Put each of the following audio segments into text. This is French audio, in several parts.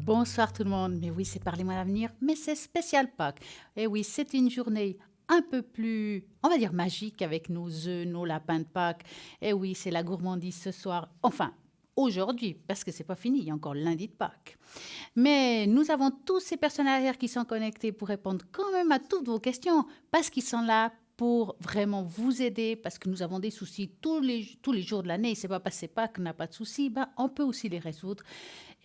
Bonsoir tout le monde. Mais oui, c'est Parlez-moi l'avenir, mais c'est spécial Pâques. Et oui, c'est une journée un peu plus, on va dire, magique avec nos œufs, nos lapins de Pâques. Et oui, c'est la gourmandise ce soir. Enfin, aujourd'hui, parce que c'est pas fini, il y a encore lundi de Pâques. Mais nous avons tous ces personnes derrière qui sont connectées pour répondre quand même à toutes vos questions, parce qu'ils sont là pour vraiment vous aider, parce que nous avons des soucis tous les jours de l'année. C'est pas parce que c'est Pâques qu'on n'a pas de soucis, ben, on peut aussi les résoudre.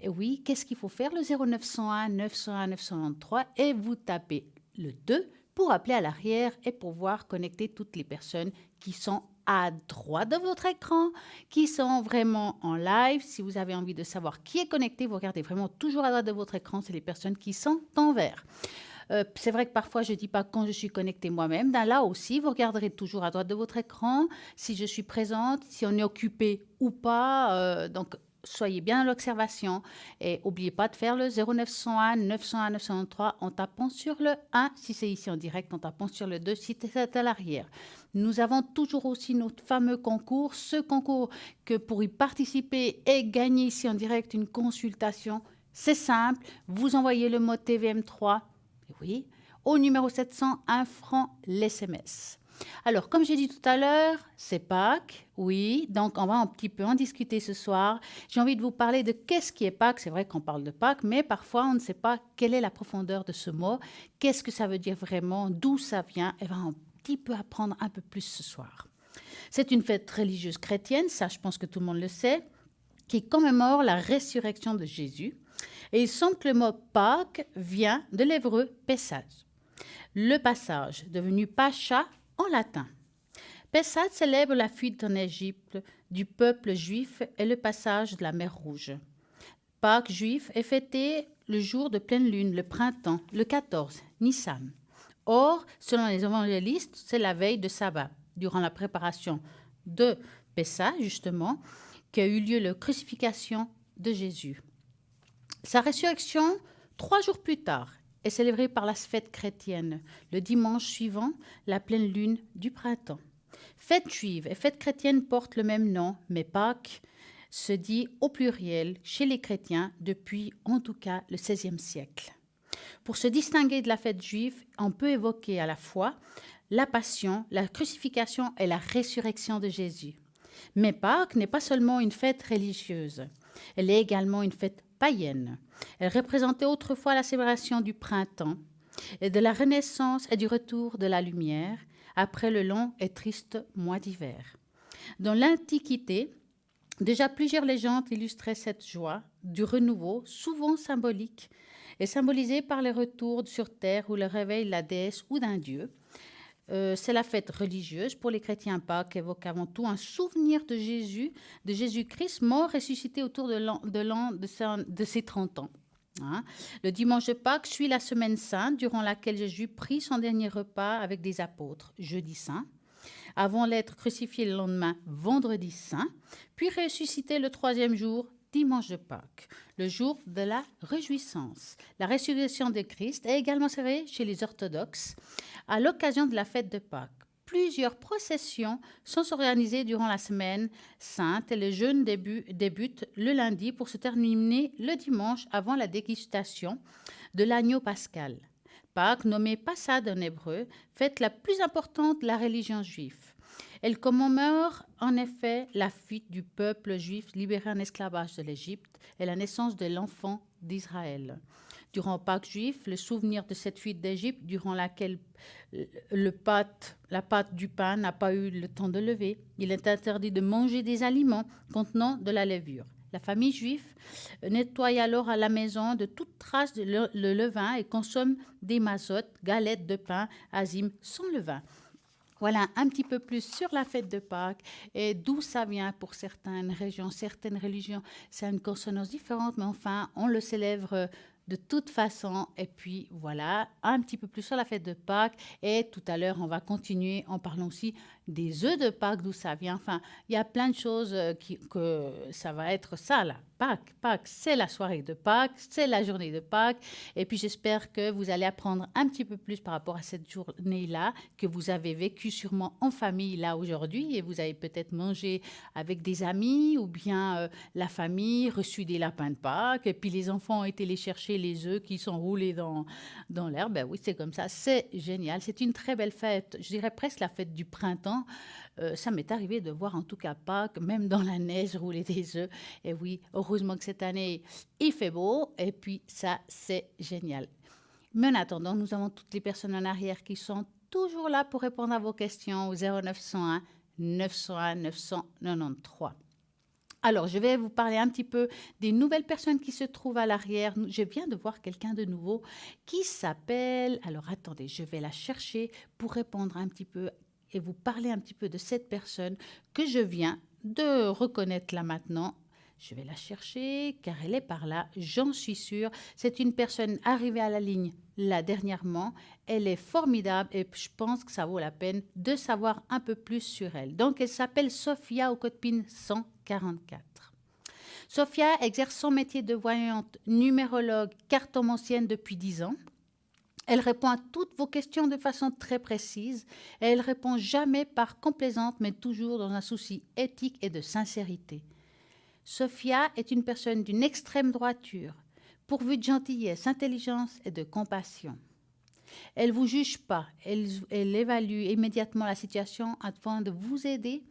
Et oui, qu'est-ce qu'il faut faire? Le 0901 901 993 et vous tapez le 2 pour appeler à l'arrière et pouvoir connecter toutes les personnes qui sont à droite de votre écran, qui sont vraiment en live. Si vous avez envie de savoir qui est connecté, vous regardez vraiment toujours à droite de votre écran, c'est les personnes qui sont en vert. C'est vrai que parfois, je ne dis pas quand je suis connectée moi-même. Là aussi, vous regarderez toujours à droite de votre écran si je suis présente, si on est occupé ou pas. Donc, soyez bien dans l'observation et n'oubliez pas de faire le 0901 901 903 en tapant sur le 1 si c'est ici en direct, en tapant sur le 2 si c'est à l'arrière. Nous avons toujours aussi notre fameux concours, ce concours que pour y participer et gagner ici en direct une consultation, c'est simple, vous envoyez le mot TVM3, oui, au numéro 700, 1 franc l'SMS. Alors, comme j'ai dit tout à l'heure, c'est Pâques, oui, donc on va un petit peu en discuter ce soir. J'ai envie de vous parler de qu'est-ce qui est Pâques. C'est vrai qu'on parle de Pâques, mais parfois on ne sait pas quelle est la profondeur de ce mot, qu'est-ce que ça veut dire vraiment, d'où ça vient, et on va un petit peu apprendre un peu plus ce soir. C'est une fête religieuse chrétienne, ça je pense que tout le monde le sait, qui commémore la résurrection de Jésus. Et il semble que le mot Pâques vient de l'hébreu Pessah. Le passage, devenu Pacha en latin. Pessah célèbre la fuite en Égypte du peuple juif et le passage de la mer Rouge. Pâques juif est fêté le jour de pleine lune, le printemps, le 14, Nissan. Or, selon les évangélistes, c'est la veille de sabbat, durant la préparation de Pessah, justement, qu'a eu lieu la crucifixion de Jésus. Sa résurrection, 3 jours plus tard, est célébrée par la fête chrétienne, le dimanche suivant la pleine lune du printemps. Fête juive et fête chrétienne portent le même nom, mais Pâques se dit au pluriel chez les chrétiens depuis en tout cas le XVIe siècle. Pour se distinguer de la fête juive, on peut évoquer à la fois la passion, la crucifixion et la résurrection de Jésus. Mais Pâques n'est pas seulement une fête religieuse, elle est également une fête païenne. Elle représentait autrefois la célébration du printemps et de la renaissance et du retour de la lumière après le long et triste mois d'hiver. Dans l'Antiquité, déjà plusieurs légendes illustraient cette joie du renouveau, souvent symbolique, et symbolisée par le retour sur terre ou le réveil de la déesse ou d'un dieu. C'est la fête religieuse pour les chrétiens. Pâques évoque avant tout un souvenir de Jésus, de Jésus-Christ mort ressuscité autour de ses 30 ans. Hein. Le dimanche de Pâques suit la semaine sainte durant laquelle Jésus prit son dernier repas avec des apôtres, jeudi saint, avant d'être crucifié le lendemain, vendredi saint, puis ressuscité le 3e jour, dimanche de Pâques, le jour de la réjouissance. La résurrection de Christ est également célébrée chez les orthodoxes à l'occasion de la fête de Pâques. Plusieurs processions sont organisées durant la semaine sainte et le jeûne débute le lundi pour se terminer le dimanche avant la dégustation de l'agneau pascal. Pâques, nommée Passad en hébreu, fête la plus importante de la religion juive. Elle commémore en effet la fuite du peuple juif libéré en esclavage de l'Égypte et la naissance de l'enfant d'Israël. Durant Pâques juif, le souvenir de cette fuite d'Égypte, durant laquelle la pâte du pain n'a pas eu le temps de lever, il est interdit de manger des aliments contenant de la levure. La famille juive nettoie alors à la maison de toute trace de le levain et consomme des mazottes, galettes de pain, azim sans levain. Voilà un petit peu plus sur la fête de Pâques et d'où ça vient pour certaines régions, certaines religions. C'est une consonance différente, mais enfin, on le célèbre de toute façon. Et puis voilà, un petit peu plus sur la fête de Pâques. Et tout à l'heure, on va continuer en parlant aussi des œufs de Pâques, d'où ça vient. Enfin, il y a plein de choses que ça va être ça, là. Pâques, c'est la soirée de Pâques, c'est la journée de Pâques. Et puis, j'espère que vous allez apprendre un petit peu plus par rapport à cette journée-là que vous avez vécue sûrement en famille, là, aujourd'hui. Et vous avez peut-être mangé avec des amis ou bien la famille, reçu des lapins de Pâques. Et puis, les enfants ont été les chercher, les œufs qui sont roulés dans l'herbe. Ben oui, c'est comme ça. C'est génial. C'est une très belle fête. Je dirais presque la fête du printemps. Ça m'est arrivé de voir en tout cas Pâques, même dans la neige, rouler des œufs. Et oui, heureusement que cette année, il fait beau. Et puis ça, c'est génial. Mais en attendant, nous avons toutes les personnes en arrière qui sont toujours là pour répondre à vos questions au 0901 901 993. Alors, je vais vous parler un petit peu des nouvelles personnes qui se trouvent à l'arrière. Je viens de voir quelqu'un de nouveau qui s'appelle... Alors, attendez, je vais la chercher pour répondre un petit peu et vous parler un petit peu de cette personne que je viens de reconnaître là maintenant. Je vais la chercher car elle est par là, j'en suis sûre. C'est une personne arrivée à la ligne là dernièrement. Elle est formidable et je pense que ça vaut la peine de savoir un peu plus sur elle. Donc, elle s'appelle Sophia au code PIN 144. Sophia exerce son métier de voyante numérologue cartomancienne depuis 10 ans. Elle répond à toutes vos questions de façon très précise et elle répond jamais par complaisante mais toujours dans un souci éthique et de sincérité. Sophia est une personne d'une extrême droiture, pourvue de gentillesse, intelligence et de compassion. Elle ne vous juge pas, elle évalue immédiatement la situation afin de vous aider,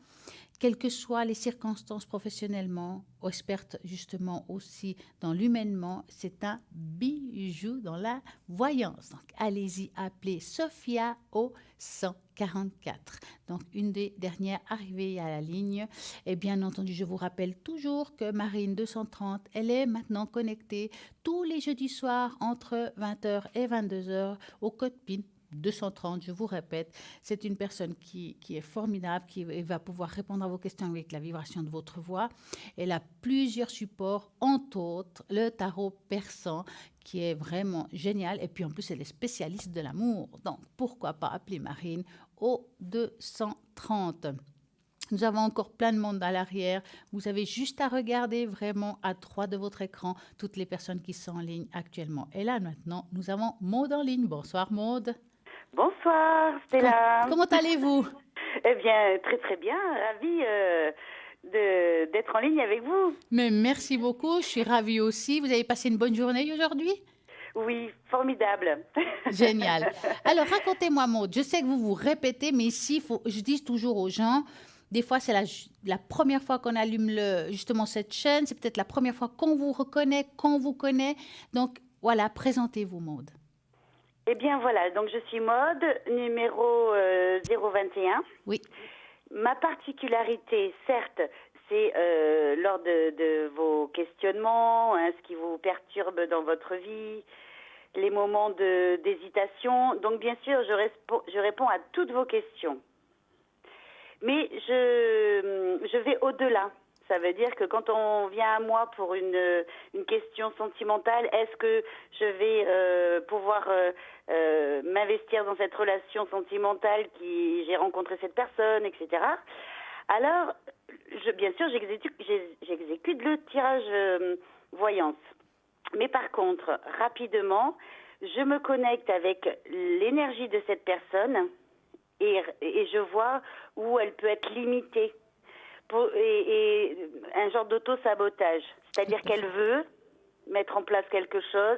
quelles que soient les circonstances professionnellement, experte justement aussi dans l'humainement. C'est un bijou dans la voyance. Donc, allez-y, appelez Sophia au 144. Donc, une des dernières arrivées à la ligne. Et bien entendu, je vous rappelle toujours que Marine 230, elle est maintenant connectée tous les jeudis soirs entre 20h et 22h au code PIN 230, je vous répète, c'est une personne qui est formidable, qui va pouvoir répondre à vos questions avec la vibration de votre voix. Elle a plusieurs supports, entre autres le tarot persan, qui est vraiment génial. Et puis en plus, elle est spécialiste de l'amour. Donc, pourquoi pas appeler Marine au 230. Nous avons encore plein de monde à l'arrière. Vous avez juste à regarder vraiment à droite de votre écran toutes les personnes qui sont en ligne actuellement. Et là, maintenant, nous avons Maude en ligne. Bonsoir, Maude. Bonsoir, Stella. Comment allez-vous? Eh bien, très très bien. Ravie d'être en ligne avec vous. Mais merci beaucoup, je suis ravie aussi. Vous avez passé une bonne journée aujourd'hui? Oui, formidable. Génial. Alors, racontez-moi, Maud. Je sais que vous vous répétez, mais ici, je dis toujours aux gens, des fois, c'est la première fois qu'on allume justement cette chaîne. C'est peut-être la première fois qu'on vous reconnaît, qu'on vous connaît. Donc, voilà, présentez-vous, Maud. Eh bien, voilà. Donc, je suis Maude, numéro 021. Oui. Ma particularité, certes, c'est lors de vos questionnements, hein, ce qui vous perturbe dans votre vie, les moments d'hésitation. Donc, bien sûr, je réponds à toutes vos questions. Mais je vais au-delà. Ça veut dire que quand on vient à moi pour une question sentimentale, est-ce que je vais pouvoir m'investir dans cette relation sentimentale j'ai rencontré cette personne, etc. Alors, bien sûr, j'exécute le tirage voyance. Mais par contre, rapidement, je me connecte avec l'énergie de cette personne et je vois où elle peut être limitée. Et un genre d'auto-sabotage. C'est-à-dire qu'elle veut mettre en place quelque chose,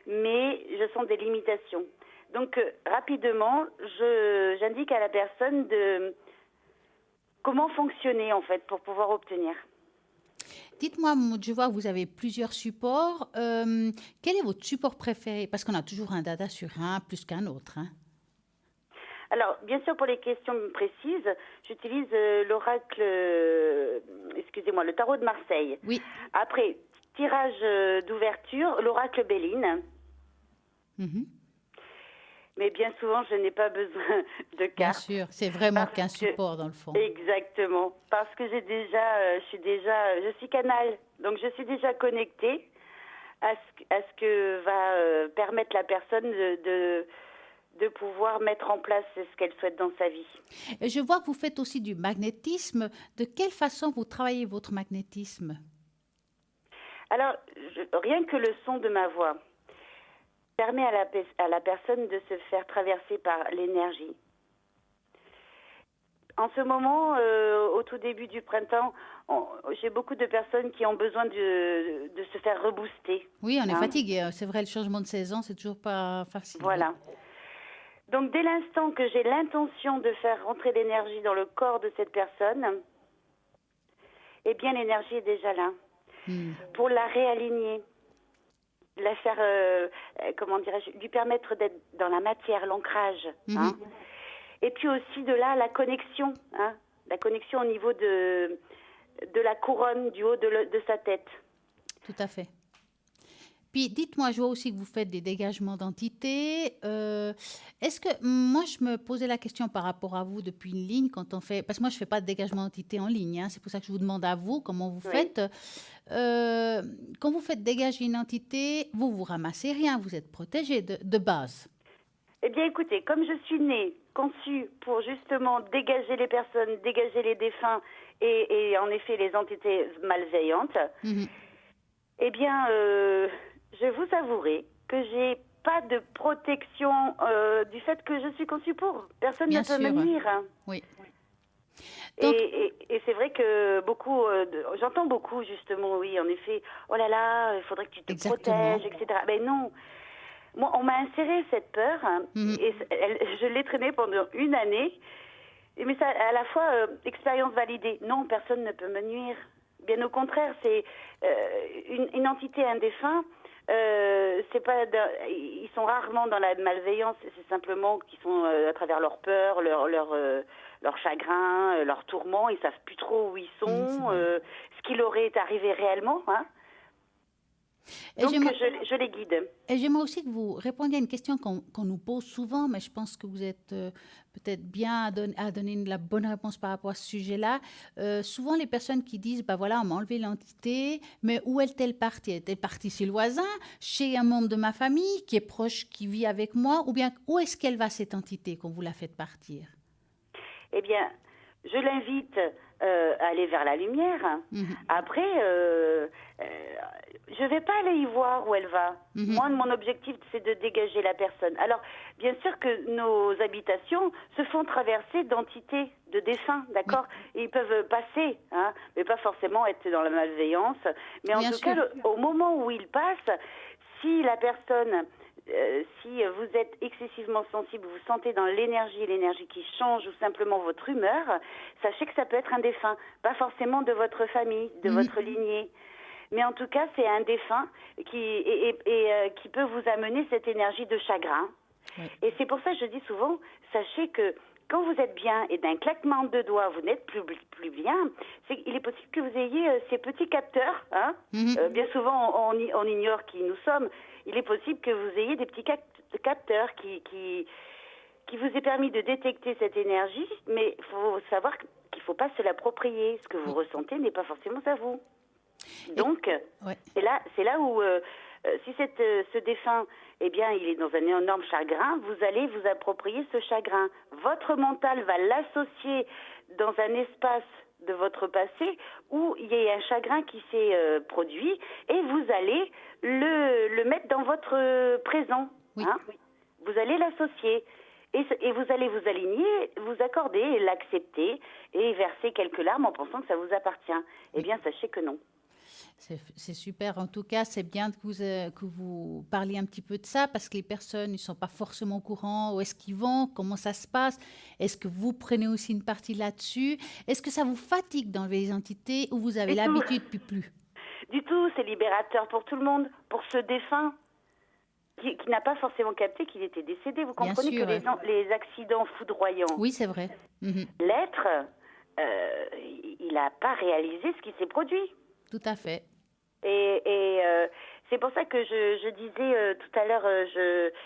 mais je sens des limitations. Donc, rapidement, j'indique à la personne de comment fonctionner, en fait, pour pouvoir obtenir. Dites-moi, je vois que vous avez plusieurs supports. Quel est votre support préféré? Parce qu'on a toujours un dada sur un plus qu'un autre, hein. Alors, bien sûr, pour les questions précises, j'utilise l'oracle, excusez-moi, le tarot de Marseille. Oui. Après, tirage d'ouverture, l'oracle Béline. Mm-hmm. Mais bien souvent, je n'ai pas besoin de cartes. Bien sûr, c'est vraiment qu'un support dans le fond. Exactement, parce que je suis canal, donc je suis déjà connectée à ce que va permettre la personne de pouvoir mettre en place ce qu'elle souhaite dans sa vie. Et je vois que vous faites aussi du magnétisme. De quelle façon vous travaillez votre magnétisme? Alors, rien que le son de ma voix permet à la personne de se faire traverser par l'énergie. En ce moment, au tout début du printemps, j'ai beaucoup de personnes qui ont besoin de se faire rebooster. Oui, on est Hein. fatigué. C'est vrai, le changement de saison, c'est toujours pas facile. Oui. Voilà. Donc, dès l'instant que j'ai l'intention de faire rentrer l'énergie dans le corps de cette personne, eh bien, l'énergie est déjà là. Pour la réaligner, la faire, comment dirais-je, lui permettre d'être dans la matière, l'ancrage. Hein. Et puis aussi de là, la connexion, hein, la connexion au niveau de la couronne, du haut de sa tête. Tout à fait. Puis dites-moi, je vois aussi que vous faites des dégagements d'entités. Est-ce que moi, je me posais la question par rapport à vous depuis une ligne quand on fait, parce que moi, je fais pas de dégagement d'entité en ligne. Hein, c'est pour ça que je vous demande à vous comment vous faites. Quand vous faites dégager une entité, vous ramassez rien, vous êtes protégé de base. Eh bien, écoutez, comme je suis née, conçue pour justement dégager les personnes, dégager les défunts et en effet les entités malveillantes, eh bien, je vous avouerai que j'ai pas de protection du fait que je suis conçue pour. Personne Bien ne peut sûr. me nuire. Oui. Donc, Et c'est vrai que beaucoup, j'entends beaucoup justement, oui, en effet, oh là là, il faudrait que tu te Exactement. protèges, etc. Mais non, moi, on m'a inséré cette peur, hein, et je l'ai traînée pendant une année, mais ça, à la fois, expérience validée. Non, personne ne peut me nuire. Bien au contraire, c'est une entité, un défunt. C'est pas, ils sont rarement dans la malveillance. C'est simplement qu'ils sont à travers leur peur, leur chagrin, leur tourment. Ils savent plus trop où ils sont, ce qui leur est arrivé réellement. Hein. Donc je les guide. Et j'aimerais aussi que vous répondiez à une question qu'on nous pose souvent, mais je pense que vous êtes peut-être bien à donner la bonne réponse par rapport à ce sujet-là. Souvent, les personnes qui disent, bah voilà, on m'a enlevé l'entité, mais où est-elle partie? Est-elle partie chez le voisin, chez un membre de ma famille qui est proche, qui vit avec moi, ou bien où est-ce qu'elle va cette entité quand vous la faites partir? Eh bien, je l'invite à aller vers la lumière. Après, je ne vais pas aller y voir où elle va. Moi, mon objectif, c'est de dégager la personne. Alors, bien sûr que nos habitations se font traverser d'entités, de défunts, d'accord? Ils peuvent passer, hein, mais pas forcément être dans la malveillance. Mais en tout cas, au moment où ils passent, si la personne... si vous êtes excessivement sensible, vous sentez dans l'énergie qui change ou simplement votre humeur, sachez que ça peut être un défunt, pas forcément de votre famille, de votre lignée. Mais en tout cas, c'est un défunt qui peut vous amener cette énergie de chagrin. Et c'est pour ça que je dis souvent, sachez que quand vous êtes bien et d'un claquement de doigts, vous n'êtes plus bien, il est possible que vous ayez ces petits capteurs. Hein. Bien souvent, on ignore qui nous sommes. Il est possible que vous ayez des petits capteurs qui vous aient permis de détecter cette énergie, mais il faut savoir qu'il ne faut pas se l'approprier. Ce que vous ressentez n'est pas forcément à vous. Donc, c'est là où, si ce défunt, eh bien, il est dans un énorme chagrin, vous allez vous approprier ce chagrin. Votre mental va l'associer dans un espace de votre passé où il y a un chagrin qui s'est produit et vous allez le mettre dans votre présent. Hein. Vous allez l'associer. Et vous allez vous aligner, vous accorder, l'accepter et verser quelques larmes en pensant que ça vous appartient. Eh bien, sachez que non. C'est super. En tout cas, c'est bien que vous parliez un petit peu de ça parce que les personnes ne sont pas forcément au courant où est-ce qu'ils vont, comment ça se passe. Est-ce que vous prenez aussi une partie là-dessus? Est-ce que ça vous fatigue d'enlever les entités ou vous avez l'habitude puis plus? Du tout, c'est libérateur pour tout le monde, pour ce défunt qui n'a pas forcément capté qu'il était décédé. Vous comprenez que les accidents foudroyants... Oui, c'est vrai. L'être, il n'a pas réalisé ce qui s'est produit. Tout à fait. Et c'est pour ça que je disais tout à l'heure,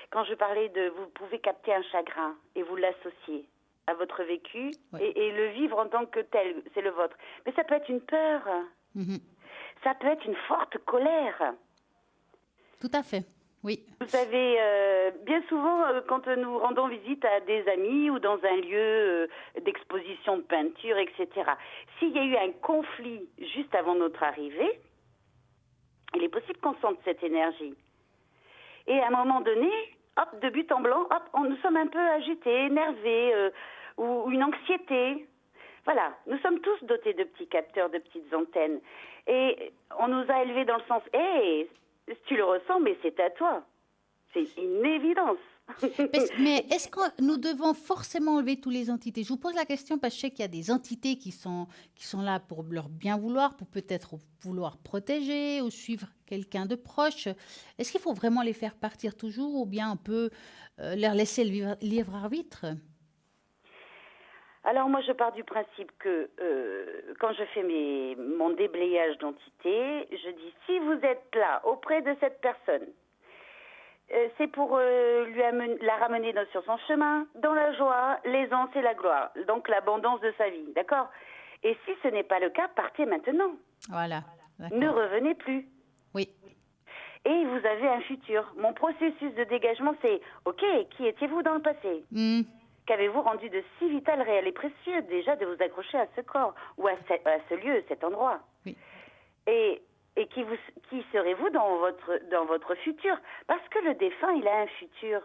quand je parlais de vous pouvez capter un chagrin et vous l'associer à votre vécu et le vivre en tant que tel, c'est le vôtre. Mais ça peut être une peur, ça peut être une forte colère. Tout à fait. Oui. Vous savez, bien souvent, quand nous rendons visite à des amis ou dans un lieu d'exposition de peinture, etc., s'il y a eu un conflit juste avant notre arrivée, il est possible qu'on sente cette énergie. Et à un moment donné, hop, de but en blanc, hop, nous sommes un peu agités, énervés, ou une anxiété. Voilà, nous sommes tous dotés de petits capteurs, de petites antennes. Et on nous a élevés dans le sens, hé, tu le ressens, mais c'est à toi. C'est une évidence. Mais est-ce que nous devons forcément enlever toutes les entités? Je vous pose la question parce que je sais qu'il y a des entités qui sont là pour leur bien vouloir, pour peut-être vouloir protéger ou suivre quelqu'un de proche. Est-ce qu'il faut vraiment les faire partir toujours ou bien on peut leur laisser le libre arbitre? Alors moi, je pars du principe que quand je fais mon déblayage d'entités, je dis, si vous êtes là auprès de cette personne, c'est pour la ramener sur son chemin, dans la joie, l'aisance et la gloire, donc l'abondance de sa vie, d'accord? Et si ce n'est pas le cas, partez maintenant. Voilà, Ne d'accord. revenez plus. Oui. Et vous avez un futur. Mon processus de dégagement, c'est, ok, qui étiez-vous dans le passé? Hmm. Qu'avez-vous rendu de si vital, réel et précieux déjà de vous accrocher à ce corps ou à ce lieu, cet endroit? Oui. Et qui serez-vous dans votre futur? Parce que le défunt, il a un futur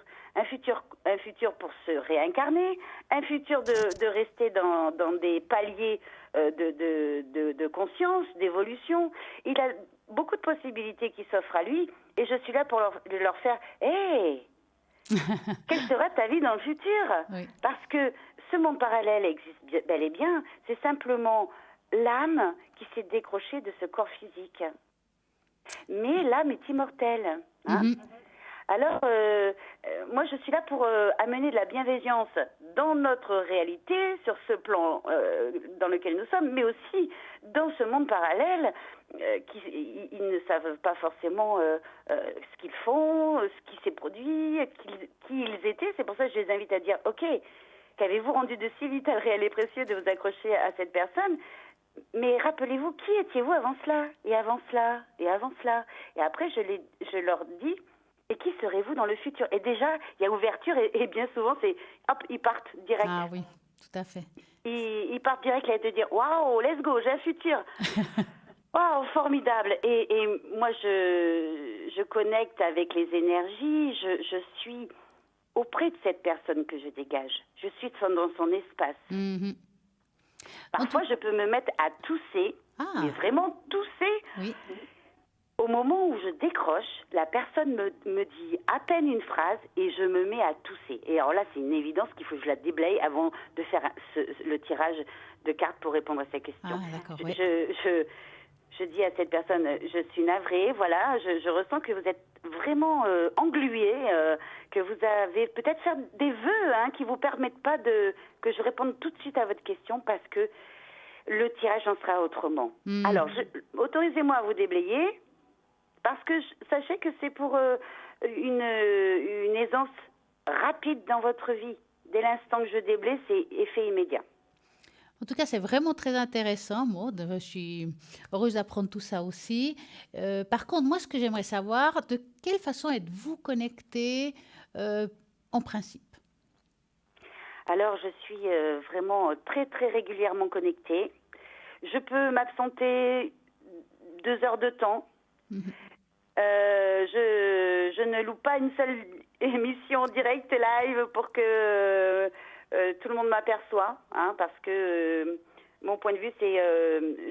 pour se réincarner, un futur de rester dans des paliers de conscience, d'évolution. Il a beaucoup de possibilités qui s'offrent à lui, et je suis là pour leur faire, hey, quelle sera ta vie dans le futur? Oui. Parce que ce monde parallèle existe bel et bien, c'est simplement l'âme qui s'est décrochée de ce corps physique. Mais l'âme est immortelle. Hein? Mhm. Alors, moi, je suis là pour amener de la bienveillance dans notre réalité, sur ce plan dans lequel nous sommes, mais aussi dans ce monde parallèle, ils ne savent pas forcément ce qu'ils font, ce qui s'est produit, qui ils étaient. C'est pour ça que je les invite à dire, ok, qu'avez-vous rendu de si vital, réel et précieux de vous accrocher à cette personne? Mais rappelez-vous, qui étiez-vous avant cela? Et avant cela? Et avant cela? Et après, je leur dis, et qui serez-vous dans le futur? Et déjà, il y a ouverture, et bien souvent, c'est, hop, ils partent direct. Ah oui, tout à fait. Ils partent direct là, et te dire, waouh, let's go, j'ai un futur. Waouh, formidable. Et moi, je connecte avec les énergies, je suis auprès de cette personne que je dégage. Je suis dans son espace. Mhm. Parfois, je peux me mettre à tousser, Ah. mais vraiment tousser. Oui. Au moment où je décroche, la personne me dit à peine une phrase et je me mets à tousser. Et alors là, c'est une évidence qu'il faut que je la déblaye avant de faire le tirage de cartes pour répondre à sa question. Ah, d'accord, oui. Je dis à cette personne, je suis navrée, voilà, je ressens que vous êtes vraiment engluée, que vous avez peut-être fait des vœux qui vous permettent pas que je réponde tout de suite à votre question parce que le tirage en sera autrement. Mhm. Alors, autorisez-moi à vous déblayer parce que sachez que c'est pour une aisance rapide dans votre vie. Dès l'instant que je déblaye, c'est effet immédiat. En tout cas, c'est vraiment très intéressant, Maud. Je suis heureuse d'apprendre tout ça aussi. Par contre, moi, ce que j'aimerais savoir, de quelle façon êtes-vous connectée en principe? Alors, je suis vraiment très, très régulièrement connectée. Je peux m'absenter 2 heures de temps. Mhm. Je ne loue pas une seule émission direct live pour que tout le monde m'aperçoit, parce que mon point de vue, c'est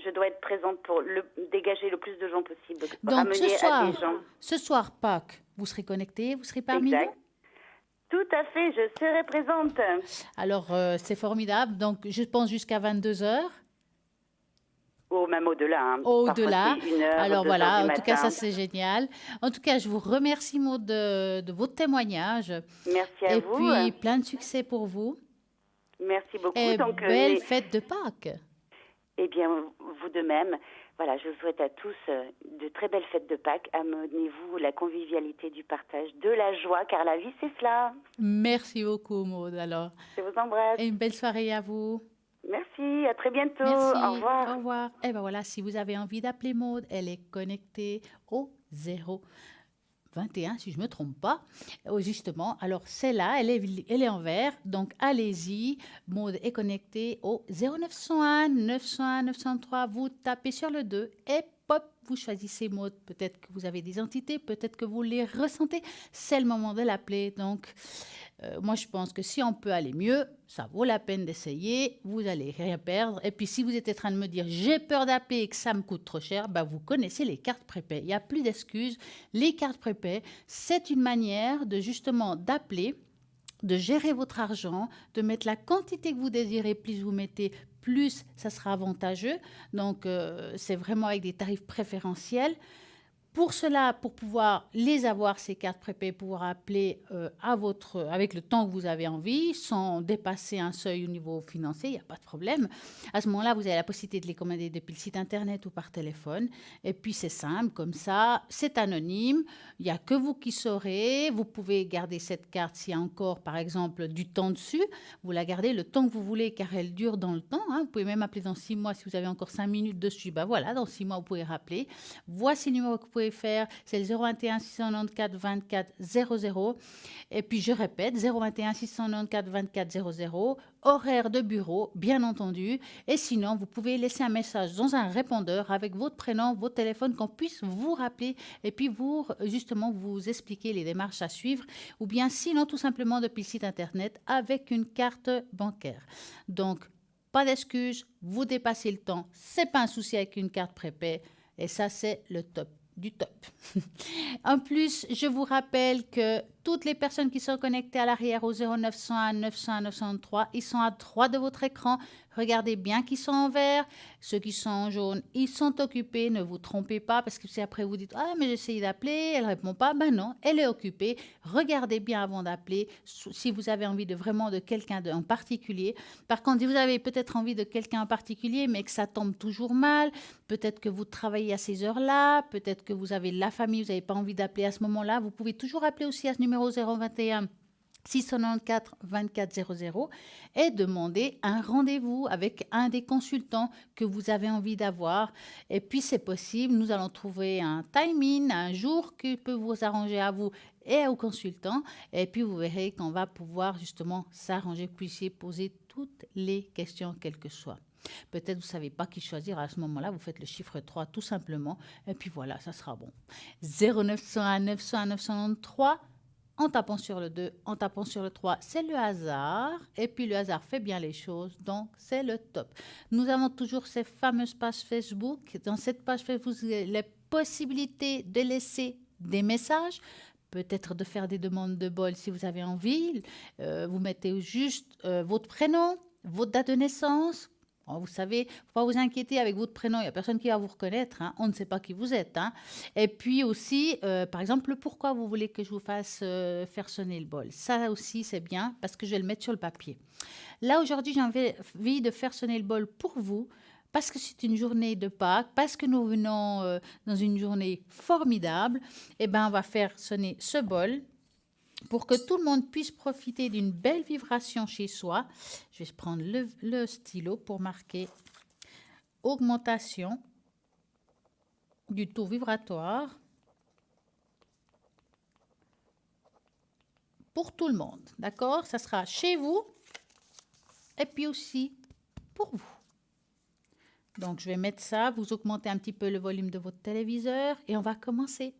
je dois être présente pour dégager le plus de gens possible, Donc, ramener à des gens. ce soir, Pâques, vous serez connectés, vous serez parmi Exact. nous? Tout à fait, je serai présente. Alors, c'est formidable. Donc, je pense jusqu'à 22 heures. Ou même au-delà. Au-delà. Parfois, c'est 1 heure, Alors 2 heures voilà, du en tout cas, matin. ça c'est génial. En tout cas, je vous remercie, Maud, de votre témoignage. Merci à Et vous. puis, plein de succès pour vous. Merci beaucoup. Et Donc, belle fête de Pâques. eh bien, vous de même. Voilà, je vous souhaite à tous de très belles fêtes de Pâques. Amenez-vous la convivialité du partage, de la joie, car la vie, c'est cela. Merci beaucoup, Maud, alors. Je vous embrasse. Et une belle soirée à vous. Merci, à très bientôt. Merci. Au revoir. Au revoir. Et ben voilà, si vous avez envie d'appeler Maud, elle est connectée au 0. 21, si je ne me trompe pas. Justement, alors celle-là, elle est en vert. Donc, allez-y. Maude est connectée au 0901 901 903. Vous tapez sur le 2 et pop, vous choisissez Maude. Peut-être que vous avez des entités, peut-être que vous les ressentez. C'est le moment de l'appeler. Donc, moi, je pense que si on peut aller mieux, ça vaut la peine d'essayer. Vous n'allez rien perdre. Et puis, si vous êtes en train de me dire j'ai peur d'appeler et que ça me coûte trop cher, bah, vous connaissez les cartes prépay. Il n'y a plus d'excuses. Les cartes prépay, c'est une manière de justement d'appeler, de gérer votre argent, de mettre la quantité que vous désirez. Plus vous mettez, plus ça sera avantageux. Donc, c'est vraiment avec des tarifs préférentiels. Pour cela, pour pouvoir les avoir, ces cartes prépay, pouvoir appeler avec le temps que vous avez envie, sans dépasser un seuil au niveau financier, il n'y a pas de problème. À ce moment-là, vous avez la possibilité de les commander depuis le site internet ou par téléphone. Et puis, c'est simple, comme ça, c'est anonyme. Il n'y a que vous qui saurez. Vous pouvez garder cette carte s'il y a encore, par exemple, du temps dessus. Vous la gardez le temps que vous voulez, car elle dure dans le temps. Vous pouvez même appeler dans 6 mois si vous avez encore 5 minutes dessus. Ben voilà, dans 6 mois, vous pouvez rappeler. Voici le numéro que vous pouvez faire, c'est le 021 694 24 00. Et puis je répète, 021 694 24 00, horaire de bureau, bien entendu. Et sinon, vous pouvez laisser un message dans un répondeur avec votre prénom, votre téléphone, qu'on puisse vous rappeler et puis justement, vous expliquer les démarches à suivre. Ou bien sinon, tout simplement depuis le site internet avec une carte bancaire. Donc, pas d'excuses, vous dépassez le temps, c'est pas un souci avec une carte prépay. Et ça, c'est le top du top. En plus, je vous rappelle que toutes les personnes qui sont connectées à l'arrière au 0901 901 903, ils sont à droite de votre écran. Regardez bien qu'ils sont en vert. Ceux qui sont en jaune, ils sont occupés. Ne vous trompez pas parce que si après vous dites « Ah, mais j'ai essayé d'appeler, elle ne répond pas. » Ben non, elle est occupée. Regardez bien avant d'appeler si vous avez envie de quelqu'un en particulier. Par contre, si vous avez peut-être envie de quelqu'un en particulier, mais que ça tombe toujours mal, peut-être que vous travaillez à ces heures-là, peut-être que vous avez de la famille, vous n'avez pas envie d'appeler à ce moment-là, vous pouvez toujours appeler aussi à ce numéro 021 694 24 00 et demander un rendez-vous avec un des consultants que vous avez envie d'avoir. Et puis, c'est possible, nous allons trouver un timing, un jour qui peut vous arranger à vous et au consultant. Et puis, vous verrez qu'on va pouvoir justement s'arranger, que vous puissiez poser toutes les questions, quelles que soient. Peut-être vous ne savez pas qui choisir à ce moment-là, vous faites le chiffre 3 tout simplement, et puis voilà, ça sera bon. 0901 901 993, en tapant sur le 2, en tapant sur le 3, c'est le hasard, et puis le hasard fait bien les choses, donc c'est le top. Nous avons toujours ces fameuses pages Facebook. Dans cette page Facebook, vous avez les possibilités de laisser des messages, peut-être de faire des demandes de bol si vous avez envie. Vous mettez juste votre prénom, votre date de naissance. Vous savez, il ne faut pas vous inquiéter avec votre prénom, il n'y a personne qui va vous reconnaître, on ne sait pas qui vous êtes. Et puis aussi, par exemple, pourquoi vous voulez que je vous fasse faire sonner le bol. Ça aussi, c'est bien parce que je vais le mettre sur le papier. Là, aujourd'hui, j'ai envie de faire sonner le bol pour vous parce que c'est une journée de Pâques, parce que nous venons dans une journée formidable. Eh bien, on va faire sonner ce bol pour que tout le monde puisse profiter d'une belle vibration chez soi. Je vais prendre le stylo pour marquer augmentation du taux vibratoire pour tout le monde. D'accord? Ça sera chez vous et puis aussi pour vous. Donc, je vais mettre ça. Vous augmentez un petit peu le volume de votre téléviseur et on va commencer.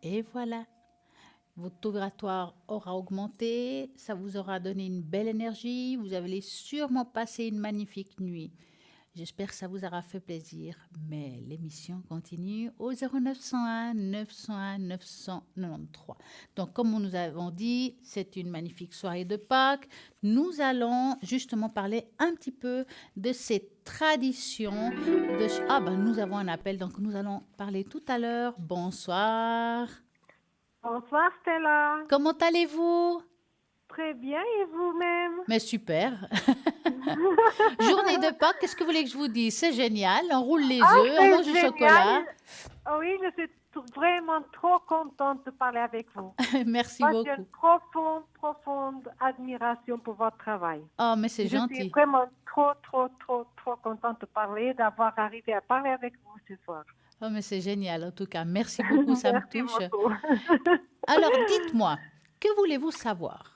Et voilà, votre taux vibratoire aura augmenté, ça vous aura donné une belle énergie, vous allez sûrement passer une magnifique nuit. J'espère que ça vous aura fait plaisir. Mais l'émission continue au 0901 901 993. Donc, comme nous avons dit, c'est une magnifique soirée de Pâques. Nous allons justement parler un petit peu de ces traditions. Ah ben, nous avons un appel, donc nous allons parler tout à l'heure. Bonsoir. Bonsoir Stella. Comment allez-vous? Très bien et vous-même? Mais super. Journée de Pâques, qu'est-ce que vous voulez que je vous dise? C'est génial. On roule les œufs, on c'est mange du chocolat. génial. Oui, je suis vraiment trop contente de parler avec vous. Merci Moi, j'ai une beaucoup. profonde admiration pour votre travail. Oh, mais c'est Je suis gentil. vraiment trop contente de parler, d'avoir arrivé à parler avec vous ce soir. Oh, mais c'est génial, en tout cas. Merci beaucoup, ça me Merci touche. beaucoup. Alors, dites-moi, que voulez-vous savoir?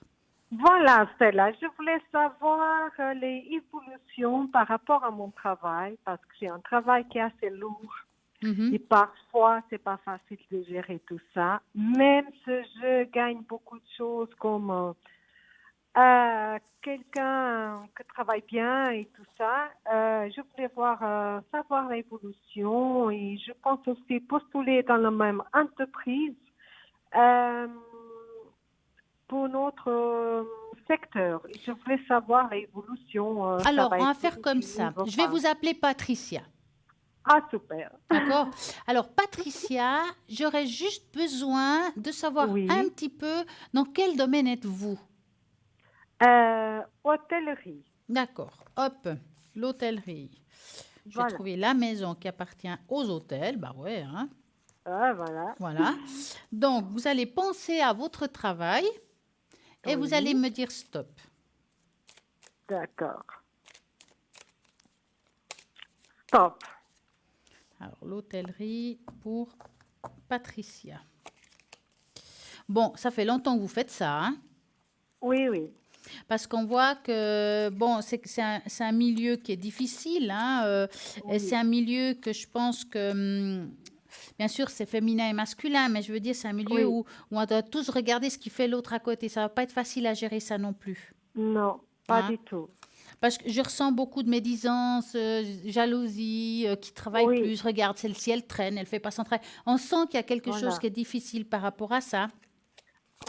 Voilà, Stella, je voulais savoir les évolutions par rapport à mon travail, parce que j'ai un travail qui est assez lourd. Mhm. Et parfois, c'est pas facile de gérer tout ça. Même si je gagne beaucoup de choses comme quelqu'un qui travaille bien et tout ça, je voulais savoir l'évolution et je pense aussi postuler dans la même entreprise pour notre secteur. Et je voulais savoir l'évolution. Ça Alors, va on va être faire comme positif ça. ou Je vais pas. vous appeler Patricia. Ah, super. D'accord? Alors, Patricia, j'aurais juste besoin de savoir Oui. un petit peu dans quel domaine êtes-vous? Hôtellerie. D'accord. Hop, l'hôtellerie. Je vais Voilà. trouver la maison qui appartient aux hôtels. Bah ouais, hein. Voilà. Voilà. Donc, vous allez penser à votre travail et vous Oui. allez me dire stop. D'accord. Stop. Alors, l'hôtellerie pour Patricia. Bon, ça fait longtemps que vous faites ça, hein? Oui. Parce qu'on voit que, bon, c'est un milieu qui est difficile, hein, et Oui. c'est un milieu que je pense que, bien sûr, c'est féminin et masculin, mais je veux dire, c'est un milieu Oui. où on doit tous regarder ce qui fait l'autre à côté. Ça va pas être facile à gérer ça non plus. Non, pas Hein? du tout. Parce que je ressens beaucoup de médisance, jalousie, qui travaille Oui. plus. Regarde, celle-ci, elle traîne, elle fait pas son travail. On sent qu'il y a quelque chose Voilà. qui est difficile par rapport à ça.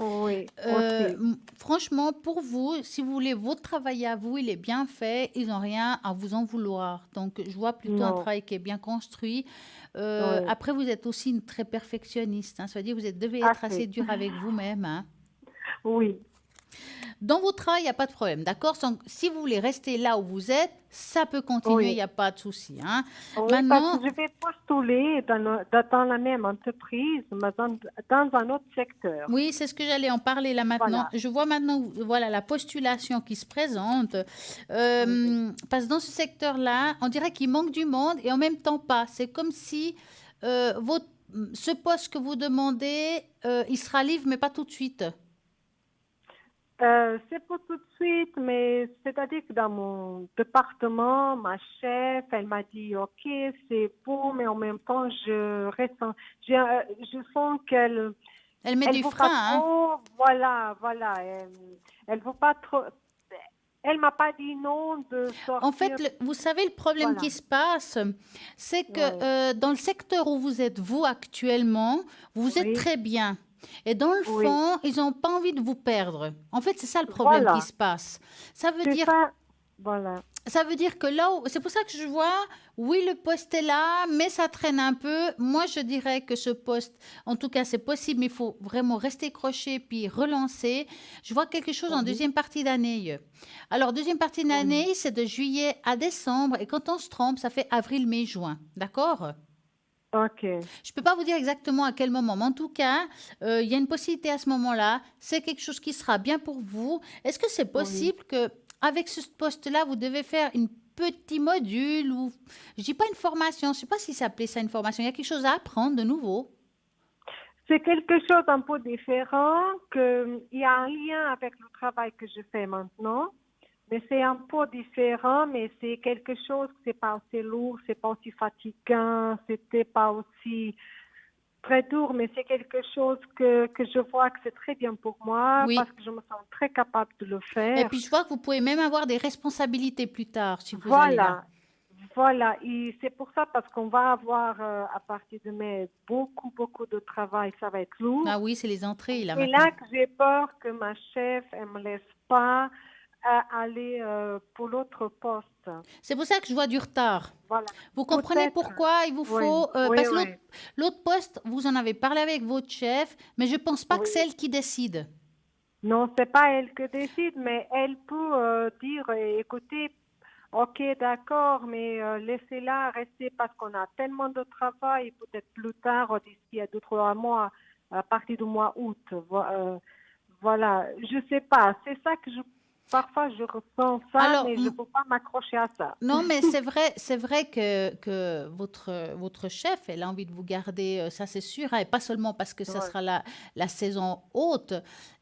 Oui, aussi. Franchement, pour vous, si vous voulez votre travail à vous, il est bien fait, ils n'ont rien à vous en vouloir. Donc, je vois plutôt un Non. travail qui est bien construit. Oui. Après, vous êtes aussi une très perfectionniste, hein. Ça veut dire que vous devez être assez Assez. dur avec vous-même, hein. Oui. Dans votre travail, il n'y a pas de problème, d'accord? Si vous voulez rester là où vous êtes, ça peut continuer, il Oui. n'y a pas de souci, hein. Oui, parce Maintenant, que je vais postuler dans la même entreprise, mais dans un autre secteur. oui, c'est ce que j'allais en parler là maintenant. Voilà. Je vois maintenant, voilà, la postulation qui se présente. Oui. Parce que dans ce secteur-là, on dirait qu'il manque du monde et en même temps pas. C'est comme si ce poste que vous demandez, il sera libre, mais pas tout de suite. C'est pour tout de suite, mais c'est-à-dire que dans mon département, ma chef, elle m'a dit, OK, c'est bon, mais en même temps, je sens qu'elle Elle met elle du veut pas frein, hein. trop, voilà, elle veut pas trop, elle m'a pas dit non de En fait, sortir, vous savez, le problème voilà, qui se passe, c'est que ouais, dans le secteur où vous êtes, vous, actuellement, vous êtes oui, très bien. Et dans le oui, fond, ils n'ont pas envie de vous perdre. En fait, c'est ça le problème qui voilà, se passe. Ça veut c'est dire ça, voilà, Ça veut dire que là, c'est pour ça que je vois, oui, le poste est là, mais ça traîne un peu. Moi, je dirais que ce poste, en tout cas, c'est possible, mais il faut vraiment rester crochet puis relancer. Je vois quelque chose en oui, deuxième partie d'année. Alors, deuxième partie oui, d'année, c'est de juillet à décembre. Et quand on se trompe, ça fait avril, mai, juin. D'accord? OK, Je ne peux pas vous dire exactement à quel moment, mais en tout cas, il y a une possibilité à ce moment-là. C'est quelque chose qui sera bien pour vous. Est-ce que c'est oui. possible que, avec ce poste-là, vous devez faire une petit module ou, je dis pas une formation, je ne sais pas si ça s'appelait ça une formation. Il y a quelque chose à apprendre de nouveau. C'est quelque chose un peu différent, il y a un lien avec le travail que je fais maintenant, mais c'est un peu différent, mais c'est quelque chose que c'est pas aussi lourd, c'est pas aussi fatigant, c'était pas aussi très dur, mais c'est quelque chose que je vois que c'est très bien pour moi Oui. parce que je me sens très capable de le Et faire. puis, je vois que vous pouvez même avoir des responsabilités plus tard si vous allez là. Voilà, et c'est pour ça parce qu'on va avoir à partir de mai beaucoup de travail, ça va être Ah lourd. oui, c'est les entrées là C'est maintenant. là que j'ai peur que ma chef, elle me laisse pas aller pour l'autre poste. C'est pour ça que je vois du retard. Voilà, Vous comprenez peut-être. pourquoi il vous Oui, faut... oui, parce que oui, l'autre poste, vous en avez parlé avec votre chef, mais je ne pense pas que oui. c'est elle qui décide. Non, c'est pas elle qui décide, mais elle peut dire, écoutez, ok, d'accord, mais laissez-la rester parce qu'on a tellement de travail, peut-être plus tard, d'ici à 2, 3 mois, à partir du mois août. Voilà, je sais pas. C'est ça que parfois je ressens ça, Alors, mais je peux pas m'accrocher à ça. non, mais c'est vrai que votre chef, elle a envie de vous garder, ça c'est sûr, hein, et pas seulement parce que ça Ouais. sera la saison haute,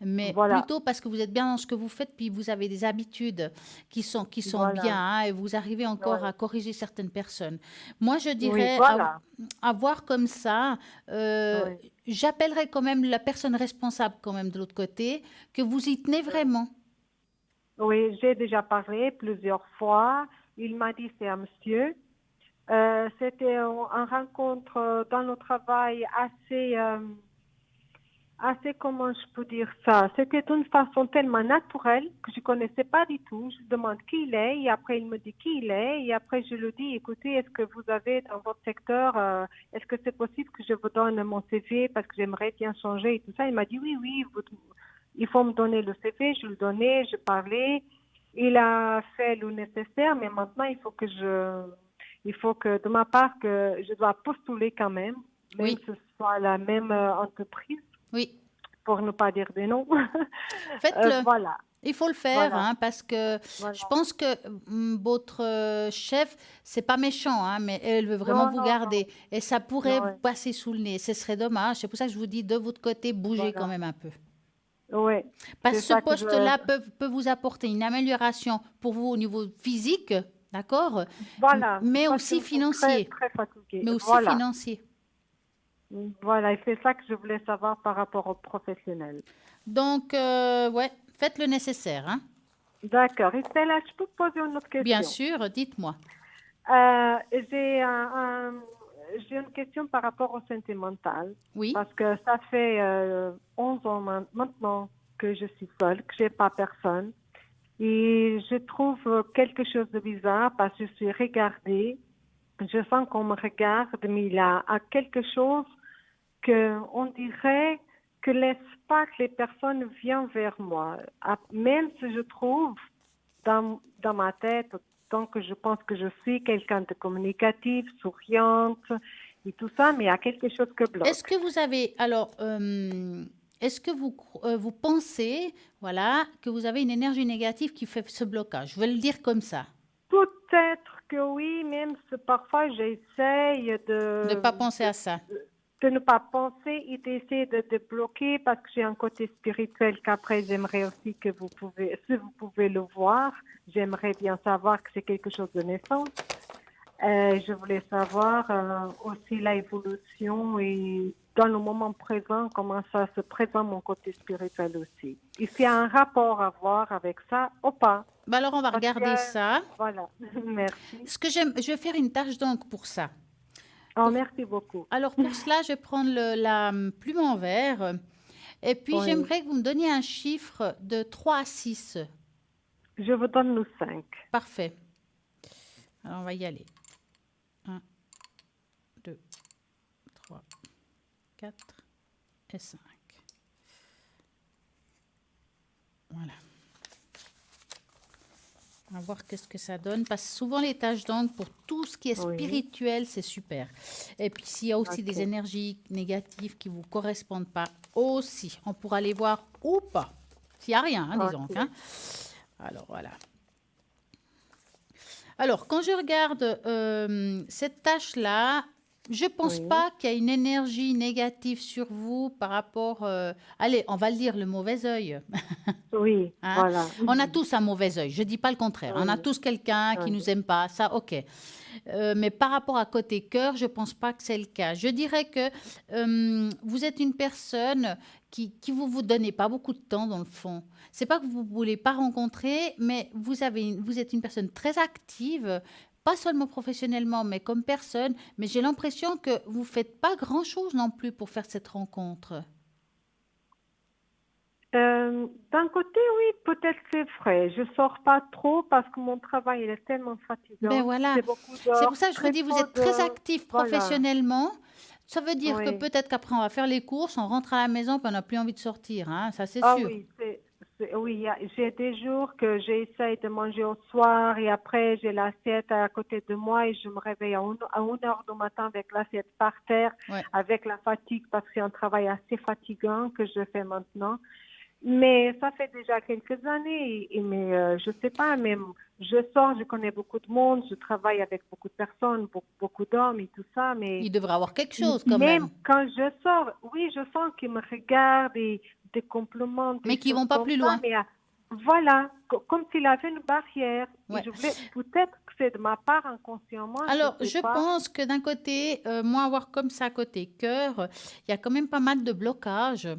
mais Voilà, plutôt parce que vous êtes bien dans ce que vous faites, puis vous avez des habitudes qui sont bien, voilà. hein, et vous arrivez encore Ouais. à corriger certaines personnes. Moi, je Oui, dirais, voilà. à voir comme ça, Oui. j'appellerai quand même la personne responsable quand même de l'autre côté, que vous y tenez vraiment. Oui, j'ai déjà parlé plusieurs fois. Il m'a dit c'est un monsieur. C'était une rencontre dans le travail assez, comment je peux dire ça, c'était d'une façon tellement naturelle que je connaissais pas du tout. Je demande qui il est et après il me dit qui il est et après je lui dis, écoutez, est-ce que vous avez dans votre secteur, est-ce que c'est possible que je vous donne mon CV parce que j'aimerais bien changer et tout ça. Il m'a dit oui, il faut me donner le CV, je le donnais, je parlais. Il a fait le nécessaire, mais maintenant il faut que de ma part que je dois postuler quand même Oui, que ce soit la même entreprise oui. pour ne pas dire des noms. Faites-le. Voilà, Il faut le faire, voilà, hein, parce que je voilà. pense que votre chef, c'est pas méchant, hein, mais elle veut vraiment Non, vous non, non, garder. Et ça pourrait non, vous ouais, passer sous le nez. Ce serait dommage. C'est pour ça que je vous dis, de votre côté, bougez quand voilà. même un peu. Ouais, Parce que c'est ce ça que poste-là peut vous apporter une amélioration pour vous au niveau physique, d'accord, voilà, mais parce que aussi je suis très, financier. très fatiguée. Mais aussi Voilà, financier. voilà, et c'est ça que je voulais savoir par rapport aux professionnels. Donc, ouais, faites le nécessaire, hein. D'accord. Et Stella, je peux te poser une autre Bien question. sûr, dites-moi. Euh, j'ai j'ai une question par rapport au santé mentale, Oui, parce que ça fait 11 ans maintenant que je suis seule, que j'ai pas personne. Et je trouve quelque chose de bizarre parce que je suis regardée. Je sens qu'on me regarde, mais il y a quelque chose que on dirait que laisse pas que les personnes viennent vers moi. Même si je trouve dans ma tête, tant que je pense que je suis quelqu'un de communicatif, souriante et tout ça, mais il y a quelque chose qui est-ce bloque. que vous avez, alors, est-ce que vous pensez, voilà, que vous avez une énergie négative qui fait ce blocage? Je vais le dire comme ça. Peut-être que oui, même si parfois j'essaye Ne pas penser à ça. de ne pas penser et d'essayer de bloquer parce que j'ai un côté spirituel qu'après j'aimerais aussi que vous pouvez, si vous pouvez le voir, j'aimerais bien savoir que c'est quelque chose de naissance. Je voulais savoir aussi l'évolution et dans le moment présent, comment ça se présente mon côté spirituel aussi. Et s'il y a un rapport à voir avec ça ou pas. Bah alors, on va Parce que, regarder ça. voilà, merci. Je vais faire une tâche d'encre pour ça. Oh, Pour, merci beaucoup. alors, pour cela, je vais prendre la plume en verre. Et puis, Oui, j'aimerais que vous me donniez un chiffre de 3 à 6. je vous donne le 5. Parfait. Alors, on va y aller. 1, 2, 3, 4 et 5. Voilà. On va voir qu'est-ce que ça donne. Parce que souvent, les tâches d'encre, pour tout ce qui est Oui, spirituel, c'est super. Et puis, s'il y a aussi des ok, énergies négatives qui ne vous correspondent pas, aussi, on pourra les voir ou pas. S'il n'y a rien, hein, disons. ok. Hein. Alors, voilà. Alors, quand je regarde cette tâche-là, je ne pense Oui, pas qu'il y a une énergie négative sur vous par rapport... allez, on va le dire, le mauvais œil. oui, Hein. voilà. On a tous un mauvais œil, je ne dis pas le contraire. On a Oui, tous quelqu'un qui oui, nous aime pas, ça, ok. Mais par rapport à côté cœur, je ne pense pas que c'est le cas. Je dirais que vous êtes une personne qui vous donnez pas beaucoup de temps dans le fond. C'est pas que vous ne voulez pas rencontrer, mais vous êtes une personne très active, pas seulement professionnellement, mais comme personne. Mais j'ai l'impression que vous ne faites pas grand-chose non plus pour faire cette rencontre. D'un côté, oui, peut-être c'est vrai. Je sors pas trop parce que mon travail il est tellement Ben fatigant. voilà, C'est beaucoup c'est pour d'heures, ça que je vous très dis, vous trop êtes très de... actif Voilà, professionnellement. Ça veut dire que oui. peut-être qu'après on va faire les courses, on rentre à la maison, puis on n'a plus envie de sortir, hein, ça c'est Ah sûr. oui, oui, j'ai des jours que j'essaye de manger au soir et après j'ai l'assiette à côté de moi et je me réveille à 1 heure du matin avec l'assiette par terre, Ouais. avec la fatigue parce que c'est un travail assez fatigant que je fais maintenant. Mais ça fait déjà quelques années, mais je sais pas, même je sors, je connais beaucoup de monde, je travaille avec beaucoup de personnes, beaucoup d'hommes et tout ça, mais Il devrait avoir quelque chose quand même même, quand je sors, oui, je sens qu'ils me regardent et des compliments, mais des qui choses vont pas comme plus ça, loin. mais voilà, comme s'il avait une barrière. Et Ouais. je voulais, peut-être que c'est de ma part inconsciemment, je Alors, sais je pas. pense que d'un côté, moi, avoir comme ça côté cœur, il y a quand même pas mal de blocages.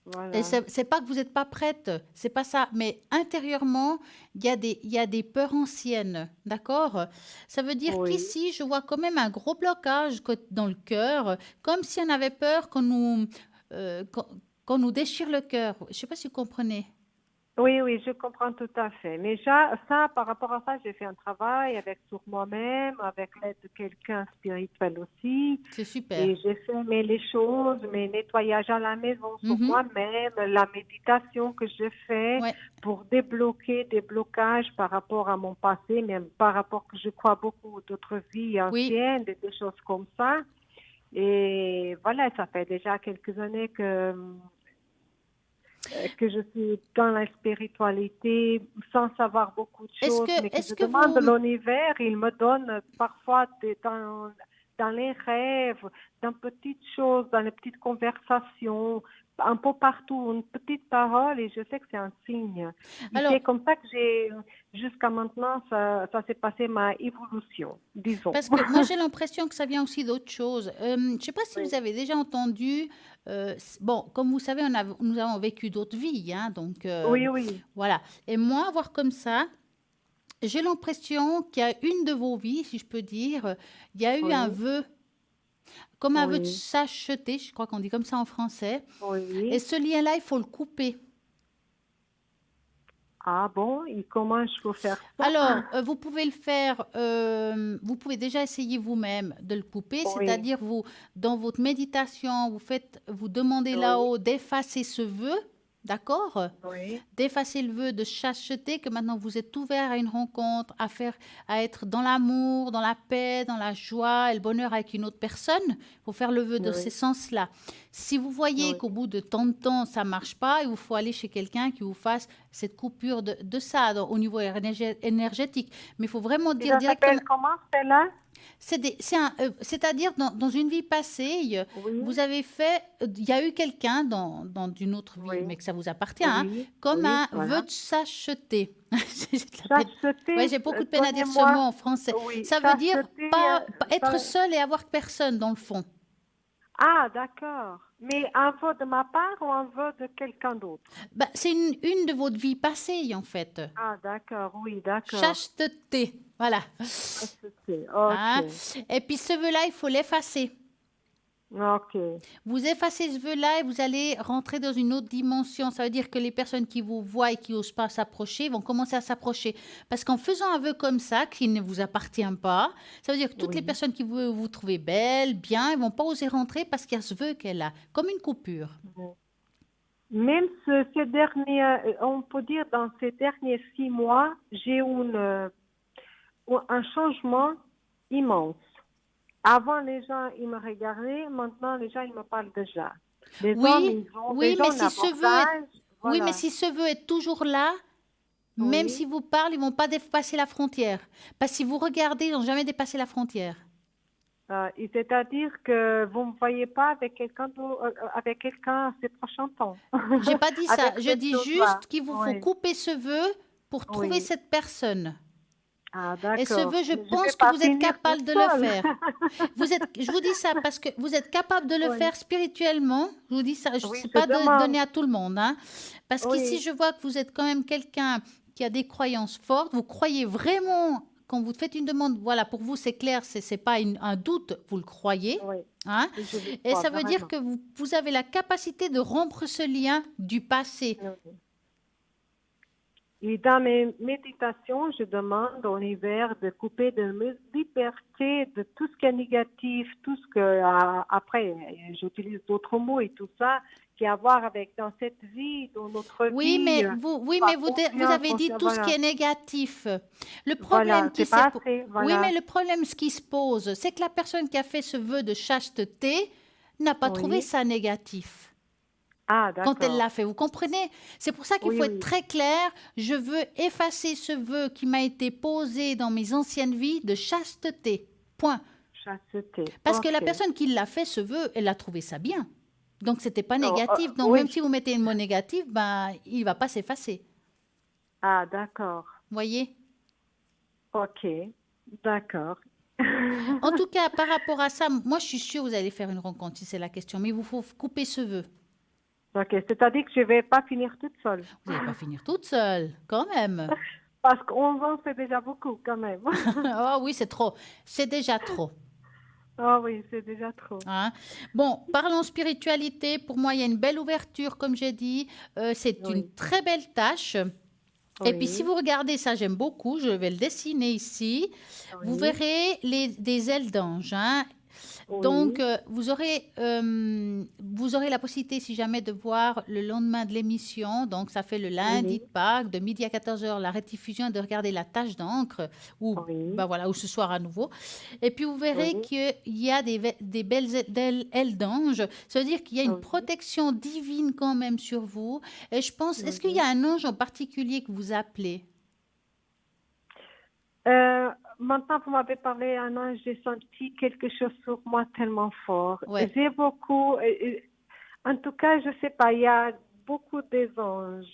Et Voilà. c'est pas que vous n'êtes pas prête, c'est pas ça, mais intérieurement, il y a des peurs anciennes, d'accord? Ça veut dire Oui. qu'ici, je vois quand même un gros blocage dans le cœur, comme si on avait peur euh, qu'on qu'on nous déchire le cœur. Je sais pas si vous comprenez. Oui, oui, je comprends tout à fait. Mais ça, par rapport à ça, j'ai fait un travail avec sur moi-même, avec l'aide de quelqu'un spirituel aussi. C'est super. Et j'ai fait les choses, mes nettoyages à la maison sur Mhm. moi-même, la méditation que je fais Ouais, pour débloquer des blocages par rapport à mon passé, même par rapport que je crois beaucoup d'autres vies oui. anciennes, des choses comme ça. Et voilà, ça fait déjà quelques années que je suis dans la spiritualité sans savoir beaucoup de choses, mais que Est-ce je que demande de vous, l'univers, il me donne parfois dans les rêves, dans petites choses, dans les petites conversations, un peu partout, une petite parole et je sais que c'est un signe. Et alors, c'est comme ça que jusqu'à maintenant, ça s'est passé ma évolution, disons. parce que moi j'ai l'impression que ça vient aussi d'autre chose. Je ne sais pas si Oui, vous avez déjà entendu, bon, comme vous savez, nous avons vécu d'autres vies, hein, donc oui, oui, voilà. Et moi, voir comme ça, j'ai l'impression qu'il y a une de vos vies, si je peux dire, il y a eu un oui, vœu, comme un vœu de oui, sacheté, je crois qu'on dit comme ça en français. Et oui. ce lien-là, il faut le couper. Ah bon, et comment je peux faire ça? Alors, vous pouvez le faire, vous pouvez déjà essayer vous-même de le couper, Oui, c'est-à-dire vous, dans votre méditation, vous demandez oui, là-haut d'effacer ce vœu, d'accord? oui, D'effacer le vœu de chasteté, que maintenant vous êtes ouvert à une rencontre, à être dans l'amour, dans la paix, dans la joie et le bonheur avec une autre personne. Il faut faire le vœu de ce oui, sens-là. Si vous voyez qu'au oui. bout de tant de temps, ça ne marche pas, il vous faut aller chez quelqu'un qui vous fasse cette coupure de ça au niveau énergétique. Mais il faut vraiment Et dire ça s'appelle directement, comment, celle-là? c'est-à-dire dans une vie passée, Oui, vous avez fait, il y a eu quelqu'un dans une autre vie, oui, mais que ça vous appartient, hein, oui, comme oui, un vœu voilà. de sacheté. J'ai de la peine. Ouais, Chasteté, j'ai beaucoup de peine à dire ce mot donnez-moi, en français. oui, Ça veut dire chasteté, pas être seul et avoir personne dans le fond. ah, d'accord. Mais un vœu de ma part ou un vœu de quelqu'un d'autre? Bah, c'est une de votre vie passée, en fait. Ah, d'accord, oui, d'accord. Chasteté. Voilà. Chasteté, Hein? ok, Et puis ce vœu-là, il faut l'effacer. ok, Vous effacez ce vœu-là et vous allez rentrer dans une autre dimension. Ça veut dire que les personnes qui vous voient et qui n'osent pas s'approcher vont commencer à s'approcher. Parce qu'en faisant un vœu comme ça, qui ne vous appartient pas, ça veut dire que toutes les oui. personnes qui vous trouvent belle, bien, elles vont pas oser rentrer parce qu'il y a ce vœu qu'elle a, comme une coupure. Oui. Même ces derniers, on peut dire dans ces derniers 6 mois, j'ai eu un changement immense. Avant, les gens, ils me regardaient. Maintenant, les gens, ils me parlent déjà. Les hommes, Oui, ils ont oui, déjà un abordage. oui, mais Voilà. si ce vœu est toujours là, même Oui. s'ils vous parlent, ils vont pas dépasser la frontière. Parce que si vous regardez, ils n'ont jamais dépassé la frontière. Et c'est-à-dire que vous ne me voyez pas avec quelqu'un ces prochains temps. J'ai pas dit ça. Avec Je cette dis chose-là. juste qu'il vous faut Oui. couper ce vœu pour trouver Oui. cette personne. Ah, Et ce d'accord. vœu, je Mais je ne vais pense que pas vous êtes finir capable toute de le seule. faire. Je vous dis ça parce que vous êtes capable de le Oui. faire spirituellement. Je vous dis ça, je ne Oui, sais je pas donner demande. à tout le monde, hein. Parce qu'ici, Oui. je vois que vous êtes quand même quelqu'un qui a des croyances fortes. Vous croyez vraiment quand vous faites une demande, voilà, pour vous, c'est clair, c'est pas un doute, vous le croyez. Oui, Hein? je le Et crois ça veut dire vraiment. que vous avez la capacité de rompre ce lien du passé. Oui. Et dans mes méditations, je demande au univers de couper, de me liberté de tout ce qui est négatif, tout ce que, après, j'utilise d'autres mots et tout ça, qui a à voir avec dans cette vie, dans notre Oui, vie, mais pas vous confiance, avez dit tout ce qui voilà, est négatif. Le problème voilà, qui c'est s'est pas po- assez, Oui, mais voilà, le problème, ce qui se pose, c'est que la personne qui a fait ce vœu de chasteté n'a pas trouvé oui. ça négatif Ah, quand elle d'accord, l'a fait. Vous comprenez? C'est pour ça qu'il oui, faut être oui, très clair. Je veux effacer ce vœu qui m'a été posé dans mes anciennes vies de chasteté. Point. chasteté, Parce que la ok. personne qui l'a fait ce vœu, elle a trouvé ça bien. Donc, c'était pas Oh, négatif. Donc, oui, même si vous mettez une mot négatif, ben, il va pas s'effacer. ah, d'accord, Voyez? ok, d'accord. En tout cas, par rapport à ça, moi, je suis sûre que vous allez faire une rencontre, si c'est la question. Mais il vous faut couper ce vœu. Ok, c'est-à-dire que je vais pas finir toute seule. Vous n'allez pas finir toute seule, quand même. Parce qu'on en fait déjà beaucoup quand même. Oh oui, c'est trop. C'est déjà trop. Ah oui, c'est déjà trop. Hein. Bon, parlons spiritualité. Pour moi, il y a une belle ouverture, comme j'ai dit. C'est une Oui, très belle tâche. Et puis, si oui, vous regardez ça, j'aime beaucoup. Je vais le dessiner ici. Vous oui, verrez des ailes d'ange. Hein. Donc, oui, vous aurez la possibilité, si jamais, de voir le lendemain de l'émission. Donc, ça fait le lundi oui, de Pâques, de midi à 14 heures, la rediffusion, de regarder la tache d'encre, ou, oui, ben voilà, ou ce soir à nouveau. Et puis, vous verrez oui, qu'il y a des belles ailes d'ange. Ça veut dire qu'il y a une oui, protection divine quand même sur vous. Et je pense, est-ce qu'il y oui. a un ange en particulier que vous appelez? Maintenant, vous m'avez parlé un an, j'ai senti quelque chose sur moi tellement fort. Ouais. J'ai beaucoup, en tout cas, je sais pas, il y a beaucoup des anges.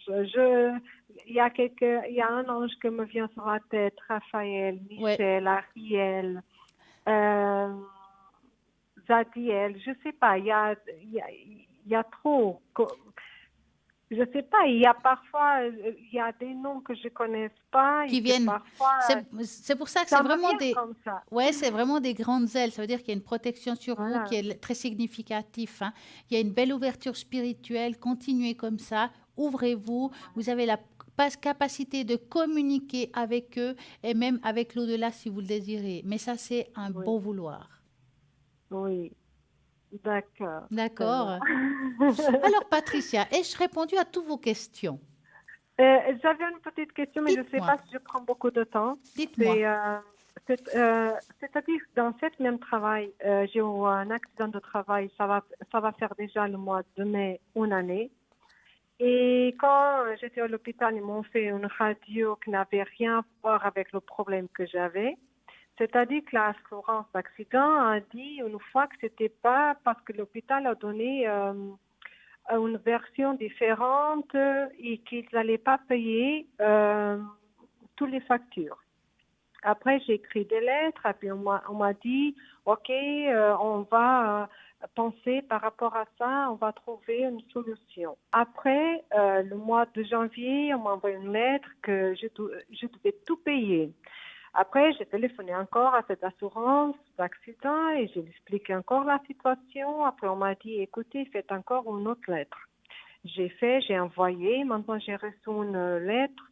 Il y a un ange qui me vient sur la tête, Raphaël, Ouais. Michel, Ariel, euh, Zadiel, je sais pas, il y a trop. Je sais pas, il y a parfois, il y a des noms que je connais pas et Qui que viennent. parfois, C'est pour ça que c'est ça me vraiment vient des. comme ça. Ouais, c'est vraiment des grandes ailes. Ça veut dire qu'il y a une protection sur vous qui Voilà. est très significatif. Hein. Il y a une belle ouverture spirituelle. Continuez comme ça. Ouvrez-vous. Vous avez la capacité de communiquer avec eux et même avec l'au-delà si vous le désirez. Mais ça, c'est un Oui, beau vouloir. oui, d'accord, ça va. D'accord. Alors, Patricia, ai-je répondu à toutes vos questions? J'avais une petite question, mais je ne sais Dites-moi. pas si je prends beaucoup de temps. Dites-moi. C'est, c'est-à-dire que dans ce même travail, j'ai eu un accident de travail, ça va faire déjà le mois de mai une année. Et quand j'étais à l'hôpital, ils m'ont fait une radio qui n'avait rien à voir avec le problème que j'avais. C'est-à-dire que l'assurance d'accident a dit une fois que c'était pas parce que l'hôpital a donné une version différente et qu'ils n'allaient pas payer toutes les factures. Après, j'ai écrit des lettres et puis on m'a dit, OK, on va penser par rapport à ça, on va trouver une solution. Après, le mois de janvier, on m'a envoyé une lettre que je devais tout payer. Après, j'ai téléphoné encore à cette assurance d'accident et j'ai expliqué encore la situation. Après, on m'a dit, écoutez, faites encore une autre lettre. J'ai fait, j'ai envoyé. Maintenant, j'ai reçu une lettre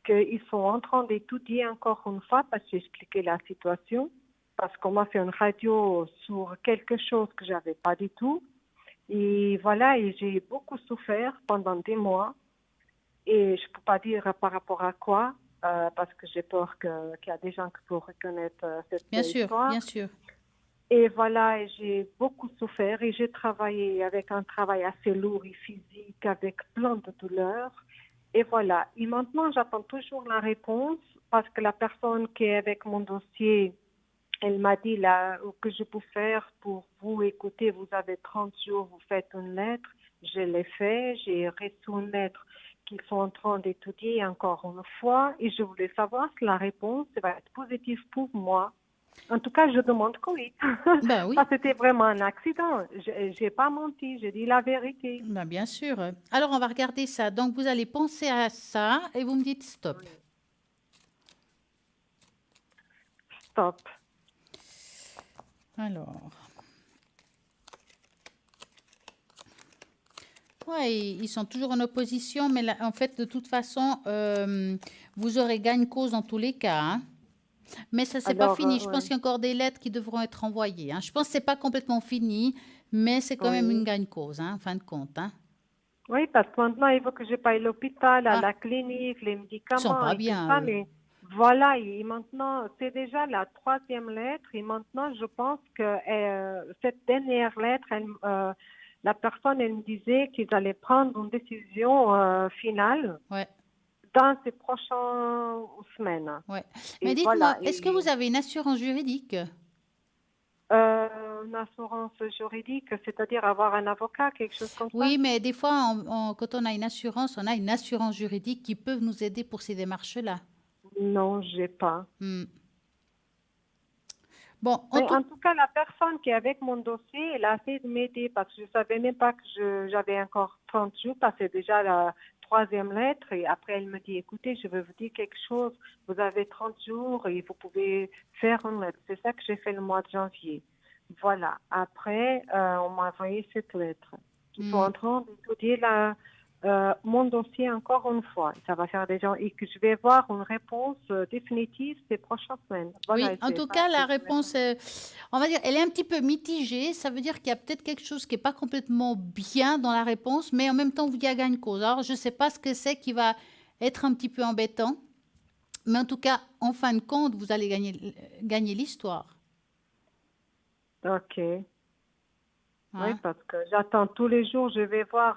qu'ils sont en train d'étudier encore une fois parce que j'ai expliqué la situation. Parce qu'on m'a fait une radio sur quelque chose que j'avais pas du tout. Et voilà, et j'ai beaucoup souffert pendant des mois. Et je peux pas dire par rapport à quoi, parce que j'ai peur qu'il y a des gens qui peuvent reconnaître cette Bien sûr, histoire. bien sûr. Et voilà, et j'ai beaucoup souffert et j'ai travaillé avec un travail assez lourd et physique, avec plein de douleurs. Et voilà. Et maintenant, j'attends toujours la réponse parce que la personne qui est avec mon dossier, elle m'a dit là que je peux faire pour vous. Écoutez, vous avez 30 jours, vous faites une lettre. Je l'ai fait, j'ai reçu une lettre qu'ils sont en train d'étudier encore une fois et je voulais savoir si la réponse va être positive pour moi. En tout cas, je demande que oui. Ben oui. Ça, c'était vraiment un accident. Je n'ai pas menti, j'ai dit la vérité. Ben bien sûr. Alors, on va regarder ça. Donc, vous allez penser à ça et vous me dites stop. stop. Alors. Ouais, ils sont toujours en opposition, mais là, en fait, de toute façon, vous aurez gain de cause dans tous les cas, hein. Mais ça, c'est pas Alors, fini. Je pense ouais. qu'il y a encore des lettres qui devront être envoyées, hein. Je pense que c'est pas complètement fini, mais c'est quand même une Oui. gain de cause, hein, en fin de compte, hein. Oui, parce que maintenant, il faut que je paye l'hôpital, à Ah, la clinique, les ils sont médicaments pas et tout bien, ça. eux. Mais voilà, et maintenant, c'est déjà la troisième lettre. Et maintenant, je pense que cette dernière lettre, la personne, elle me disait qu'ils allaient prendre une décision finale Ouais, dans ces prochaines semaines. ouais. Mais Et dites-moi, voilà. est-ce que vous avez une assurance juridique? Une assurance juridique, c'est-à-dire avoir un avocat, quelque chose comme ça? Oui, mais des fois, quand on a une assurance juridique qui peut nous aider pour ces démarches-là. Non, j'ai pas. Hmm. Bon, en Mais tout en tout cas, la personne qui est avec mon dossier, elle a essayé de m'aider parce que je savais même pas que j'avais encore 30 jours, parce que c'est déjà la troisième lettre. Et après, elle me dit, écoutez, je vais vous dire quelque chose. Vous avez 30 jours et vous pouvez faire une lettre. C'est ça que j'ai fait le mois de janvier. Voilà. Après, on m'a envoyé cette lettre. Ils sont hmm. en train d'étudier mon dossier encore une fois. Ça va faire des gens et que je vais voir une réponse définitive ces prochaines semaines. Voilà, Oui, et en c'est tout ça cas, que la je voulais réponse, on va dire, elle est un petit peu mitigée. Ça veut dire qu'il y a peut-être quelque chose qui n'est pas complètement bien dans la réponse, mais en même temps, il y a gagne cause. Alors, je ne sais pas ce que c'est qui va être un petit peu embêtant, mais en tout cas, en fin de compte, vous allez gagner l'histoire, Ok. Oui, hein. parce que j'attends tous les jours, je vais voir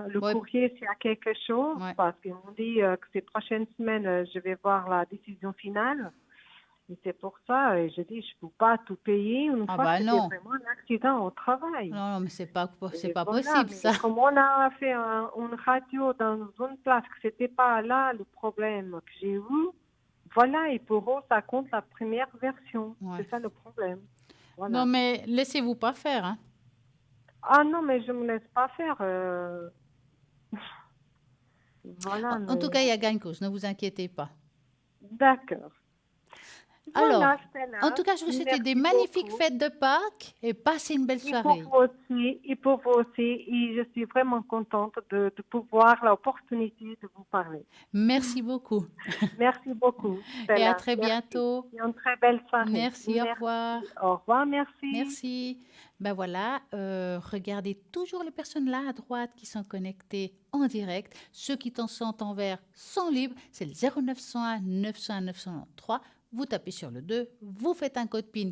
le Ouais, courrier s'il y a quelque chose, ouais. parce qu'ils m'ont dit que ces prochaines semaines, je vais voir la décision finale. Et c'est pour ça, et je dis, je ne peux pas tout payer une Ah fois que bah c'était non, vraiment un accident au travail. non, non, mais c'est Et pas voilà, possible, ça. mais comme on a fait une radio dans une place que c'était pas là le problème que j'ai eu, voilà, et pour eux, ça compte la première version. Ouais. C'est ça le problème. Non, Voilà. mais laissez-vous pas faire, hein. Ah non, mais je me laisse pas faire. Voilà, En tout mais cas, il y a gagne cause, ne vous inquiétez pas. d'accord. Alors, Voilà, en Stella. tout cas, je vous souhaite des Merci magnifiques beaucoup. fêtes de Pâques et passez une belle Et pour soirée. vous aussi, et pour vous aussi. Et je suis vraiment contente de pouvoir l'opportunité de vous parler. Merci beaucoup Merci beaucoup, et à Stella. très Merci. bientôt. Et une très belle soirée. Merci, au revoir. Merci. Au revoir, merci. Merci. Ben voilà, regardez toujours les personnes là à droite qui sont connectées en direct. Ceux qui sont en vert sont libres. C'est le 0901 901 993. Vous tapez sur le 2, vous faites un code PIN,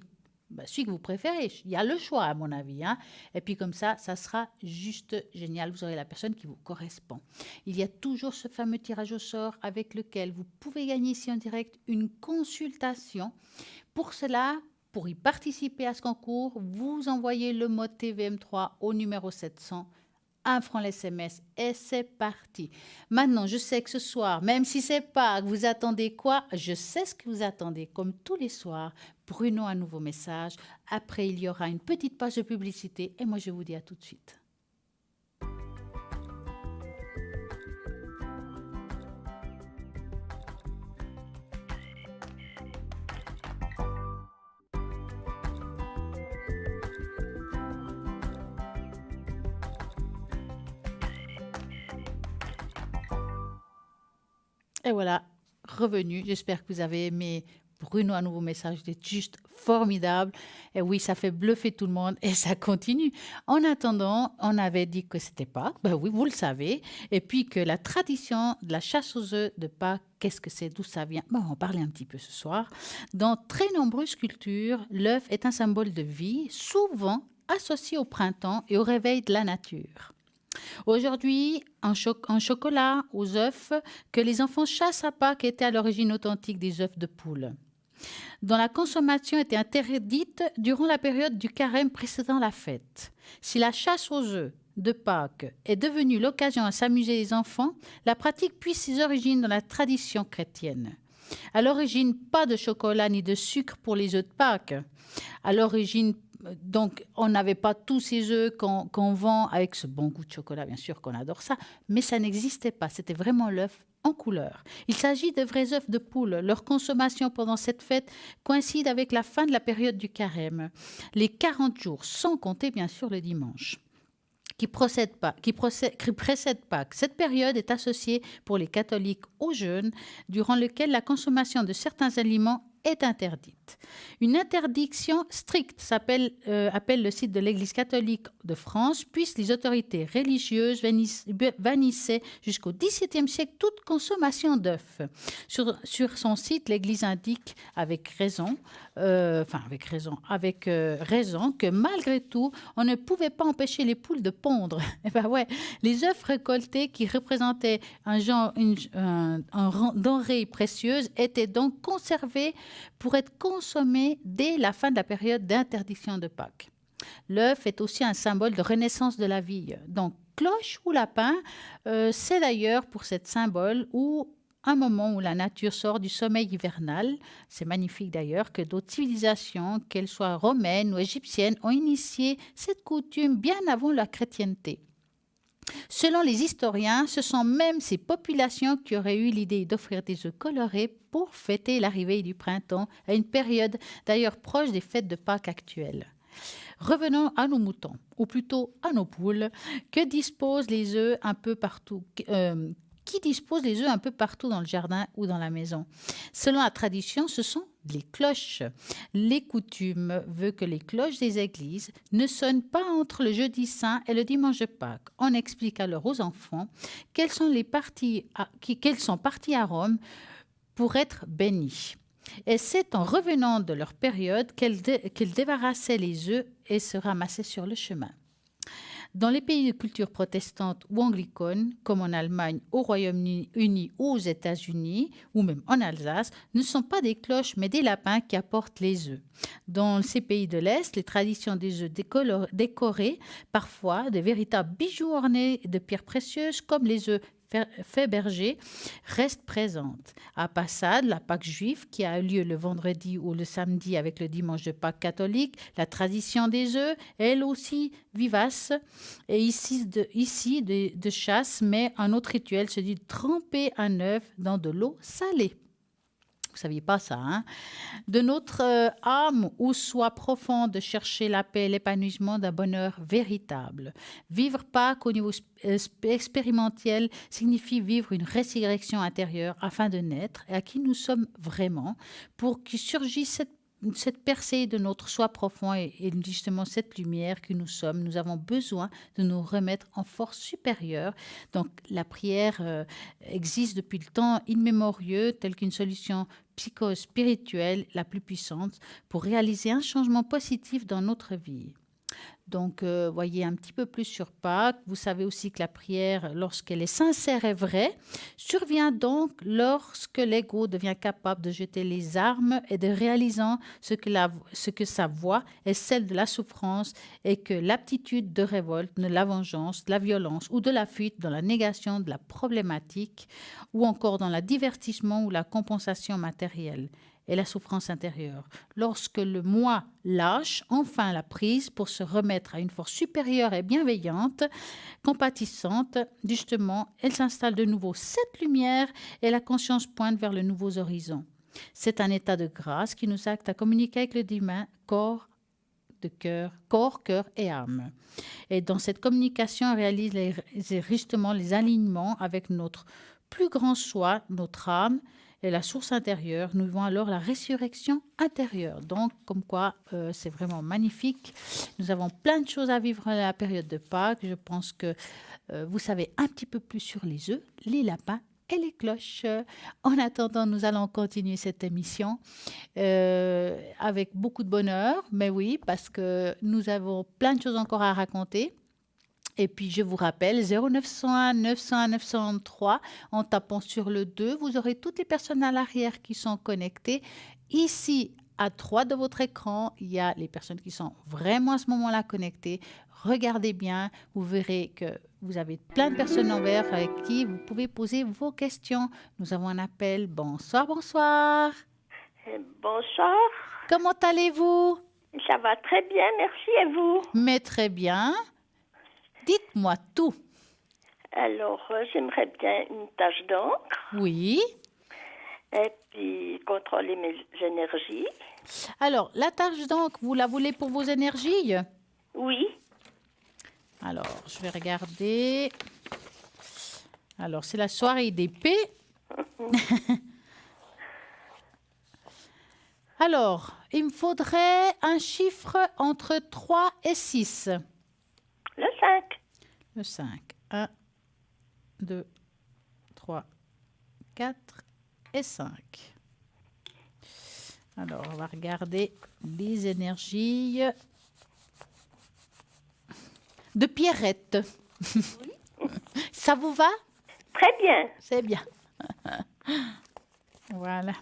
ben, celui que vous préférez. Il y a le choix, à mon avis, hein. Et puis comme ça sera juste génial. Vous aurez la personne qui vous correspond. Il y a toujours ce fameux tirage au sort avec lequel vous pouvez gagner ici en direct une consultation. Pour cela, pour y participer à ce concours, vous envoyez le mot TVM3 au numéro 700, 1 franc l'SMS et c'est parti. Maintenant, je sais que ce soir, même si c'est pas que vous attendez quoi, je sais ce que vous attendez. Comme tous les soirs, Bruno a un nouveau message. Après, il y aura une petite page de publicité et moi, je vous dis à tout de suite. Et voilà, revenu. J'espère que vous avez aimé Bruno, un nouveau message. C'est juste formidable. Et oui, ça fait bluffer tout le monde et ça continue. En attendant, on avait dit que c'était Pâques. Ben oui, vous le savez. Et puis que la tradition de la chasse aux œufs de Pâques, qu'est-ce que c'est, d'où ça vient? Bon, on va en parler un petit peu ce soir. Dans très nombreuses cultures, l'œuf est un symbole de vie, souvent associé au printemps et au réveil de la nature. Aujourd'hui, un chocolat aux œufs que les enfants chassent à Pâques était à l'origine authentique des œufs de poule, dont la consommation était interdite durant la période du carême précédant la fête. Si la chasse aux œufs de Pâques est devenue l'occasion à s'amuser des enfants, la pratique puise ses origines dans la tradition chrétienne. À l'origine, pas de chocolat ni de sucre pour les œufs de Pâques. À l'origine, Donc, on n'avait pas tous ces œufs qu'on vend avec ce bon goût de chocolat, bien sûr qu'on adore ça, mais ça n'existait pas. C'était vraiment l'œuf en couleur. Il s'agit de vrais œufs de poule. Leur consommation pendant cette fête coïncide avec la fin de la période du carême, les 40 jours, sans compter bien sûr le dimanche qui précède Pâques. Cette période est associée pour les catholiques au jeûne, durant lequel la consommation de certains aliments est interdite. Une interdiction stricte appelle le site de l'Église catholique de France, puisque les autorités religieuses bannissaient jusqu'au XVIIe siècle toute consommation d'œufs. Sur son site, l'Église indique avec raison que malgré tout, on ne pouvait pas empêcher les poules de pondre. Et ben ouais, les œufs récoltés qui représentaient une denrée précieuse étaient donc conservés pour être consommés dès la fin de la période d'interdiction de Pâques. L'œuf est aussi un symbole de renaissance de la vie. Donc, cloche ou lapin, c'est d'ailleurs pour cet symbole où un moment où la nature sort du sommeil hivernal, c'est magnifique d'ailleurs, que d'autres civilisations, qu'elles soient romaines ou égyptiennes, ont initié cette coutume bien avant la chrétienté. Selon les historiens, ce sont même ces populations qui auraient eu l'idée d'offrir des œufs colorés pour fêter l'arrivée du printemps, à une période d'ailleurs proche des fêtes de Pâques actuelles. Revenons à nos moutons, ou plutôt à nos poules, qui disposent les œufs un peu partout dans le jardin ou dans la maison. Selon la tradition, ce sont les cloches. Les coutumes veulent que les cloches des églises ne sonnent pas entre le jeudi saint et le dimanche de Pâques. On explique alors aux enfants qu'elles sont parties à Rome pour être bénies. Et c'est en revenant de leur période qu'elles débarrassaient les œufs et se ramassaient sur le chemin. Dans les pays de culture protestante ou anglicane, comme en Allemagne, au Royaume-Uni ou aux États-Unis, ou même en Alsace, ne sont pas des cloches, mais des lapins qui apportent les œufs. Dans ces pays de l'Est, les traditions des œufs décorés, parfois de véritables bijoux ornés de pierres précieuses, comme les œufs Fabergé, reste présente. À Passade, la Pâque juive, qui a lieu le vendredi ou le samedi avec le dimanche de Pâques catholique, la tradition des œufs, elle aussi vivace, et ici de chasse, mais un autre rituel se dit de tremper un œuf dans de l'eau salée. Vous ne saviez pas ça, hein? De notre âme ou soi profond de chercher la paix et l'épanouissement d'un bonheur véritable. Vivre Pâques au niveau expérimental signifie vivre une résurrection intérieure afin de naître et à qui nous sommes vraiment pour que surgisse cette percée de notre soi profond et justement cette lumière que nous sommes. Nous avons besoin de nous remettre en force supérieure. Donc la prière existe depuis le temps immémorieux telle qu'une solution psycho-spirituelle la plus puissante pour réaliser un changement positif dans notre vie. Donc, voyez un petit peu plus sur Pâques. Vous savez aussi que la prière, lorsqu'elle est sincère et vraie, survient donc lorsque l'ego devient capable de jeter les armes et de réaliser ce que sa voix est celle de la souffrance et que l'aptitude de révolte, de la vengeance, de la violence ou de la fuite dans la négation de la problématique ou encore dans le divertissement ou la compensation matérielle et la souffrance intérieure. Lorsque le moi lâche enfin la prise pour se remettre à une force supérieure et bienveillante, compatissante, justement, elle s'installe de nouveau cette lumière et la conscience pointe vers le nouveau horizon. C'est un état de grâce qui nous acte à communiquer avec le divin, corps, cœur et âme. Et dans cette communication, on réalise justement les alignements avec notre plus grand soi, notre âme, et la source intérieure, nous vivons alors la résurrection intérieure. Donc, comme quoi, c'est vraiment magnifique. Nous avons plein de choses à vivre à la période de Pâques. Je pense que vous savez un petit peu plus sur les œufs, les lapins et les cloches. En attendant, nous allons continuer cette émission avec beaucoup de bonheur. Mais oui, parce que nous avons plein de choses encore à raconter. Et puis, je vous rappelle, 0901 901 903, en tapant sur le 2, vous aurez toutes les personnes à l'arrière qui sont connectées. Ici, à droite de votre écran, il y a les personnes qui sont vraiment à ce moment-là connectées. Regardez bien, vous verrez que vous avez plein de personnes en vert avec qui vous pouvez poser vos questions. Nous avons un appel. Bonsoir, bonsoir. Bonsoir. Comment allez-vous? Ça va très bien, merci et vous? Mais très bien. Dites-moi tout. Alors, j'aimerais bien une tache d'encre Oui. et puis contrôler mes énergies. Alors, la tache d'encre, vous la voulez pour vos énergies? Oui, Alors, je vais regarder. Alors, c'est la soirée d'épée. Alors, il me faudrait un chiffre entre 3 et 6. le 5. Le 5. 1, 2, 3, 4 et 5. Alors, on va regarder les énergies de Pierrette. Ça vous va? Très bien. C'est bien. Voilà.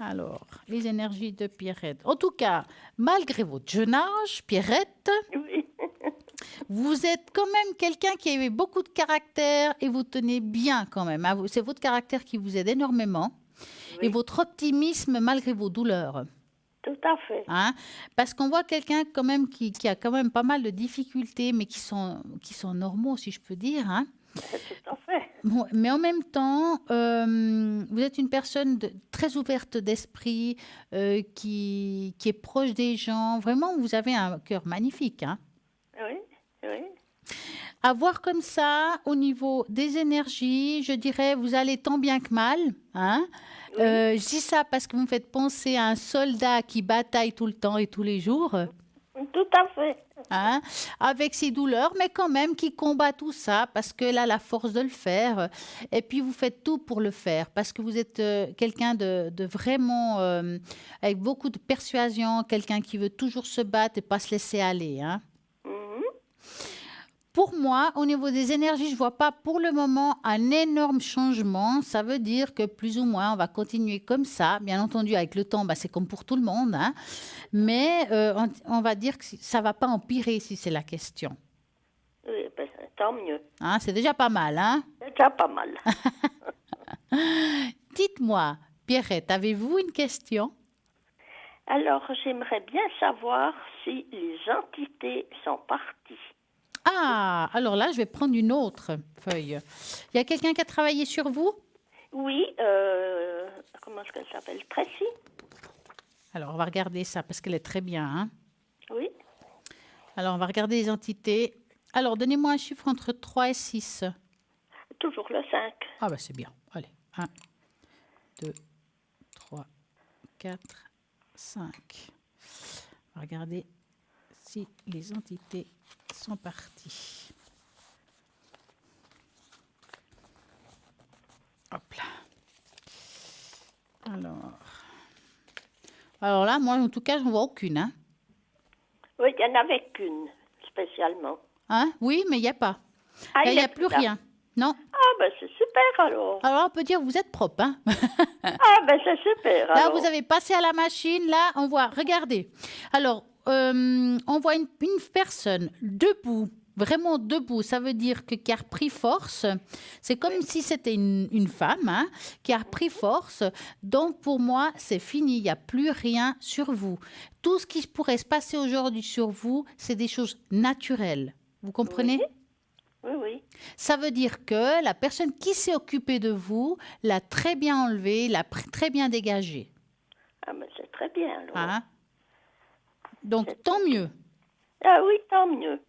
Alors, les énergies de Pierrette. En tout cas, malgré votre jeune âge, Pierrette, Oui. vous êtes quand même quelqu'un qui a eu beaucoup de caractère et vous tenez bien quand même. Hein. C'est votre caractère qui vous aide énormément et Oui. votre optimisme malgré vos douleurs. Tout à fait. Hein. Parce qu'on voit quelqu'un quand même qui a quand même pas mal de difficultés, mais qui sont normaux, si je peux dire. Hein. Tout à fait. Bon, mais en même temps, vous êtes une personne très ouverte d'esprit, qui est proche des gens. Vraiment, vous avez un cœur magnifique. Hein. Oui, oui. À voir comme ça, au niveau des énergies, je dirais, vous allez tant bien que mal. Hein. Oui. Je dis ça parce que vous me faites penser à un soldat qui bataille tout le temps et tous les jours. Tout à fait. Hein, avec ses douleurs, mais quand même qui combat tout ça parce qu'elle a la force de le faire. Et puis vous faites tout pour le faire parce que vous êtes quelqu'un de vraiment avec beaucoup de persuasion, quelqu'un qui veut toujours se battre et pas se laisser aller. Hein. Mhm. Pour moi, au niveau des énergies, je ne vois pas pour le moment un énorme changement. Ça veut dire que plus ou moins, on va continuer comme ça. Bien entendu, avec le temps, bah, c'est comme pour tout le monde. Hein. Mais on va dire que ça ne va pas empirer si c'est la question. Oui, ben, tant mieux. Hein, c'est déjà pas mal. Hein. C'est déjà pas mal. Dites-moi, Pierrette, avez-vous une question? Alors, j'aimerais bien savoir si les entités sont parties. Ah, alors là, je vais prendre une autre feuille. Il y a quelqu'un qui a travaillé sur vous? Oui, comment est-ce qu'elle s'appelle? Tracy? Alors, on va regarder ça parce qu'elle est très bien. Hein. Oui. Alors, on va regarder les entités. Alors, donnez-moi un chiffre entre 3 et 6. Toujours le 5. Ah, bah c'est bien. Allez, 1, 2, 3, 4, 5. On va regarder si les entités sont parties. Hop là. Alors là, moi, en tout cas, je n'en vois aucune. Hein. Oui, il n'y en avait qu'une, spécialement. Hein? Oui, mais il n'y a pas. Ah, Il n'y a est plus là. rien. Non. Ah, ben c'est super alors. Alors, on peut dire que vous êtes propre. Hein. Ah, ben c'est super Là, alors. vous avez passé à la machine. Là, on voit, regardez. Alors, on voit une personne debout, vraiment debout. Ça veut dire que qui a repris force. C'est comme si c'était une femme hein, qui a repris force. Donc, pour moi, c'est fini. Il n'y a plus rien sur vous. Tout ce qui pourrait se passer aujourd'hui sur vous, c'est des choses naturelles. Vous comprenez? Oui. Oui, oui. Ça veut dire que la personne qui s'est occupée de vous l'a très bien enlevé, l'a très bien dégagé. Ah, mais c'est très bien alors. Hein? Donc, tant mieux. Ah oui, tant mieux.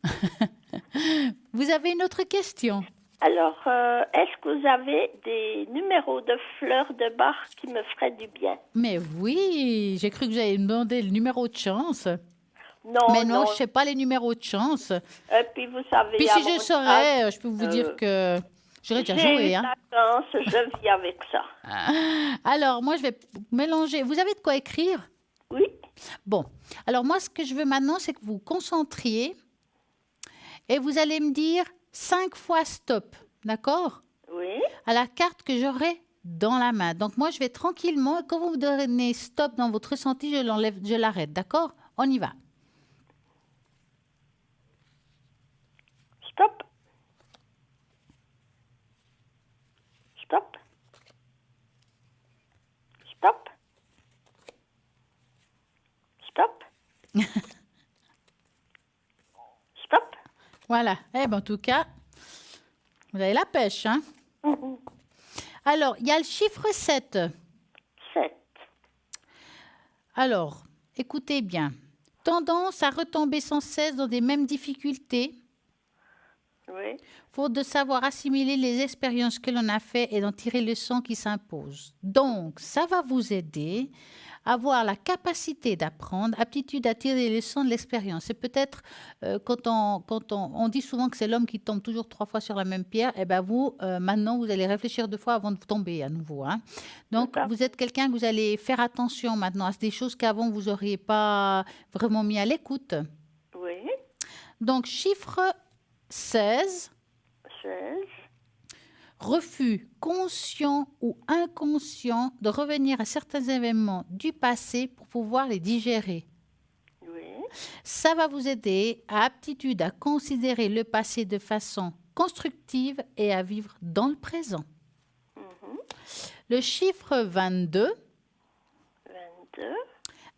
Vous avez une autre question? Alors, est-ce que vous avez des numéros de fleurs de bar qui me feraient du bien? Mais oui, j'ai cru que j'allais demander le numéro de chance. Non, Mais non, non. je ne sais pas les numéros de chance. Et puis, vous savez... Puis à si je mon saurais, âge, je peux vous dire que j'aurais déjà j'ai joué. eu Hein. la chance, je vis avec ça. Alors, moi, je vais mélanger. Vous avez de quoi écrire? Oui, Bon, alors moi, ce que je veux maintenant, c'est que vous vous concentriez et vous allez me dire 5 fois stop, d'accord? oui, À la carte que j'aurai dans la main. Donc moi, je vais tranquillement, et quand vous me donnez stop dans votre ressenti, je l'enlève, je l'arrête, d'accord? On y va. stop. Stop. Stop. Voilà. Eh ben, en tout cas, vous avez la pêche, hein? Alors, il y a le chiffre 7. 7. Alors, écoutez bien. Tendance à retomber sans cesse dans des mêmes difficultés, Oui. faute de savoir assimiler les expériences que l'on a faites et d'en tirer les leçons qui s'imposent. Donc, ça va vous aider à avoir la capacité d'apprendre, aptitude à tirer les leçons de l'expérience. C'est peut-être on dit souvent que c'est l'homme qui tombe toujours 3 fois sur la même pierre. Eh bien, vous, maintenant, vous allez réfléchir 2 fois avant de tomber à nouveau, hein. Donc, D'accord. vous êtes quelqu'un que vous allez faire attention maintenant à des choses qu'avant, vous n'auriez pas vraiment mis à l'écoute. Oui. Donc, chiffre 16. 16. Refus conscient ou inconscient de revenir à certains événements du passé pour pouvoir les digérer. Oui. Ça va vous aider à aptitude à considérer le passé de façon constructive et à vivre dans le présent. Le chiffre 22, 22.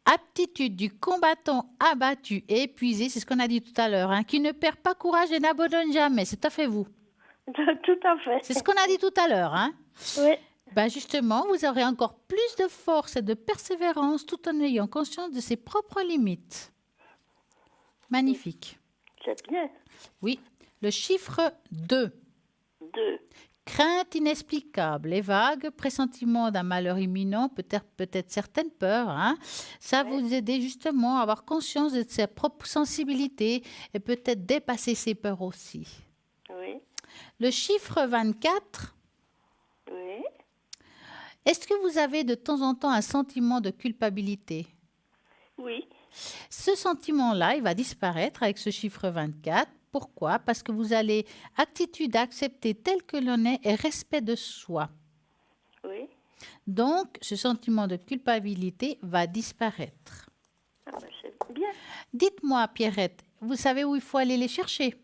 aptitude du combattant abattu et épuisé, c'est ce qu'on a dit tout à l'heure, hein, qui ne perd pas courage et n'abandonne jamais. C'est tout à fait vous. Tout à fait. C'est ce qu'on a dit tout à l'heure, hein. Oui. Ben justement, vous aurez encore plus de force et de persévérance tout en ayant conscience de ses propres limites. Magnifique. C'est bien. Oui. Le chiffre 2. 2. Crainte inexplicable et vague, pressentiment d'un malheur imminent, peut-être certaines peurs. Hein. Ça va vous aider justement à avoir conscience de sa propre sensibilité et peut-être dépasser ses peurs aussi. Oui. Le chiffre 24. Oui. Est-ce que vous avez de temps en temps un sentiment de culpabilité? Oui. Ce sentiment-là, il va disparaître avec ce chiffre 24. Pourquoi? Parce que vous allez aptitude à accepter tel que l'on est et respect de soi. Oui. Donc, ce sentiment de culpabilité va disparaître. Ah ben c'est bien. Dites-moi, Pierrette, vous savez où il faut aller les chercher?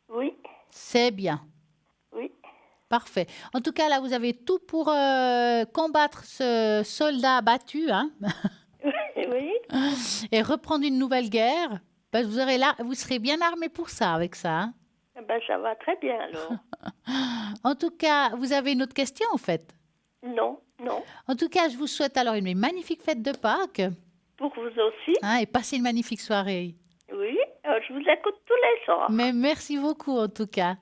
Oui. C'est bien. Oui. Parfait. En tout cas, là, vous avez tout pour combattre ce soldat abattu, hein, Oui. et reprendre une nouvelle guerre. Parce que vous serez bien armé pour ça, avec ça. Hein. Ben ça va très bien alors. En tout cas, vous avez une autre question, en fait? Non. Non. En tout cas, je vous souhaite alors une magnifique fête de Pâques, Pour vous aussi. hein, et passez une magnifique soirée. Oui. Je vous écoute tous les soirs. Mais merci beaucoup, en tout cas.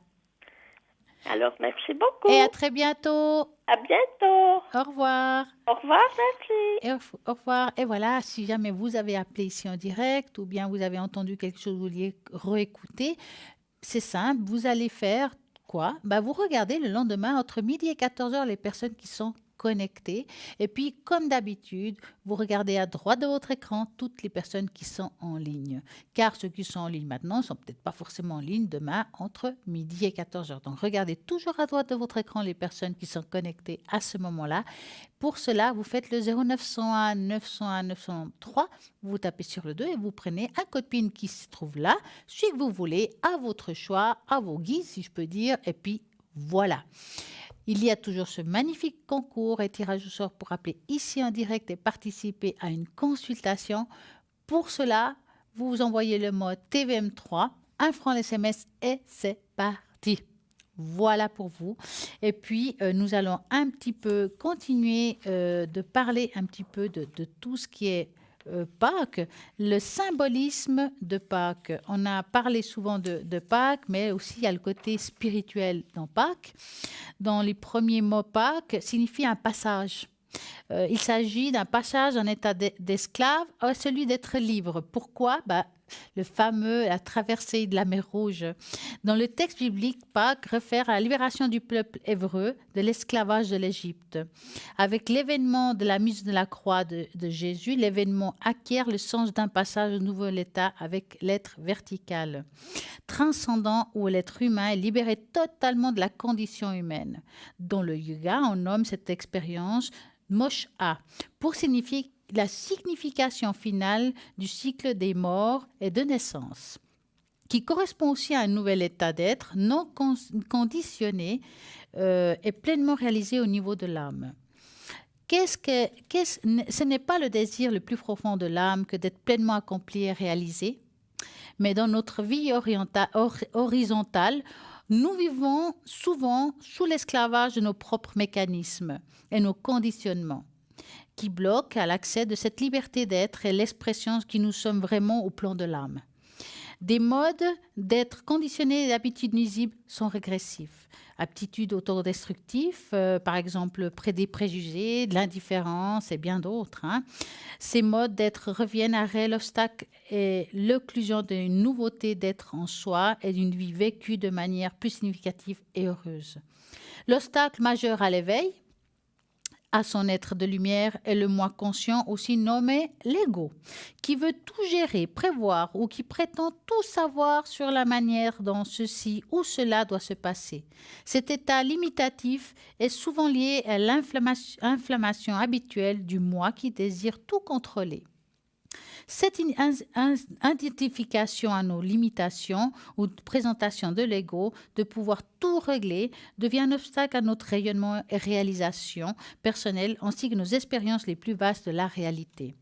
Alors merci beaucoup. Et à très bientôt. À bientôt. Au revoir. Au revoir, merci. Et au revoir. Et voilà, si jamais vous avez appelé ici en direct ou bien vous avez entendu quelque chose, vous vouliez réécouter, c'est simple, vous allez faire quoi? Bah, vous regardez le lendemain entre midi et 14h les personnes qui sont connectées. Et puis, comme d'habitude, vous regardez à droite de votre écran toutes les personnes qui sont en ligne. Car ceux qui sont en ligne maintenant ne sont peut-être pas forcément en ligne demain entre midi et 14h. Donc, regardez toujours à droite de votre écran les personnes qui sont connectées à ce moment-là. Pour cela, vous faites le 0901 901 903, vous tapez sur le 2 et vous prenez un code PIN qui se trouve là, celui que vous voulez, à votre choix, à vos guises, si je peux dire, et puis voilà. Il y a toujours ce magnifique concours et tirage au sort pour appeler ici en direct et participer à une consultation. Pour cela, vous envoyez le mot TVM3, 1 franc l'SMS et c'est parti. Voilà pour vous. Et puis, nous allons un petit peu continuer de parler un petit peu de tout ce qui est Pâques, le symbolisme de Pâques. On a parlé souvent de Pâques, mais aussi il y a le côté spirituel dans Pâques. Dans les premiers mots, Pâques signifie un passage. Il s'agit d'un passage en état d'esclave à celui d'être libre. Pourquoi? La traversée de la mer Rouge. Dans le texte biblique, Pâques réfère à la libération du peuple hébreu de l'esclavage de l'Égypte. Avec l'événement de la mise de la croix de Jésus, l'événement acquiert le sens d'un passage au nouvel état avec l'être vertical, transcendant où l'être humain est libéré totalement de la condition humaine. Dans le yoga, on nomme cette expérience Moksha, pour signifier la signification finale du cycle des morts et de naissance, qui correspond aussi à un nouvel état d'être non conditionné et pleinement réalisé au niveau de l'âme. Ce n'est pas le désir le plus profond de l'âme que d'être pleinement accompli et réalisé, Mais dans notre vie horizontale, nous vivons souvent sous l'esclavage de nos propres mécanismes et nos conditionnements qui bloquent à l'accès de cette liberté d'être et l'expression qui nous sommes vraiment au plan de l'âme. Des modes d'être conditionnés et d'habitudes nuisibles sont régressifs. Aptitudes autodestructives, par exemple près des préjugés, de l'indifférence et bien d'autres. Ces modes d'être reviennent à réel obstacle et l'occlusion d'une nouveauté d'être en soi et d'une vie vécue de manière plus significative et heureuse. L'obstacle majeur à l'éveil, à son être de lumière, est le moi conscient, aussi nommé l'ego, qui veut tout gérer, prévoir ou qui prétend tout savoir sur la manière dont ceci ou cela doit se passer. Cet état limitatif est souvent lié à l'inflammation habituelle du moi qui désire tout contrôler. Cette identification à nos limitations ou présentation de l'ego, de pouvoir tout régler, devient un obstacle à notre rayonnement et réalisation personnelle ainsi que nos expériences les plus vastes de la réalité.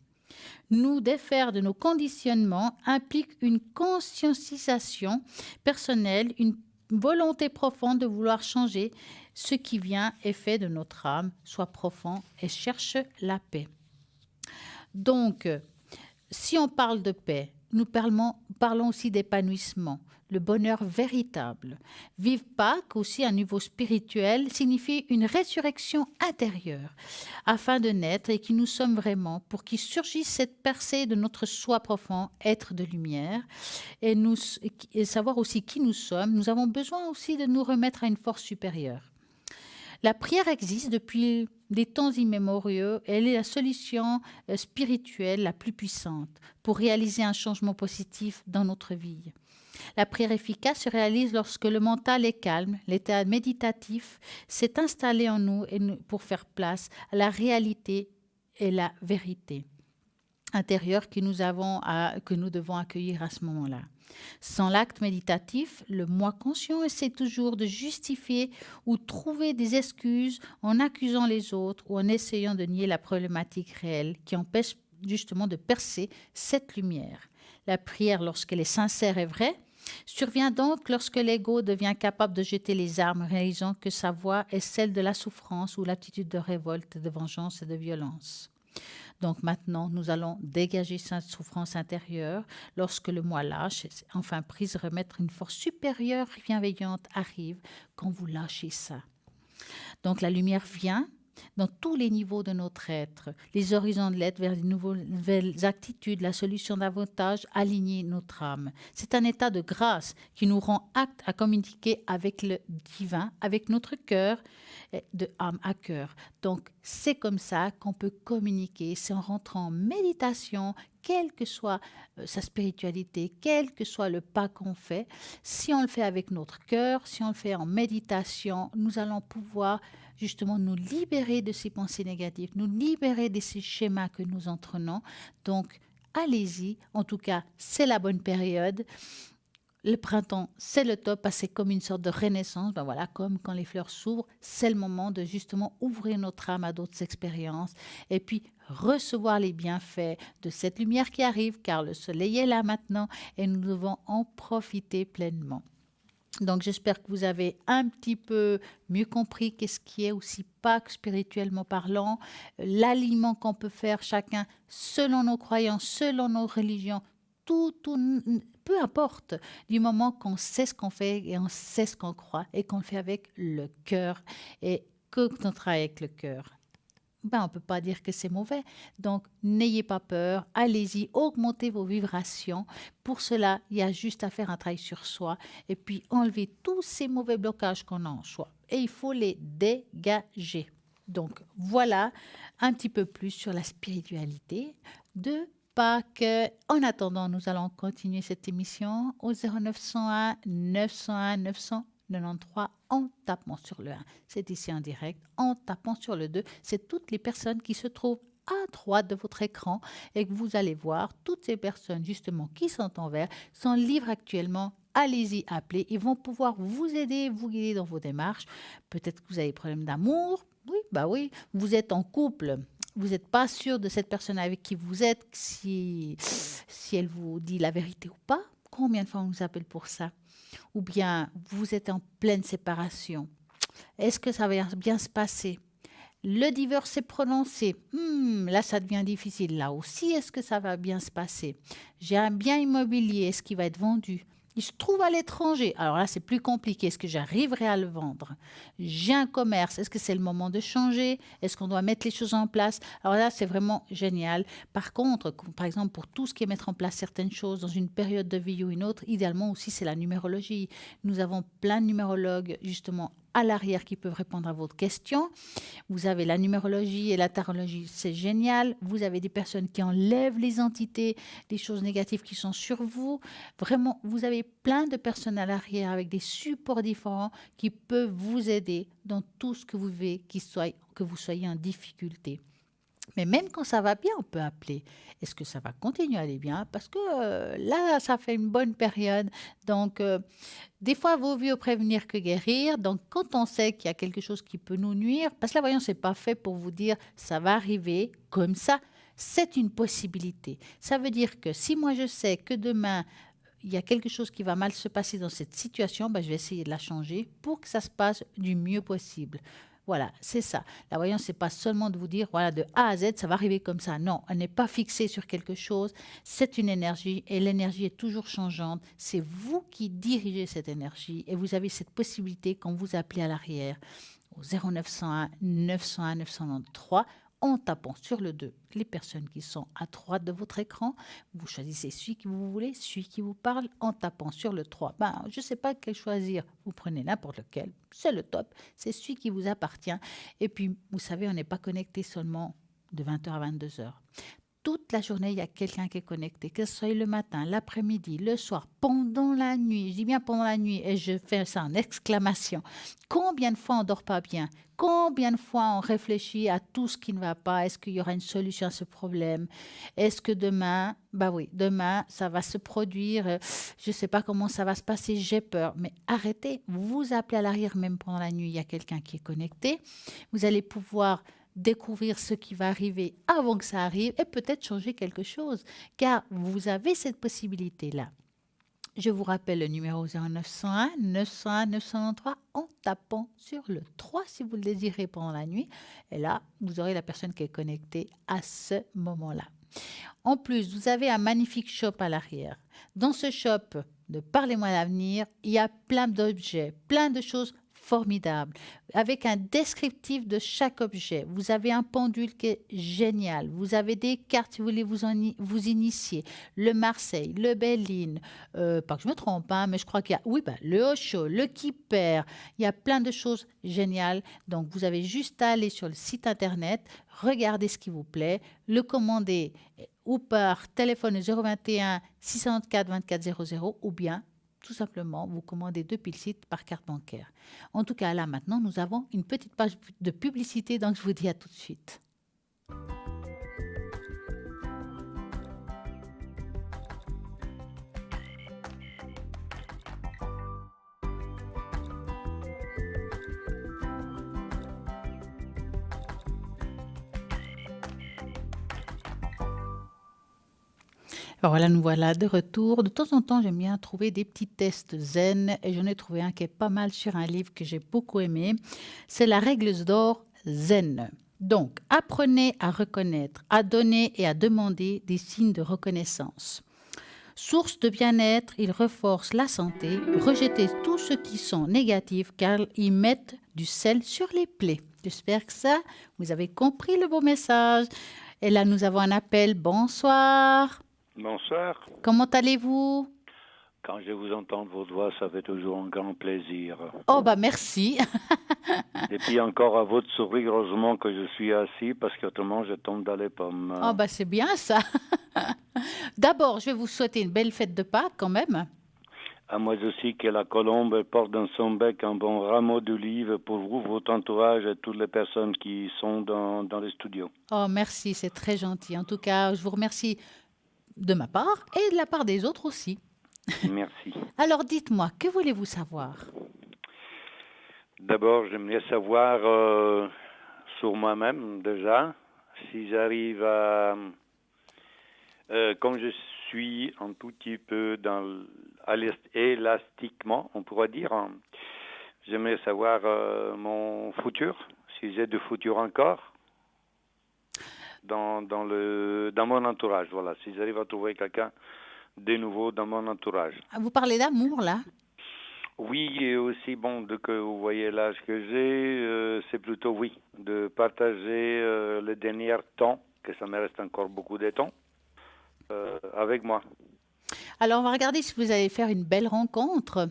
Nous défaire de nos conditionnements implique une conscientisation personnelle, une volonté profonde de vouloir changer ce qui vient et fait de notre âme, soit profond et cherche la paix. Donc, si on parle de paix, nous parlons aussi d'épanouissement, le bonheur véritable. Vivre Pâques aussi à un niveau spirituel signifie une résurrection intérieure afin de naître et qui nous sommes vraiment pour qu'il surgisse cette percée de notre soi profond, être de lumière et savoir aussi qui nous sommes. Nous avons besoin aussi de nous remettre à une force supérieure. La prière existe depuis des temps immémoriaux. Elle est la solution spirituelle la plus puissante pour réaliser un changement positif dans notre vie. La prière efficace se réalise lorsque le mental est calme, l'état méditatif s'est installé en nous pour faire place à la réalité et la vérité intérieure que nous devons accueillir à ce moment-là. Sans l'acte méditatif, le moi conscient essaie toujours de justifier ou trouver des excuses en accusant les autres ou en essayant de nier la problématique réelle qui empêche justement de percer cette lumière. La prière, lorsqu'elle est sincère et vraie, survient donc lorsque l'ego devient capable de jeter les armes, réalisant que sa voix est celle de la souffrance ou l'attitude de révolte, de vengeance et de violence. Donc maintenant, nous allons dégager cette souffrance intérieure. Lorsque le moi lâche, enfin prise, remettre une force supérieure, bienveillante arrive quand vous lâchez ça. Donc la lumière vient dans tous les niveaux de notre être, les horizons de l'être vers de nouvelles attitudes, la solution davantage aligner notre âme. C'est un état de grâce qui nous rend aptes à communiquer avec le divin, avec notre cœur, de âme à cœur. Donc c'est comme ça qu'on peut communiquer, c'est en rentrant en méditation, quelle que soit sa spiritualité, quel que soit le pas qu'on fait. Si on le fait avec notre cœur, si on le fait en méditation, nous allons pouvoir justement nous libérer de ces pensées négatives, nous libérer de ces schémas que nous entraînons. Donc, allez-y. En tout cas, c'est la bonne période. Le printemps, c'est le top, parce que c'est comme une sorte de renaissance. Ben voilà, comme quand les fleurs s'ouvrent, c'est le moment de justement ouvrir notre âme à d'autres expériences et puis recevoir les bienfaits de cette lumière qui arrive, car le soleil est là maintenant et nous devons en profiter pleinement. Donc, j'espère que vous avez un petit peu mieux compris qu'est-ce qui est aussi Pâques spirituellement parlant, l'aliment qu'on peut faire chacun selon nos croyances, selon nos religions, tout, peu importe, du moment qu'on sait ce qu'on fait et on sait ce qu'on croit et qu'on le fait avec le cœur et que on travaille avec le cœur. On ne peut pas dire que c'est mauvais. Donc, n'ayez pas peur, allez-y, augmentez vos vibrations. Pour cela, il y a juste à faire un travail sur soi et puis enlever tous ces mauvais blocages qu'on a en soi. Et il faut les dégager. Donc, voilà un petit peu plus sur la spiritualité de Pâques. En attendant, nous allons continuer cette émission au 0901 901 993 en tapant sur le 1. C'est ici en direct. En tapant sur le 2, c'est toutes les personnes qui se trouvent à droite de votre écran et que vous allez voir toutes ces personnes justement qui sont en vert, sont libres actuellement. Allez-y, appelez. Ils vont pouvoir vous aider, vous guider dans vos démarches. Peut-être que vous avez des problèmes d'amour. Oui. Vous êtes en couple. Vous n'êtes pas sûr de cette personne avec qui vous êtes, si elle vous dit la vérité ou pas. Combien de fois on nous appelle pour ça? Ou bien vous êtes en pleine séparation. Est-ce que ça va bien se passer? Le divorce est prononcé. Là, ça devient difficile. Là aussi, est-ce que ça va bien se passer? J'ai un bien immobilier. Est-ce qu'il va être vendu? Il se trouve à l'étranger. Alors là, c'est plus compliqué. Est-ce que j'arriverai à le vendre? J'ai un commerce. Est-ce que c'est le moment de changer? Est-ce qu'on doit mettre les choses en place? Alors là, c'est vraiment génial. Par contre, par exemple, pour tout ce qui est mettre en place certaines choses dans une période de vie ou une autre, idéalement aussi, c'est la numérologie. Nous avons plein de numérologues, justement, à l'arrière qui peuvent répondre à votre question. Vous avez la numérologie et la tarologie, c'est génial. Vous avez des personnes qui enlèvent les entités, des choses négatives qui sont sur vous. Vraiment, vous avez plein de personnes à l'arrière avec des supports différents qui peuvent vous aider dans tout ce que vous vivez, que vous soyez en difficulté. Mais même quand ça va bien, on peut appeler. Est-ce que ça va continuer à aller bien? Parce que là, ça fait une bonne période. Donc, des fois, vaut mieux prévenir que guérir. Donc, quand on sait qu'il y a quelque chose qui peut nous nuire, parce que la voyance n'est pas fait pour vous dire ça va arriver comme ça, c'est une possibilité. Ça veut dire que si moi je sais que demain, il y a quelque chose qui va mal se passer dans cette situation, je vais essayer de la changer pour que ça se passe du mieux possible. Voilà, c'est ça. La voyance, c'est pas seulement de vous dire, voilà, de A à Z, ça va arriver comme ça. Non, elle n'est pas fixée sur quelque chose. C'est une énergie et l'énergie est toujours changeante. C'est vous qui dirigez cette énergie et vous avez cette possibilité quand vous appelez à l'arrière au 0901 901 993 en tapant sur le 2 les personnes qui sont à droite de votre écran. Vous choisissez celui que vous voulez, celui qui vous parle, en tapant sur le 3. Je ne sais pas quel choisir. Vous prenez n'importe lequel. C'est le top. C'est celui qui vous appartient. Et puis, vous savez, on n'est pas connecté seulement de 20h à 22h. Toute la journée, il y a quelqu'un qui est connecté, que ce soit le matin, l'après-midi, le soir, pendant la nuit. Je dis bien pendant la nuit et je fais ça en exclamation. Combien de fois on ne dort pas bien? Combien de fois on réfléchit à tout ce qui ne va pas? Est-ce qu'il y aura une solution à ce problème? Est-ce que demain, demain, ça va se produire? Je ne sais pas comment ça va se passer, j'ai peur. Mais arrêtez, vous appelez à l'arrière même pendant la nuit, il y a quelqu'un qui est connecté. Vous allez pouvoir découvrir ce qui va arriver avant que ça arrive et peut-être changer quelque chose, car vous avez cette possibilité-là. Je vous rappelle le numéro 0901 901 993 en tapant sur le 3 si vous le désirez pendant la nuit. Et là, vous aurez la personne qui est connectée à ce moment-là. En plus, vous avez un magnifique shop à l'arrière. Dans ce shop de Parlez-moi l'avenir, il y a plein d'objets, plein de choses formidables, avec un descriptif de chaque objet. Vous avez un pendule qui est génial. Vous avez des cartes si vous voulez vous initier. Le Marseille, le Belle-Île, pas que je me trompe, mais je crois qu'il y a le Osho, le Kipper. Il y a plein de choses géniales. Donc, vous avez juste à aller sur le site internet, regarder ce qui vous plaît, le commander ou par téléphone 021 604 24 00 ou bien tout simplement, vous commandez depuis le site par carte bancaire. En tout cas, là, maintenant, nous avons une petite page de publicité, donc je vous dis à tout de suite. Alors voilà, nous voilà de retour. De temps en temps, j'aime bien trouver des petits tests zen et j'en ai trouvé un qui est pas mal sur un livre que j'ai beaucoup aimé. C'est la règle d'or zen. Donc, apprenez à reconnaître, à donner et à demander des signes de reconnaissance. Source de bien-être, ils renforcent la santé. Rejetez tous ceux qui sont négatifs car ils mettent du sel sur les plaies. J'espère que ça, vous avez compris le beau message. Et là, nous avons un appel. Bonsoir. Bonsoir. Comment allez-vous? Quand je vous entends votre voix, ça fait toujours un grand plaisir. Oh, merci. Et puis encore à votre sourire, heureusement que je suis assis, parce qu'autrement je tombe dans les pommes. Oh, c'est bien ça. D'abord, je vais vous souhaiter une belle fête de Pâques quand même. À moi aussi, que la colombe porte dans son bec un bon rameau d'olive pour vous, votre entourage et toutes les personnes qui sont dans les studios. Oh, merci, c'est très gentil. En tout cas, je vous remercie de ma part et de la part des autres aussi. Merci. Alors, dites-moi, que voulez-vous savoir? D'abord, j'aimerais savoir sur moi-même déjà, si j'arrive à... comme je suis un tout petit peu élastiquement, on pourrait dire. J'aimerais savoir mon futur, si j'ai du futur encore dans mon entourage. Voilà, si j'arrive à trouver quelqu'un de nouveau dans mon entourage. Vous parlez d'amour, là? Oui, et aussi, bon, dès que vous voyez l'âge que j'ai, c'est plutôt oui, de partager le dernier temps, que ça me reste encore beaucoup de temps, avec moi. Alors, on va regarder si vous allez faire une belle rencontre.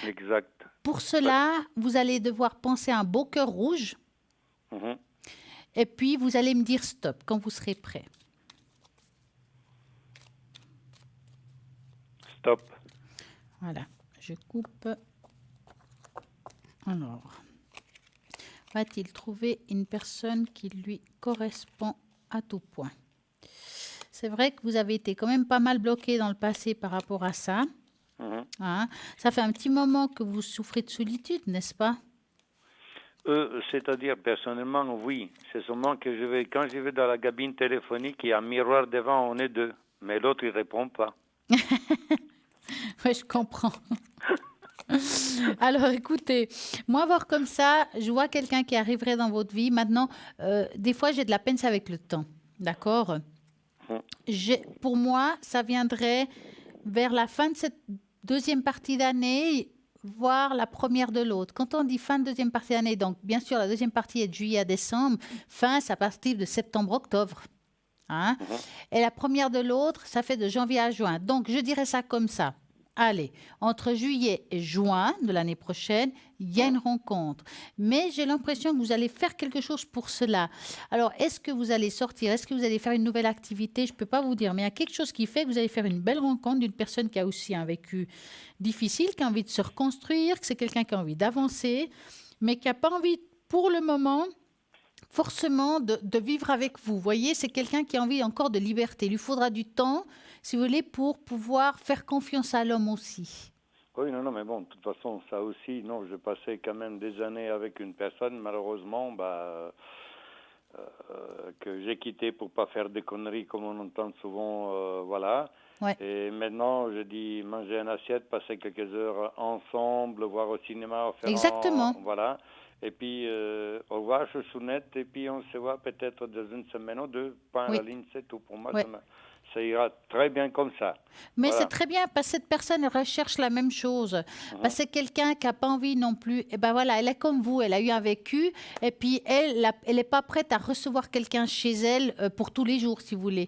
Exact. Pour cela, vous allez devoir penser à un beau cœur rouge. Mhm. Et puis, vous allez me dire stop quand vous serez prêt. Stop. Voilà, je coupe. Alors, va-t-il trouver une personne qui lui correspond à tout point? C'est vrai que vous avez été quand même pas mal bloqué dans le passé par rapport à ça. Mhm. Hein. Ça fait un petit moment que vous souffrez de solitude, n'est-ce pas? C'est-à-dire, personnellement, oui. C'est seulement que quand je vais dans la cabine téléphonique, il y a un miroir devant, on est deux. Mais l'autre, il répond pas. Oui, je comprends. Alors, écoutez, moi, voir comme ça, je vois quelqu'un qui arriverait dans votre vie. Maintenant, des fois, j'ai de la peine, c'est avec le temps. D'accord? Pour moi, ça viendrait vers la fin de cette deuxième partie d'année, voire la première de l'autre. Quand on dit fin de deuxième partie d'année, donc bien sûr, la deuxième partie est de juillet à décembre, fin, c'est à partir de septembre-octobre. Hein? Et la première de l'autre, ça fait de janvier à juin. Donc, je dirais ça comme ça. Allez, entre juillet et juin de l'année prochaine, il y a une rencontre. Mais j'ai l'impression que vous allez faire quelque chose pour cela. Alors, est-ce que vous allez sortir? Est-ce que vous allez faire une nouvelle activité? Je ne peux pas vous dire, mais il y a quelque chose qui fait que vous allez faire une belle rencontre d'une personne qui a aussi un vécu difficile, qui a envie de se reconstruire, que c'est quelqu'un qui a envie d'avancer, mais qui n'a pas envie, pour le moment, forcément de vivre avec vous. Vous voyez, c'est quelqu'un qui a envie encore de liberté. Il lui faudra du temps, si vous voulez, pour pouvoir faire confiance à l'homme aussi. Oui, non, mais bon, de toute façon, ça aussi, non, je passais quand même des années avec une personne, malheureusement, que j'ai quitté pour pas faire des conneries comme on entend souvent, voilà. Ouais. Et maintenant, je dis manger une assiette, passer quelques heures ensemble, voir au cinéma, faire Exactement. voilà. Et puis, au revoir, chouchounette, et puis on se voit peut-être dans une semaine ou deux. Point à Oui. la ligne, c'est tout. Pour moi, Oui. ça ira très bien comme ça. Mais Voilà. c'est très bien parce que cette personne recherche la même chose. Parce que c'est quelqu'un qui n'a pas envie non plus. Et ben voilà, elle est comme vous, elle a eu un vécu et puis elle n'est pas prête à recevoir quelqu'un chez elle pour tous les jours, si vous voulez.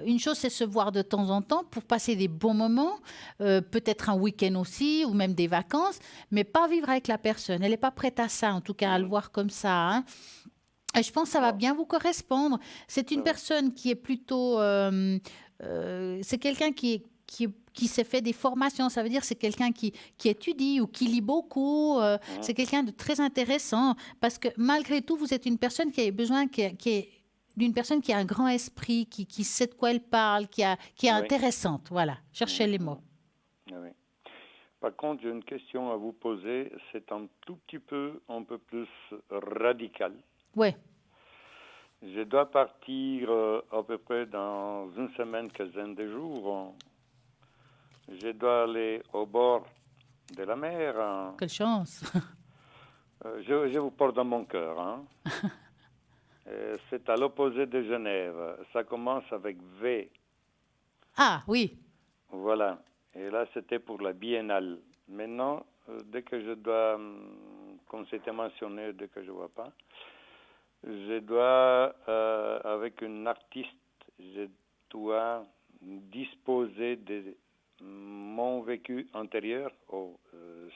Une chose, c'est se voir de temps en temps pour passer des bons moments, peut-être un week-end aussi ou même des vacances, mais pas vivre avec la personne. Elle n'est pas prête à ça, en tout cas à le voir comme ça. Hein. Et je pense que ça va bien vous correspondre. C'est une personne qui est plutôt... c'est quelqu'un qui s'est fait des formations. Ça veut dire c'est quelqu'un qui étudie ou qui lit beaucoup. C'est quelqu'un de très intéressant parce que malgré tout, vous êtes une personne qui a besoin d'une personne qui a un grand esprit, qui sait de quoi elle parle, qui est intéressante. Voilà, cherchez les mots. Oui. Par contre, j'ai une question à vous poser. C'est un peu plus radical. Oui. Je dois partir à peu près dans une semaine, quinzaine de jours. Je dois aller au bord de la mer. Quelle chance. Je vous porte dans mon cœur. Hein. C'est à l'opposé de Genève. Ça commence avec V. Ah, oui. Voilà. Et là, c'était pour la biennale. Maintenant, dès que je dois, comme c'était mentionné, dès que je ne vois pas, je dois, avec une artiste, je dois disposer de mon vécu antérieur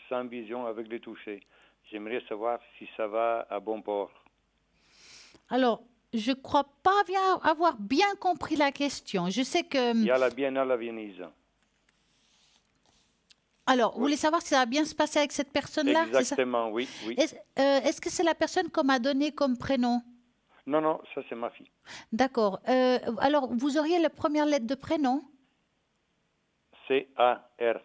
sans vision avec les touchés. J'aimerais savoir si ça va à bon port. Alors, je ne crois pas avoir bien compris la question. Je sais que... Il y a la biennale à Venise. Alors, vous voulez savoir si ça va bien se passer avec cette personne-là? Exactement, oui. Est-ce que c'est la personne qu'on m'a donné comme prénom? Non, ça c'est ma fille. D'accord. Alors, vous auriez la première lettre de prénom? C-A-R.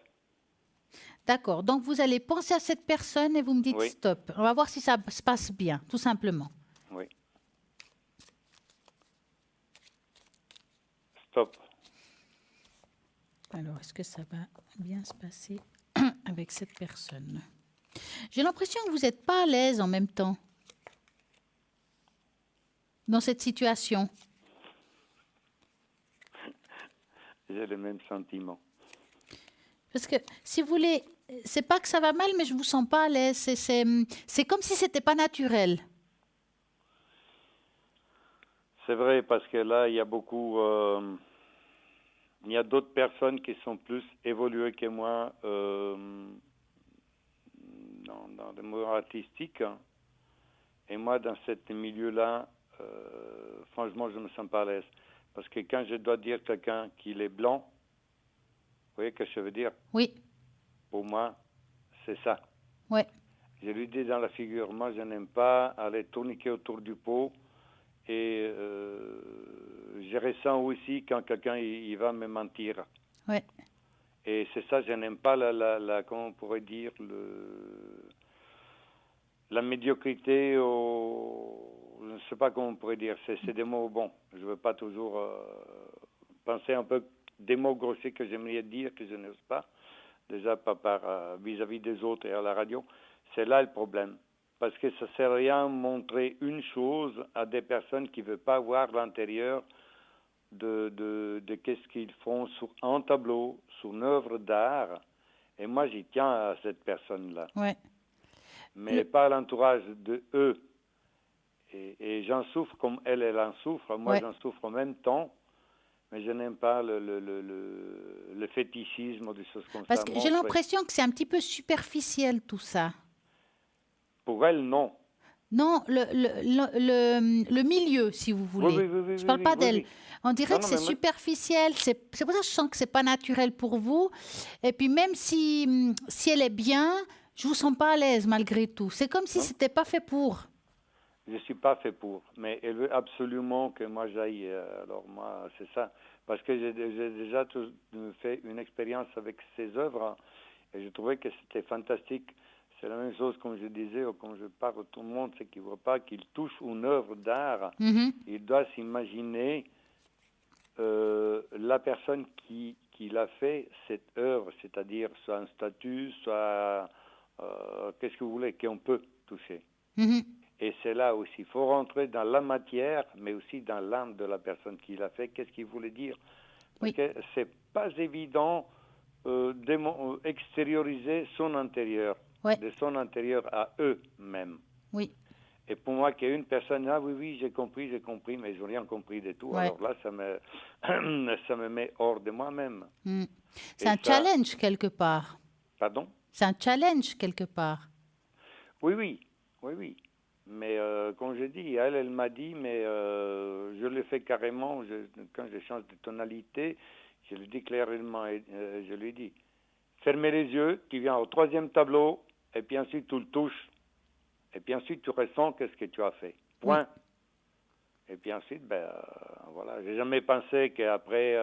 D'accord. Donc, vous allez penser à cette personne et vous me dites stop. On va voir si ça se passe bien, tout simplement. Oui. Stop. Alors, est-ce que ça va bien se passer avec cette personne? J'ai l'impression que vous n'êtes pas à l'aise en même temps dans cette situation. J'ai le même sentiment. Parce que, si vous voulez, c'est pas que ça va mal, mais je vous sens pas à l'aise. C'est comme si c'était pas naturel. C'est vrai, parce que là, il y a beaucoup... il y a d'autres personnes qui sont plus évoluées que moi dans le milieu artistique. Et moi, dans ce milieu-là, franchement, je ne me sens pas à l'aise. Parce que quand je dois dire à quelqu'un qu'il est blanc, vous voyez ce que je veux dire? Oui, Pour moi, c'est ça. ouais, Je lui dis dans la figure, moi, je n'aime pas aller tourniquer autour du pot. Et je ressens aussi quand quelqu'un il va me mentir. ouais. Et c'est ça, je n'aime pas comment on pourrait dire, la médiocrité, je ne sais pas comment on pourrait dire, c'est des mots, bon, je ne veux pas toujours penser un peu des mots grossiers que j'aimerais dire, que je n'ose pas, déjà pas vis-à-vis des autres et à la radio, c'est là le problème. Parce que ça ne sert à rien de montrer une chose à des personnes qui ne veulent pas voir l'intérieur de qu'est-ce qu'ils font sur un tableau, sur une œuvre d'art. Et moi, j'y tiens à cette personne-là. Ouais. Mais pas à l'entourage de eux. Et j'en souffre comme elle en souffre. Moi, Ouais. j'en souffre en même temps. Mais je n'aime pas le fétichisme ou des choses comme Parce ça. que j'ai l'impression que c'est un petit peu superficiel tout ça. Pour elle, non. Non, le milieu, si vous voulez. Oui, Je ne parle pas oui, d'elle. oui. On dirait Non, que non, c'est mais moi- superficiel. C'est pour ça que je sens que c'est pas naturel pour vous. Et puis même si elle est bien, je vous sens pas à l'aise malgré tout. C'est comme si Non. c'était pas fait pour. Je ne suis pas fait pour, mais elle veut absolument que moi j'aille. Alors moi, c'est ça. Parce que j'ai déjà fait une expérience avec ses œuvres hein, et je trouvais que c'était fantastique. C'est la même chose comme je disais, ou comme je parle à tout le monde, c'est qu'il ne voit pas qu'il touche une œuvre d'art. Mhm. Il doit s'imaginer la personne qui l'a fait, cette œuvre, c'est-à-dire soit un statut, soit qu'est-ce que vous voulez, qu'on peut toucher. Mhm. Et c'est là aussi, il faut rentrer dans la matière, mais aussi dans l'âme de la personne qui l'a fait, qu'est-ce qu'il voulait dire. Parce Oui. que c'est pas évident extérioriser son intérieur, Ouais. de son intérieur à eux-mêmes. Oui. Et pour moi, qu'il y a une personne, ah oui, j'ai compris, mais je n'ai rien compris de tout. Ouais. Alors là, ça me met hors de moi-même. Mm. C'est Et un ça- challenge quelque part. Pardon? C'est un challenge quelque part. Oui. Mais comme je dis, elle m'a dit, mais je le fais carrément, quand je change de tonalité, je le dis clairement, je lui dis, fermez les yeux, tu viens au 3e tableau, et puis ensuite tu le touches, et puis ensuite tu ressens qu'est-ce que tu as fait. Point. Et puis ensuite, voilà, j'ai jamais pensé qu'après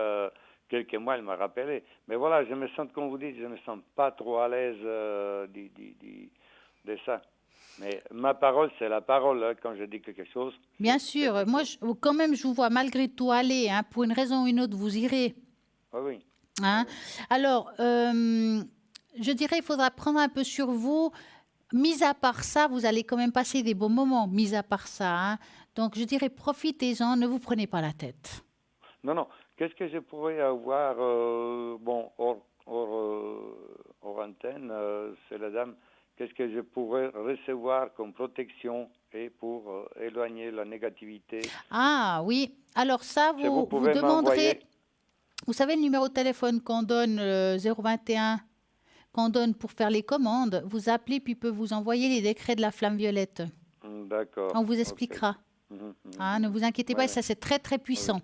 quelques mois, elle m'a rappelé. Mais voilà, je me sens, comme vous dites, je me sens pas trop à l'aise de ça. Mais ma parole, c'est la parole hein, quand je dis quelque chose. Bien sûr. Moi, quand même, je vous vois malgré tout aller. Hein, pour une raison ou une autre, vous irez. Oui. Hein. Alors, je dirais, il faudra prendre un peu sur vous. Mis à part ça, vous allez quand même passer des bons moments, mis à part ça. Hein. Donc, je dirais, profitez-en, ne vous prenez pas la tête. Non. Qu'est-ce que je pourrais avoir, hors antenne, c'est la dame, qu'est-ce que je pourrais recevoir comme protection et pour éloigner la négativité? Ah oui, alors ça, Si vous vous pouvez demanderez, m'envoyer- vous savez le numéro de téléphone qu'on donne, 021, qu'on donne pour faire les commandes, vous appelez puis il peut vous envoyer les décrets de la flamme violette. D'accord. On vous Ok. expliquera. Mhm. Hein, ne vous inquiétez pas, Ouais. ça c'est très très puissant.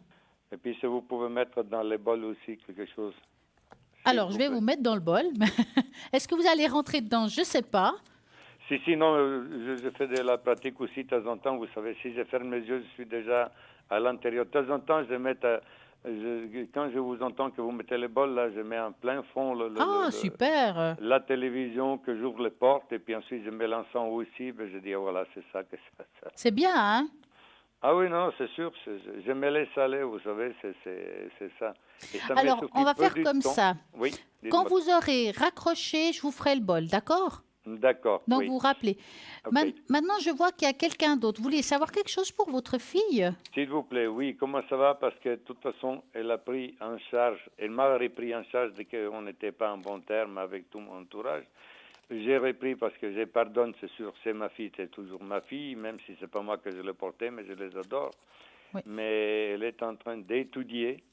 Et puis si vous pouvez mettre dans les bols aussi quelque chose. Alors, je vais vous mettre dans le bol. Est-ce que vous allez rentrer dedans? Je ne sais pas. Sinon, je fais de la pratique aussi de temps en temps. Vous savez, si je ferme les yeux, je suis déjà à l'intérieur. De temps en temps, quand je vous entends que vous mettez les bols, là, je mets en plein fond Super. la télévision, que j'ouvre les portes, et puis ensuite je mets l'encens aussi. Je dis, voilà, c'est ça que ça. C'est bien, hein? Ah oui, non, c'est sûr. Je me laisse aller, vous savez, c'est ça. Et ça me Alors, suffit on va peu faire du comme temps. ça. Oui, Quand dites-moi. vous aurez raccroché, je vous ferai le bol, d'accord? D'accord, Donc, oui. vous vous rappelez. Ok. Maintenant, je vois qu'il y a quelqu'un d'autre. Vous voulez savoir quelque chose pour votre fille? S'il vous plaît, oui, comment ça va? Parce que de toute façon, elle a pris en charge, elle m'a repris en charge dès qu'on n'était pas en bon terme avec tout mon entourage. J'ai repris parce que je pardonne, c'est sûr, c'est ma fille, c'est toujours ma fille, même si c'est pas moi que je l'ai portée, mais je les adore. Oui. Mais elle est en train d'étudier.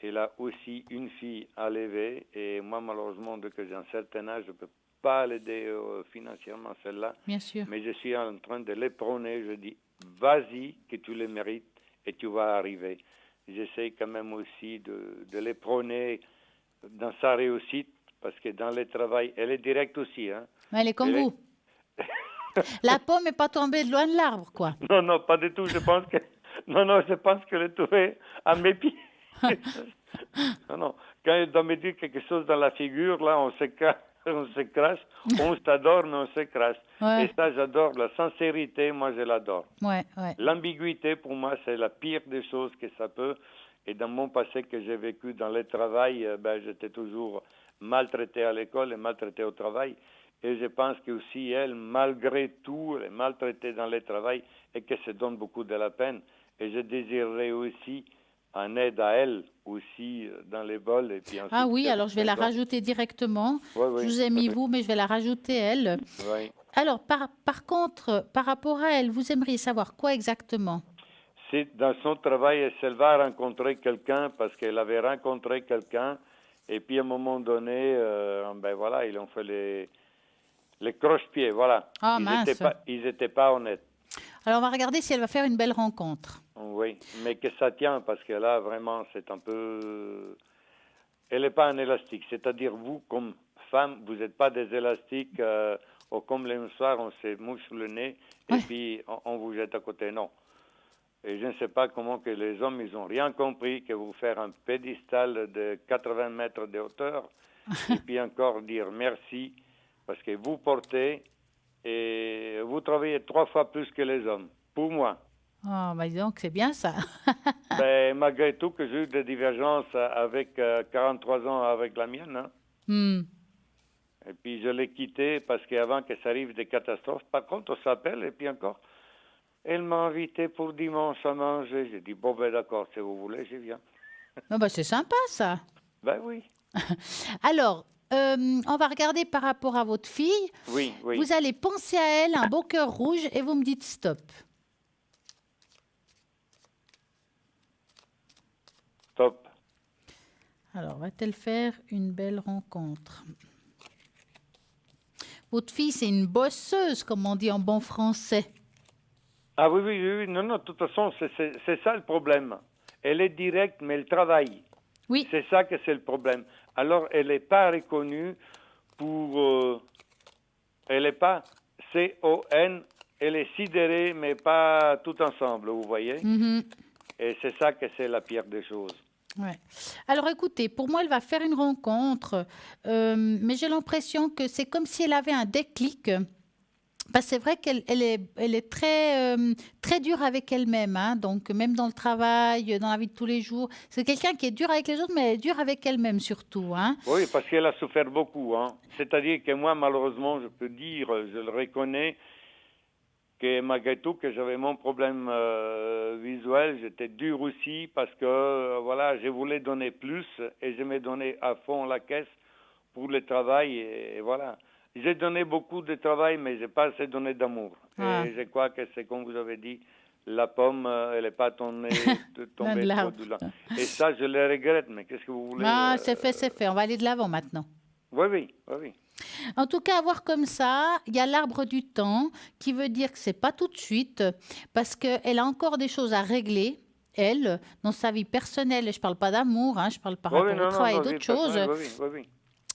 Elle a aussi une fille à élever et moi, malheureusement, dès que j'ai un certain âge, je ne peux pas l'aider financièrement, celle-là. Bien sûr. Mais je suis en train de les prôner. Je dis, vas-y, que tu le mérites et tu vas arriver. J'essaie quand même aussi de les prôner dans sa réussite parce que dans le travail, elle est directe aussi. Hein. Elle est comme Elle est- vous. La pomme n'est pas tombée de loin de l'arbre, quoi. Non, non, pas du tout. Je pense que non, je pense qu'elle est tombée à mes pieds. Non, non. Quand elle doit me dire quelque chose dans la figure, là, on se crache, on s'adore, mais on se crache. Ouais. Et ça, j'adore. La sincérité, moi, je l'adore. Ouais, ouais. L'ambiguïté, pour moi, c'est la pire des choses que ça peut. Et dans mon passé que j'ai vécu dans le travail, j'étais toujours maltraité à l'école et maltraité au travail. Et je pense que aussi elle, malgré tout, elle est maltraitée dans le travail et que ça donne beaucoup de la peine. Et je désirerais aussi en aide à elle aussi dans les vols. Et puis ensuite, Ah oui, avec alors je vais mes la enfants. rajouter directement. Oui, oui. Je vous ai mis vous, mais je vais la rajouter elle. Oui. Alors, par contre, par rapport à elle, vous aimeriez savoir quoi exactement? C'est dans son travail, elle va rencontrer quelqu'un parce qu'elle avait rencontré quelqu'un. Et puis à un moment donné, voilà, ils ont fait les croche-pieds, voilà. Ah, Ils mince. étaient pas honnêtes. Alors, on va regarder si elle va faire une belle rencontre. Oui, mais que ça tient parce que là, vraiment, c'est un peu... Elle n'est pas un élastique. C'est-à-dire, vous, comme femme, vous n'êtes pas des élastiques, ou comme le soir, on se mouche sur le nez et Ouais. puis on vous jette à côté. Non. Et je ne sais pas comment que les hommes, ils n'ont rien compris que vous faire un pédestal de 80 mètres de hauteur et puis encore dire merci parce que vous portez et vous travaillez 3 fois plus que les hommes. Pour moi. Oh, bah dis donc, c'est bien ça. Malgré tout que j'ai eu des divergences avec 43 ans avec la mienne. Hein. Hmm. Et puis je l'ai quitté parce qu'avant que ça arrive des catastrophes, par contre, on s'appelle et puis encore, elle m'a invité pour dimanche à manger. J'ai dit, bon, d'accord, si vous voulez, je viens. Oh, bah, c'est sympa ça. Ben oui, Alors, on va regarder par rapport à votre fille. oui. Vous allez penser à elle, un beau cœur rouge, et vous me dites stop. Top. Alors, va-t-elle faire une belle rencontre? Votre fille, c'est une bosseuse, comme on dit en bon français. Ah oui, non, de toute façon, c'est ça le problème. Elle est directe, mais elle travaille. Oui, C'est ça que c'est le problème. Alors, elle n'est pas reconnue pour... elle n'est pas C-O-N, elle est sidérée, mais pas tout ensemble, vous voyez? mhm, Et c'est ça que c'est la pire des choses. ouais. Alors, écoutez, pour moi, elle va faire une rencontre, mais j'ai l'impression que c'est comme si elle avait un déclic. Parce que c'est vrai qu'elle est très dure avec elle-même, hein, donc même dans le travail, dans la vie de tous les jours. C'est quelqu'un qui est dur avec les autres, mais elle est dure avec elle-même surtout. Hein. Oui, parce qu'elle a souffert beaucoup. Hein. C'est-à-dire que moi, malheureusement, je peux dire, je le reconnais, que malgré tout, que j'avais mon problème visuel, j'étais dur aussi parce que, voilà, je voulais donner plus et je me donnais à fond la caisse pour le travail et voilà. J'ai donné beaucoup de travail, mais je n'ai pas assez donné d'amour. Ah. Et je crois que c'est comme vous avez dit, la pomme, elle n'est pas tombée trop l'arbre. du lent. Et ça, je le regrette, mais qu'est-ce que vous voulez Ah, c'est fait, c'est fait. On va aller de l'avant maintenant. Oui. En tout cas, à voir comme ça, il y a l'arbre du temps qui veut dire que c'est pas tout de suite parce qu'elle a encore des choses à régler. Elle, dans sa vie personnelle, et je parle pas d'amour, hein, je parle par rapport au travail et d'autres choses. Oui.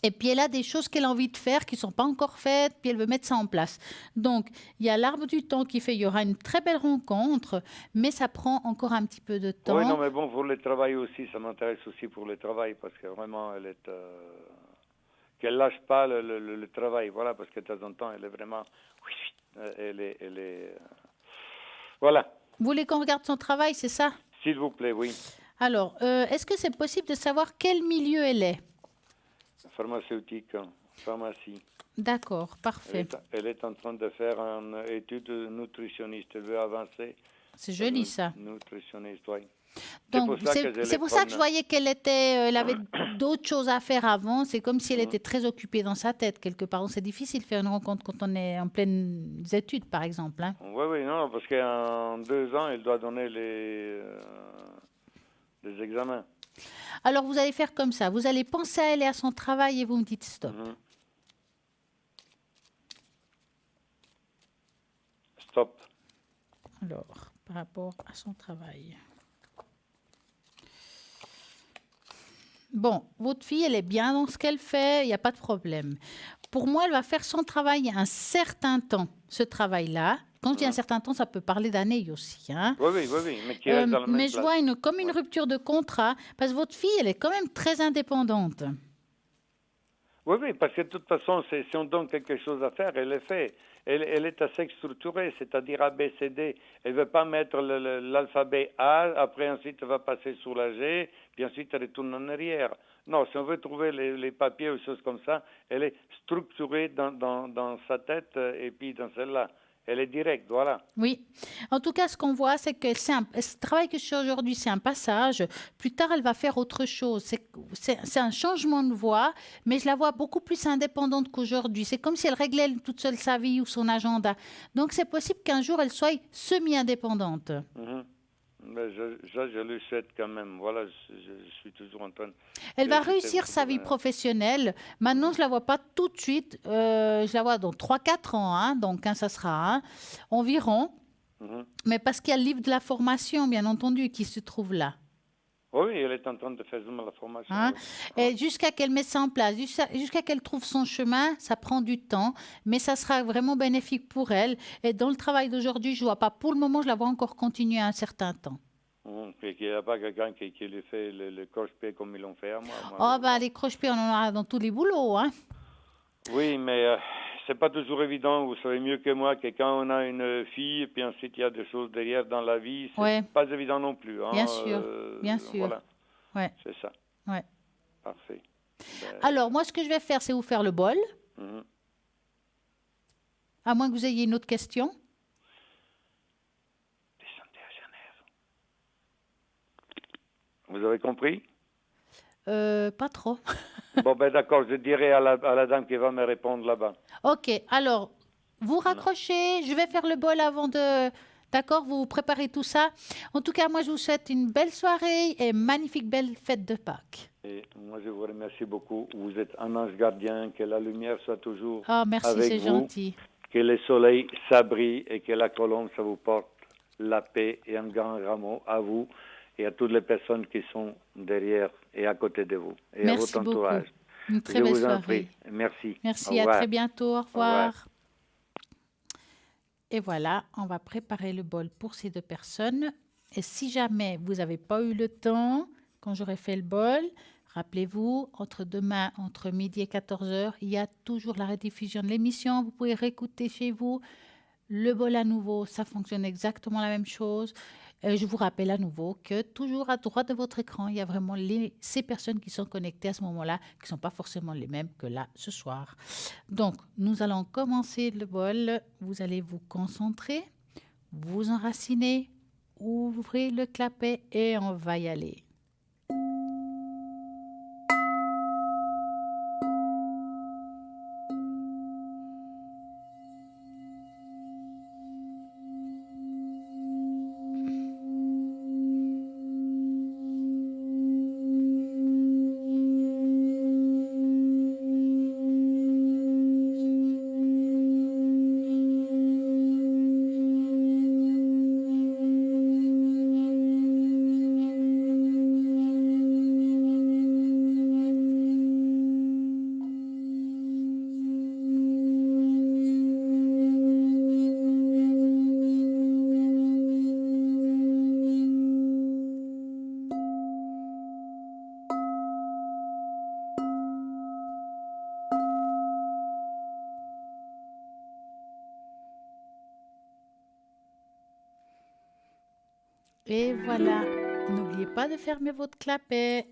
Et puis elle a des choses qu'elle a envie de faire qui ne sont pas encore faites, puis elle veut mettre ça en place. Donc, il y a l'arbre du temps qui fait, il y aura une très belle rencontre, mais ça prend encore un petit peu de temps. Oui, non, mais bon, pour le travail aussi, ça m'intéresse aussi pour le travail, parce que vraiment, elle est... qu'elle lâche pas le travail, voilà, parce que de temps en temps, elle est vraiment... Elle est voilà. Vous voulez qu'on regarde son travail, c'est ça? S'il vous plaît, oui. Alors, est-ce que c'est possible de savoir quel milieu elle est? Pharmaceutique, pharmacie. D'accord, parfait. Elle est en train de faire une étude nutritionniste. Elle veut avancer. C'est joli ça. Nutritionniste, oui. Donc, c'est pour ça que je voyais qu'elle était, elle avait d'autres choses à faire avant. C'est comme si elle était très occupée dans sa tête quelque part. Donc, c'est difficile de faire une rencontre quand on est en pleines études, par exemple. Hein. Oui, non, parce qu'en 2 ans, elle doit donner les examens. Alors, vous allez faire comme ça. Vous allez penser à elle et à son travail et vous me dites stop. Stop. Alors, par rapport à son travail. Bon, votre fille, elle est bien dans ce qu'elle fait, il n'y a pas de problème. Pour moi, elle va faire son travail un certain temps, ce travail-là. Quand je dis un certain temps, ça peut parler d'années aussi. Hein. Oui, mais qui reste dans la même mais je vois comme une rupture de contrat, parce que votre fille, elle est quand même très indépendante. Oui, parce que de toute façon, si on donne quelque chose à faire, elle le fait. Elle est assez structurée, c'est-à-dire A, B, C, D. Elle ne veut pas mettre l'alphabet A, après ensuite elle va passer sur la G, puis ensuite elle retourne en arrière. Non, si on veut trouver les papiers ou choses comme ça, elle est structurée dans sa tête et puis dans celle-là. Elle est directe, voilà. Oui. En tout cas, ce qu'on voit, c'est que ce travail que je fais aujourd'hui, c'est un passage. Plus tard, elle va faire autre chose. C'est un changement de voie, mais je la vois beaucoup plus indépendante qu'aujourd'hui. C'est comme si elle réglait toute seule sa vie ou son agenda. Donc, c'est possible qu'un jour, elle soit semi-indépendante. Mais je le souhaite quand même. Voilà, je suis toujours en train de... Elle va réussir sa vie professionnelle. Maintenant, je ne la vois pas tout de suite. Je la vois dans 3-4 ans. Hein, donc, ça sera environ. Mais parce qu'il y a le livre de la formation, bien entendu, qui se trouve là. Oui, elle est en train de faire la formation. Hein? Oui. Et jusqu'à qu'elle mette ça en place, jusqu'à qu'elle trouve son chemin, ça prend du temps, mais ça sera vraiment bénéfique pour elle. Et dans le travail d'aujourd'hui, je ne vois pas, pour le moment, je la vois encore continuer un certain temps. Et qu'il n'y a pas quelqu'un qui lui fait le croche-pied comme ils l'ont fait à moi. Les croche-pieds, on en a dans tous les boulots. Hein? Oui, mais c'est pas toujours évident. Vous savez mieux que moi que quand on a une fille, et puis ensuite il y a des choses derrière dans la vie, c'est pas évident non plus. Hein. Bien sûr, bien sûr. Voilà. Ouais. C'est ça. Ouais. Parfait. Alors, moi, ce que je vais faire, c'est vous faire le bol. À moins que vous ayez une autre question. Descendez à Genève. Vous avez compris? Pas trop. Bon, d'accord, je dirai à la dame qui va me répondre là-bas. Ok, alors, vous raccrochez, je vais faire le bol avant de... D'accord, vous préparez tout ça. En tout cas, moi, je vous souhaite une belle soirée et magnifique belle fête de Pâques. Et moi, je vous remercie beaucoup. Vous êtes un ange gardien, que la lumière soit toujours merci, avec c'est vous. Gentil. Que le soleil s'abrille et que la colombe, ça vous porte la paix et un grand rameau à vous et à toutes les personnes qui sont derrière et à côté de vous et merci à votre entourage. Beaucoup. Une très belle soirée. Merci. Merci, à très bientôt. Au revoir. Et voilà, on va préparer le bol pour ces 2 personnes. Et si jamais vous n'avez pas eu le temps, quand j'aurai fait le bol, rappelez-vous, demain, entre midi et 14h, il y a toujours la rediffusion de l'émission. Vous pouvez réécouter chez vous. Le bol à nouveau, ça fonctionne exactement la même chose. Je vous rappelle à nouveau que toujours à droite de votre écran, il y a vraiment ces personnes qui sont connectées à ce moment-là, qui ne sont pas forcément les mêmes que là ce soir. Donc, nous allons commencer le bol. Vous allez vous concentrer, vous enraciner, ouvrez le clapet et on va y aller. Et voilà. N'oubliez pas de fermer votre clapet.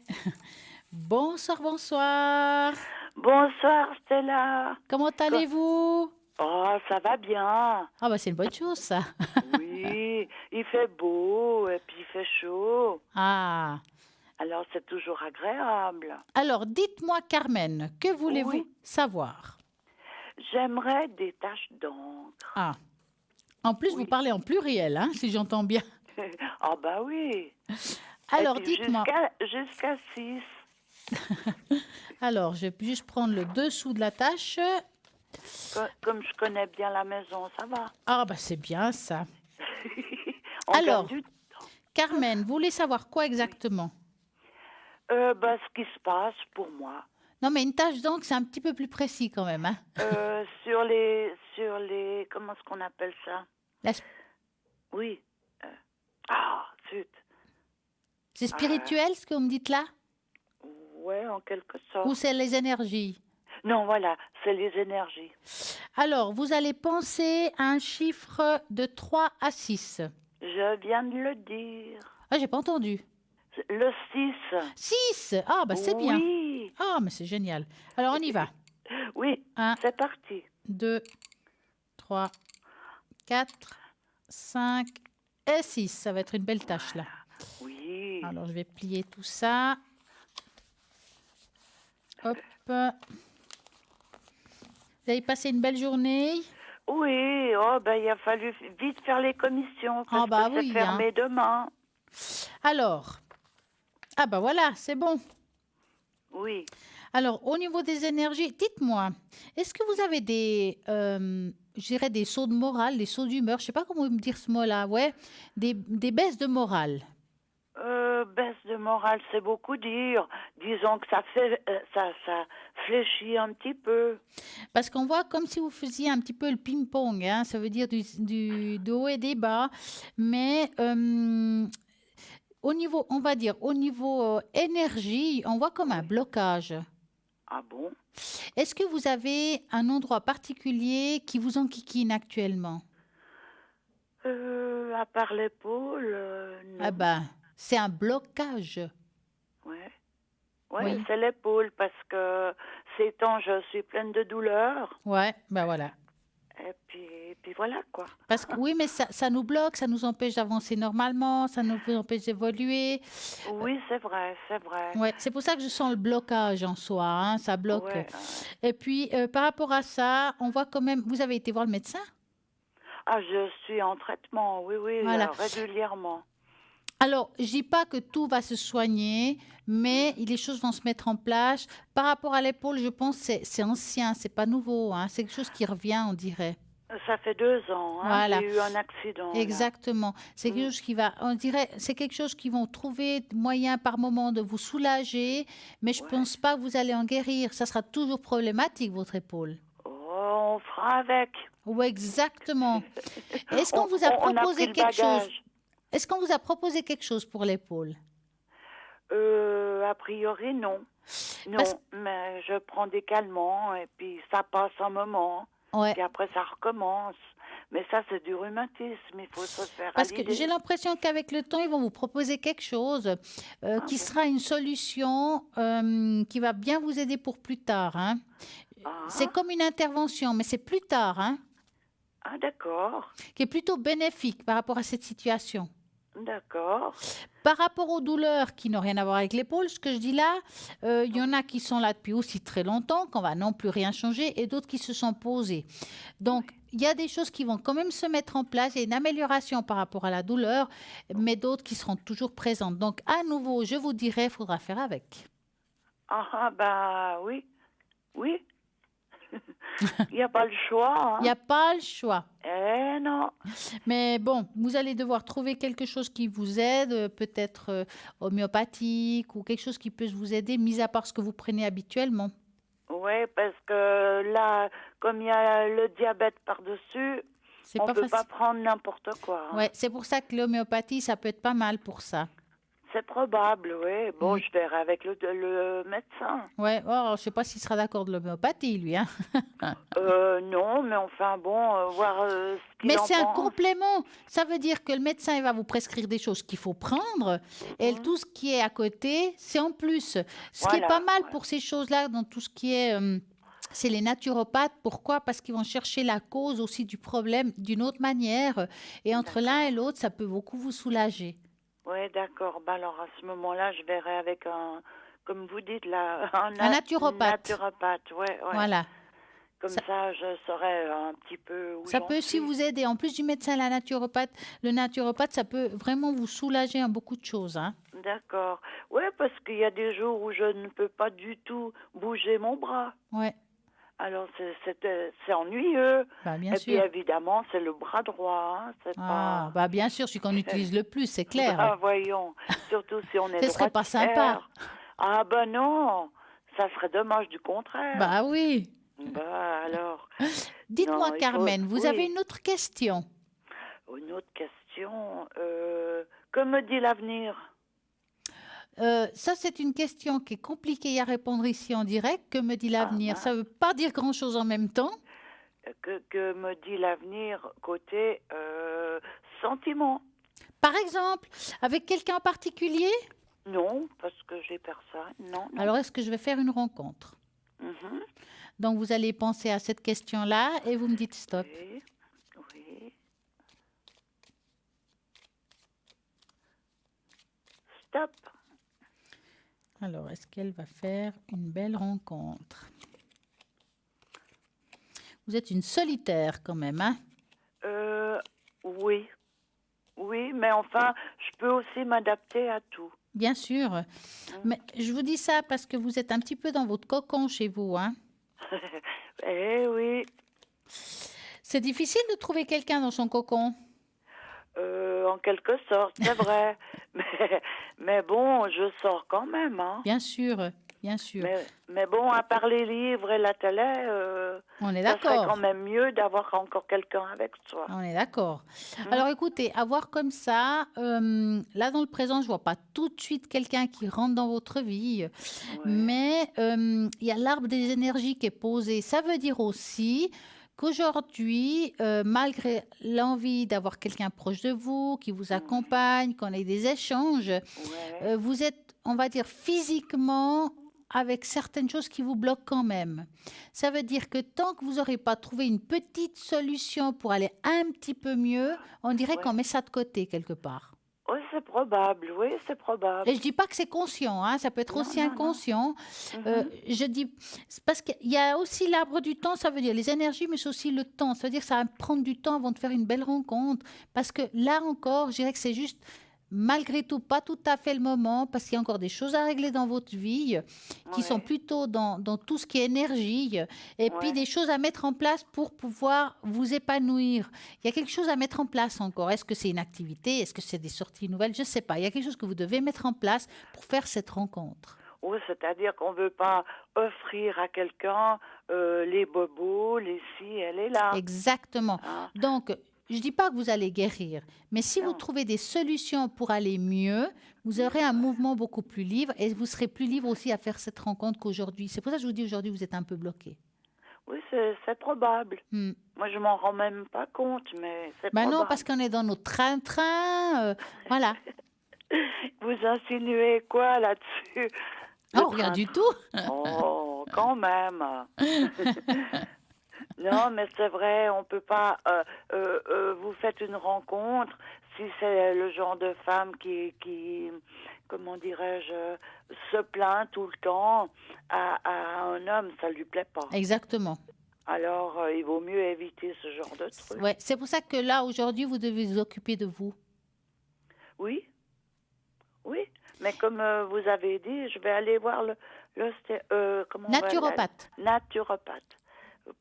Bonsoir, bonsoir. Bonsoir Stella. Comment allez-vous? Oh, ça va bien. Ah bah c'est une bonne chose ça. Oui, il fait beau et puis il fait chaud. Ah. Alors c'est toujours agréable. Alors dites-moi Carmen, que voulez-vous Oui. savoir? J'aimerais des taches d'encre. Ah. En plus, vous Oui. parlez en pluriel, hein, si j'entends bien. Ah bah oui. Alors Et puis dites-moi. Jusqu'à 6. Alors, je vais juste prendre le dessous de la tâche. Comme je connais bien la maison, ça va. Ah bah c'est bien ça. On Alors. gagne du temps. Carmen, vous voulez savoir quoi exactement? Bah, ce qui se passe pour moi. Non, mais une tâche d'encre, c'est un petit peu plus précis quand même. Hein? Sur les, comment est-ce qu'on appelle ça? La- Oui. Ah, zut. C'est spirituel ce que vous me dites là? Ouais, en quelque sorte. Ou c'est les énergies? Non, voilà, c'est les énergies. Alors, vous allez penser à un chiffre de 3 à 6. Je viens de le dire. Ah, j'ai pas entendu. Le 6. 6! Ah, bah c'est bien. Oui, Ah, mais c'est génial. Alors, on y va. oui, 1, c'est parti. 2, 3, 4, 5 et 6. Ça va être une belle tâche là. Oui. Alors, je vais plier tout ça. Hop. Vous avez passé une belle journée? Oui, oh, ben, il a fallu vite faire les commissions parce Ah, bah que c'est oui, fermé demain. Alors, ah bah voilà, c'est bon. Oui. Alors, au niveau des énergies, dites-moi, est-ce que vous avez je dirais des sauts de morale, des sauts d'humeur, je sais pas comment me dire ce mot-là, ouais, des baisses de morale? Baisse de morale, c'est beaucoup dire. Disons que ça fait, ça fléchit un petit peu. Parce qu'on voit comme si vous faisiez un petit peu le ping-pong, hein, ça veut dire du haut et des bas, mais au niveau, on va dire, au niveau énergie, on voit comme un blocage. Ah bon? Est-ce que vous avez un endroit particulier qui vous enquiquine actuellement? À part l'épaule, non. Ah ben, c'est un blocage. Ouais. Ouais, Oui. c'est l'épaule parce que ces temps, je suis pleine de douleurs. Ouais, ben voilà. Et puis voilà quoi. Parce que oui, mais ça nous bloque, ça nous empêche d'avancer normalement, ça nous empêche d'évoluer. Oui, c'est vrai, c'est vrai. Ouais, c'est pour ça que je sens le blocage en soi, hein, ça bloque. Ouais, Et puis, par rapport à ça, on voit quand même, vous avez été voir le médecin? Ah, je suis en traitement, oui, oui, Voilà. régulièrement. Alors, je dis pas que tout va se soigner, mais les choses vont se mettre en place. Par rapport à l'épaule, je pense que c'est ancien, c'est pas nouveau, hein, c'est quelque chose qui revient, on dirait. Ça fait 2 ans, hein, Voilà. j'ai eu un accident. là. Exactement. C'est quelque chose qui va, on dirait, c'est quelque chose qui vont trouver moyen par moment de vous soulager, mais je pense pas que vous allez en guérir. Ça sera toujours problématique, votre épaule. Oh, on fera avec. Oui, exactement. Est-ce qu'on vous a On a proposé pris le quelque chose? bagage. Est-ce qu'on vous a proposé quelque chose pour l'épaule? A priori, non. Non, Parce- mais je prends des calmants et puis ça passe un moment. Ouais. Puis après, ça recommence. Mais ça, c'est du rhumatisme. Il faut se faire Parce à que l'idée. j'ai l'impression qu'avec le temps, ils vont vous proposer quelque chose qui sera une solution qui va bien vous aider pour plus tard, hein. Ah, C'est comme une intervention, mais c'est plus tard, hein, ah, d'accord. qui est plutôt bénéfique par rapport à cette situation. D'accord. Par rapport aux douleurs qui n'ont rien à voir avec l'épaule, ce que je dis là, il y en a qui sont là depuis aussi très longtemps, qu'on va non plus rien changer, et d'autres qui se sont posées. Donc, il y a des choses qui vont quand même se mettre en place, il y a une amélioration par rapport à la douleur, mais d'autres qui seront toujours présentes. Donc, à nouveau, je vous dirais, il faudra faire avec. Ah, bah oui. Oui. Il n'y a pas le choix. Hein. Il n'y a pas le choix. Eh non. Mais bon, vous allez devoir trouver quelque chose qui vous aide, peut-être homéopathique ou quelque chose qui peut vous aider, mis à part ce que vous prenez habituellement. Oui, parce que là, comme il y a le diabète par-dessus, C'est on pas ne peut facile. pas prendre n'importe quoi. Hein. Ouais, c'est pour ça que l'homéopathie, ça peut être pas mal pour ça. c'est probable, oui. Bon, je verrai avec le médecin. Ouais, oh, je ne sais pas s'il sera d'accord de l'homéopathie, lui. Hein. Non, mais enfin, bon, voir ce qu'il Mais en c'est un pense. complément. Ça veut dire que le médecin il va vous prescrire des choses qu'il faut prendre et tout ce qui est à côté, c'est en plus. Ce qui est pas Voilà, mal ouais. pour ces choses-là, dans tout ce qui est... c'est les naturopathes. Pourquoi? Parce qu'ils vont chercher la cause aussi du problème d'une autre manière. Et entre l'un et l'autre, ça peut beaucoup vous soulager. Oui, d'accord. Ben alors, à ce moment-là, je verrai avec comme vous dites, là, Un naturopathe. naturopathe, ouais. Voilà. Comme Ça- ça, je saurai un petit peu où Ça j'en peut aussi suis. vous aider. En plus du médecin, le naturopathe, ça peut vraiment vous soulager en beaucoup de choses. Hein. D'accord. Oui, parce qu'il y a des jours où je ne peux pas du tout bouger mon bras. Ouais, Alors, c'est ennuyeux. bah, bien Et sûr. puis, évidemment, c'est le bras droit. Hein, c'est Ah, pas... bah bien sûr, celui qu'on utilise le plus, c'est clair. Ah, voyons. Surtout si on est Ce serait pas sympa. Ah, ben non. Ça serait dommage du contraire. Bah oui. Bah, alors... Dites-moi, Non, il faut- Carmen, vous oui. avez une autre question? Une autre question. Que me dit l'avenir? Ça, c'est une question qui est compliquée à répondre ici en direct. Que me dit l'avenir? mince. Ça ne veut pas dire grand-chose en même temps. Que me dit l'avenir côté sentiment? Par exemple, avec quelqu'un en particulier? Non, parce que j'ai personne. Non. Alors, est-ce que je vais faire une rencontre? Mhm. Donc, vous allez penser à cette question-là et vous me dites stop. Oui. Oui. Stop. Alors, est-ce qu'elle va faire une belle rencontre? Vous êtes une solitaire quand même, hein? Oui. Oui, mais enfin, je peux aussi m'adapter à tout. Bien sûr. Mais je vous dis ça parce que vous êtes un petit peu dans votre cocon chez vous, hein? Eh oui. C'est difficile de trouver quelqu'un dans son cocon. En quelque sorte, c'est vrai. Mais bon, je sors quand même, hein. Bien sûr, bien sûr. Mais bon, à part les livres et la télé, On est ça serait d'accord. quand même mieux d'avoir encore quelqu'un avec soi. On est d'accord. Alors écoutez, à voir comme ça, là dans le présent, je vois pas tout de suite quelqu'un qui rentre dans votre vie, mais il y a l'arbre des énergies qui est posé. Ça veut dire aussi qu'aujourd'hui, malgré l'envie d'avoir quelqu'un proche de vous, qui vous accompagne, qu'on ait des échanges, vous êtes, on va dire, physiquement avec certaines choses qui vous bloquent quand même. Ça veut dire que tant que vous n'aurez pas trouvé une petite solution pour aller un petit peu mieux, on dirait qu'on met ça de côté quelque part. Oui, c'est probable, oui, c'est probable. Et je dis pas que c'est conscient, hein, ça peut être aussi inconscient. Je dis, c'est parce qu'il y a aussi l'arbre du temps, ça veut dire les énergies, mais c'est aussi le temps. Ça veut dire que ça va prendre du temps avant de faire une belle rencontre. Parce que là encore, je dirais que c'est juste, malgré tout, pas tout à fait le moment, parce qu'il y a encore des choses à régler dans votre vie qui sont plutôt dans tout ce qui est énergie, et puis des choses à mettre en place pour pouvoir vous épanouir. Il y a quelque chose à mettre en place encore. Est-ce que c'est une activité? Est-ce que c'est des sorties nouvelles? Je ne sais pas. Il y a quelque chose que vous devez mettre en place pour faire cette rencontre. Oui, c'est-à-dire qu'on ne veut pas offrir à quelqu'un les bobos, les ci et les là. Exactement. Donc, je ne dis pas que vous allez guérir, mais si vous trouvez des solutions pour aller mieux, vous aurez un mouvement beaucoup plus libre et vous serez plus libre aussi à faire cette rencontre qu'aujourd'hui. C'est pour ça que je vous dis aujourd'hui, vous êtes un peu bloqué. Oui, c'est probable. Moi, je m'en rends même pas compte, mais c'est probable. Non, parce qu'on est dans notre train-train, voilà. Vous insinuez quoi là-dessus? Oh, rien du tout. Oh, quand même. Non, mais c'est vrai, on peut pas. Vous faites une rencontre si c'est le genre de femme qui comment dirais-je, se plaint tout le temps à un homme, ça lui plaît pas. Exactement. Alors, il vaut mieux éviter ce genre de truc. Ouais, c'est pour ça que là, aujourd'hui, vous devez vous occuper de vous. Oui, oui. Mais comme vous avez dit, je vais aller voir naturopathe. Naturopathe.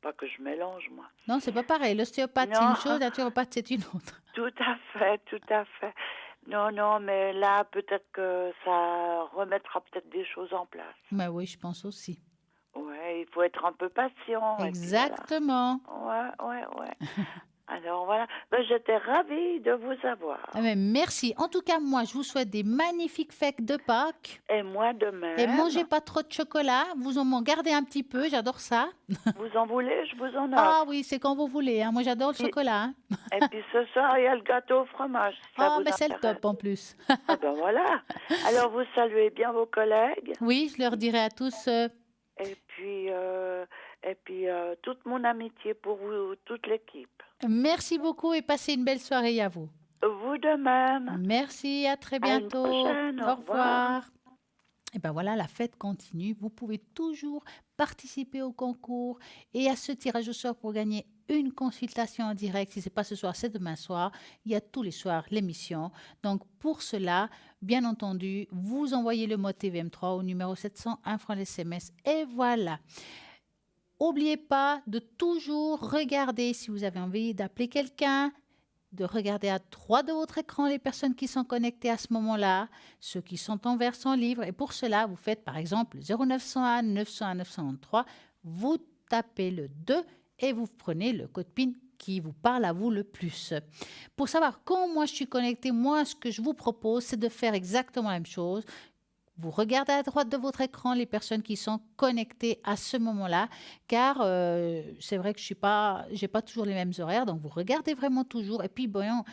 Pas que je mélange, moi. Non, c'est pas pareil. L'ostéopathe, c'est une chose, naturopathe, c'est une autre. Tout à fait, tout à fait. Non, mais là, peut-être que ça remettra peut-être des choses en place. Mais oui, je pense aussi. Ouais, il faut être un peu patient. Exactement. Ouais. Alors voilà. Ben, j'étais ravie de vous avoir. Ah, mais merci. En tout cas, moi, je vous souhaite des magnifiques fêtes de Pâques. Et moi de Et même. mangez pas trop de chocolat. Vous en m'en gardez un petit peu. J'adore ça. Vous en voulez, je vous en Ah offre. oui, c'est quand vous voulez, hein. Moi, j'adore le Et- chocolat, hein. Et puis ce soir, il y a le gâteau au fromage. Si ça Ah, vous mais c'est le intéresse. top en plus. Ah ben voilà. Alors vous saluez bien vos collègues. Oui, je leur dirai à tous. Et puis, toute mon amitié pour vous, toute l'équipe. Merci beaucoup et passez une belle soirée à vous. Vous de même. Merci, à très À une bientôt. prochaine, au Au revoir. Et ben voilà, la fête continue. Vous pouvez toujours participer au concours et à ce tirage au sort pour gagner une consultation en direct. Si ce n'est pas ce soir, c'est demain soir. Il y a tous les soirs l'émission. Donc pour cela, bien entendu, vous envoyez le mot TVM3 au numéro 701 francs SMS et voilà. N'oubliez pas de toujours regarder si vous avez envie d'appeler quelqu'un, de regarder à droite de votre écran les personnes qui sont connectées à ce moment-là, ceux qui sont en version libre. Et pour cela, vous faites par exemple 0901 901 993, vous tapez le 2 et vous prenez le code PIN qui vous parle à vous le plus. Pour savoir quand moi je suis connectée, moi ce que je vous propose, c'est de faire exactement la même chose. Vous regardez à droite de votre écran les personnes qui sont connectées à ce moment-là, car c'est vrai que j'ai pas toujours les mêmes horaires, donc vous regardez vraiment toujours. Et puis, bon,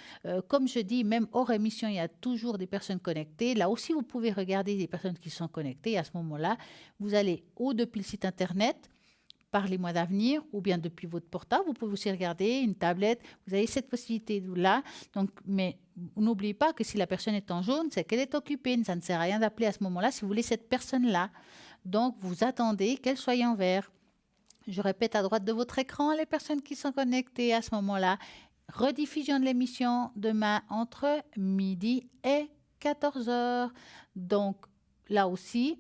comme je dis, même hors émission, il y a toujours des personnes connectées. Là aussi, vous pouvez regarder les personnes qui sont connectées. Et à ce moment-là, vous allez ou depuis le site internet, Parlez-moi d'avenir, ou bien depuis votre portable, vous pouvez aussi regarder une tablette. Vous avez cette possibilité-là. Donc, mais n'oubliez pas que si la personne est en jaune, c'est qu'elle est occupée. Ça ne sert à rien d'appeler à ce moment-là si vous voulez cette personne-là. Donc, vous attendez qu'elle soit en vert. Je répète à droite de votre écran, les personnes qui sont connectées à ce moment-là. Rediffusion de l'émission demain entre midi et 14 heures. Donc, là aussi,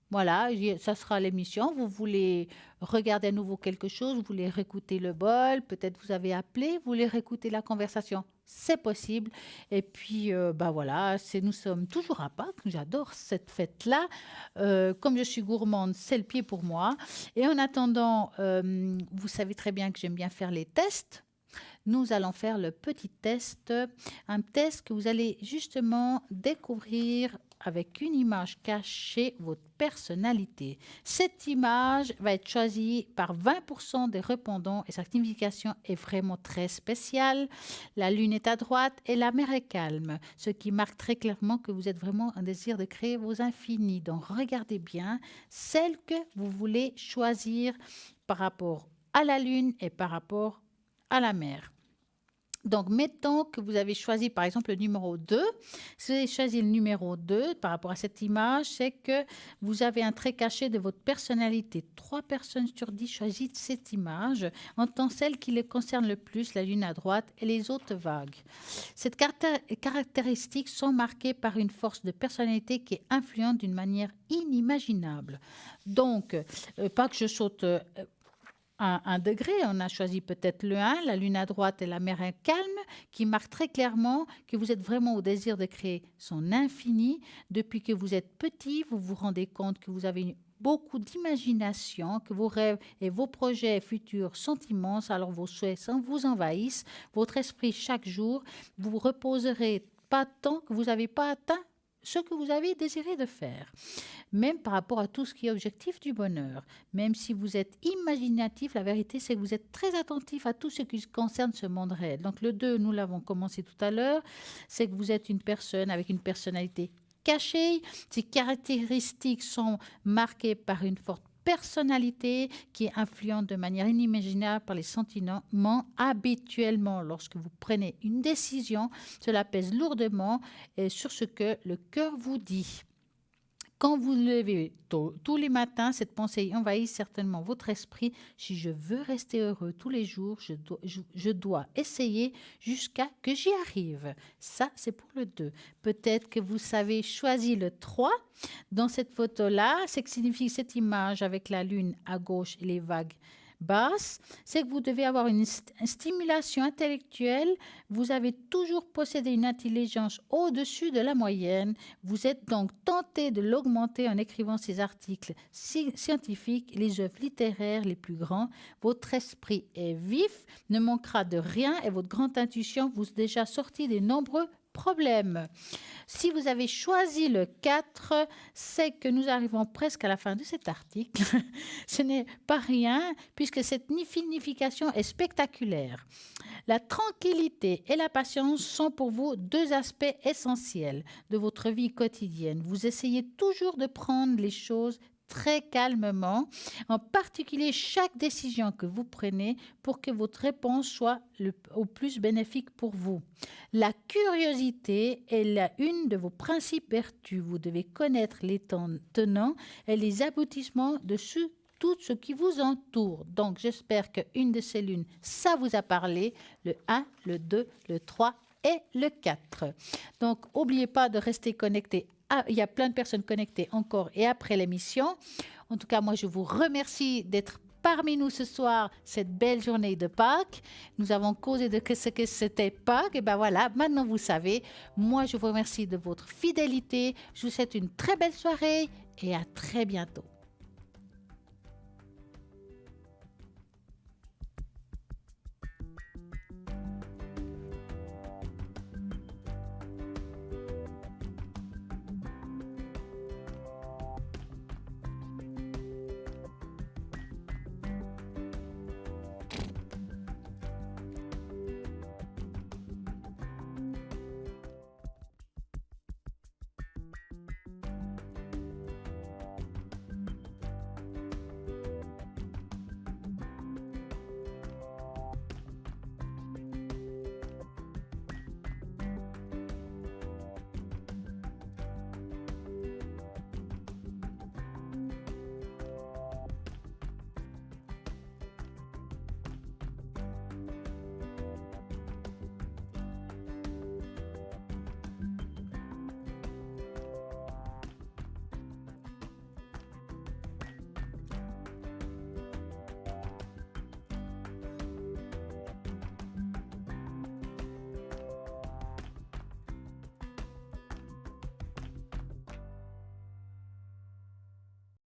voilà, ça sera l'émission. Vous voulez regarder à nouveau quelque chose, vous voulez réécouter le bol, peut-être vous avez appelé, vous voulez réécouter la conversation, c'est possible. Et puis, voilà, nous sommes toujours à Pâques. J'adore cette fête-là. Comme je suis gourmande, c'est le pied pour moi. Et en attendant, vous savez très bien que j'aime bien faire les tests. Nous allons faire le petit test, un test que vous allez justement découvrir avec une image cachée, votre personnalité. Cette image va être choisie par 20% des répondants et sa signification est vraiment très spéciale. La lune est à droite et la mer est calme, ce qui marque très clairement que vous êtes vraiment un désir de créer vos infinis. Donc regardez bien celle que vous voulez choisir par rapport à la lune et par rapport à la mer. Donc, mettons que vous avez choisi, par exemple, le numéro 2. Si vous avez choisi le numéro 2 par rapport à cette image, c'est que vous avez un trait caché de votre personnalité. 3 personnes sur 10 choisissent cette image en tant celle qui les concerne le plus, la lune à droite et les autres vagues. Ces caractéristiques sont marquées par une force de personnalité qui est influente d'une manière inimaginable. Donc, pas que je saute... un degré, on a choisi peut-être le 1, la lune à droite et la mer est calme, qui marque très clairement que vous êtes vraiment au désir de créer son infini. Depuis que vous êtes petit, vous vous rendez compte que vous avez beaucoup d'imagination, que vos rêves et vos projets futurs sont immenses, alors vos souhaits vous envahissent. Votre esprit, chaque jour, vous reposerez pas tant que vous n'avez pas atteint ce que vous avez désiré de faire, même par rapport à tout ce qui est objectif du bonheur. Même si vous êtes imaginatif, la vérité c'est que vous êtes très attentif à tout ce qui concerne ce monde réel. Donc le 2, nous l'avons commencé tout à l'heure, c'est que vous êtes une personne avec une personnalité cachée. Ces caractéristiques sont marquées par une forte personnalité qui est influente de manière inimaginable par les sentiments. Habituellement, lorsque vous prenez une décision, cela pèse lourdement sur ce que le cœur vous dit. Quand vous levez tôt, tous les matins, cette pensée envahit certainement votre esprit. Si je veux rester heureux tous les jours, je dois essayer jusqu'à que j'y arrive. Ça, c'est pour le 2. Peut-être que vous savez choisir le 3. Dans cette photo-là, c'est que signifie cette image avec la lune à gauche et les vagues basse, c'est que vous devez avoir une stimulation intellectuelle. Vous avez toujours possédé une intelligence au-dessus de la moyenne. Vous êtes donc tenté de l'augmenter en écrivant ces articles scientifiques, les œuvres littéraires les plus grands. Votre esprit est vif, ne manquera de rien et votre grande intuition vous a déjà sorti des nombreux problèmes. Si vous avez choisi le 4, c'est que nous arrivons presque à la fin de cet article. Ce n'est pas rien puisque cette signification est spectaculaire. La tranquillité et la patience sont pour vous deux aspects essentiels de votre vie quotidienne. Vous essayez toujours de prendre les choses très calmement, en particulier chaque décision que vous prenez pour que votre réponse soit au plus bénéfique pour vous. La curiosité est une de vos principales vertus. Vous devez connaître les tenants et les aboutissements de tout ce qui vous entoure. Donc, j'espère qu'une de ces lunes, ça vous a parlé, le 1, le 2, le 3 et le 4. Donc, n'oubliez pas de rester connecté. Il y a plein de personnes connectées encore et après l'émission. En tout cas, moi, je vous remercie d'être parmi nous ce soir, cette belle journée de Pâques. Nous avons causé de ce que c'était Pâques. Et ben voilà, maintenant vous savez. Moi, je vous remercie de votre fidélité. Je vous souhaite une très belle soirée et à très bientôt.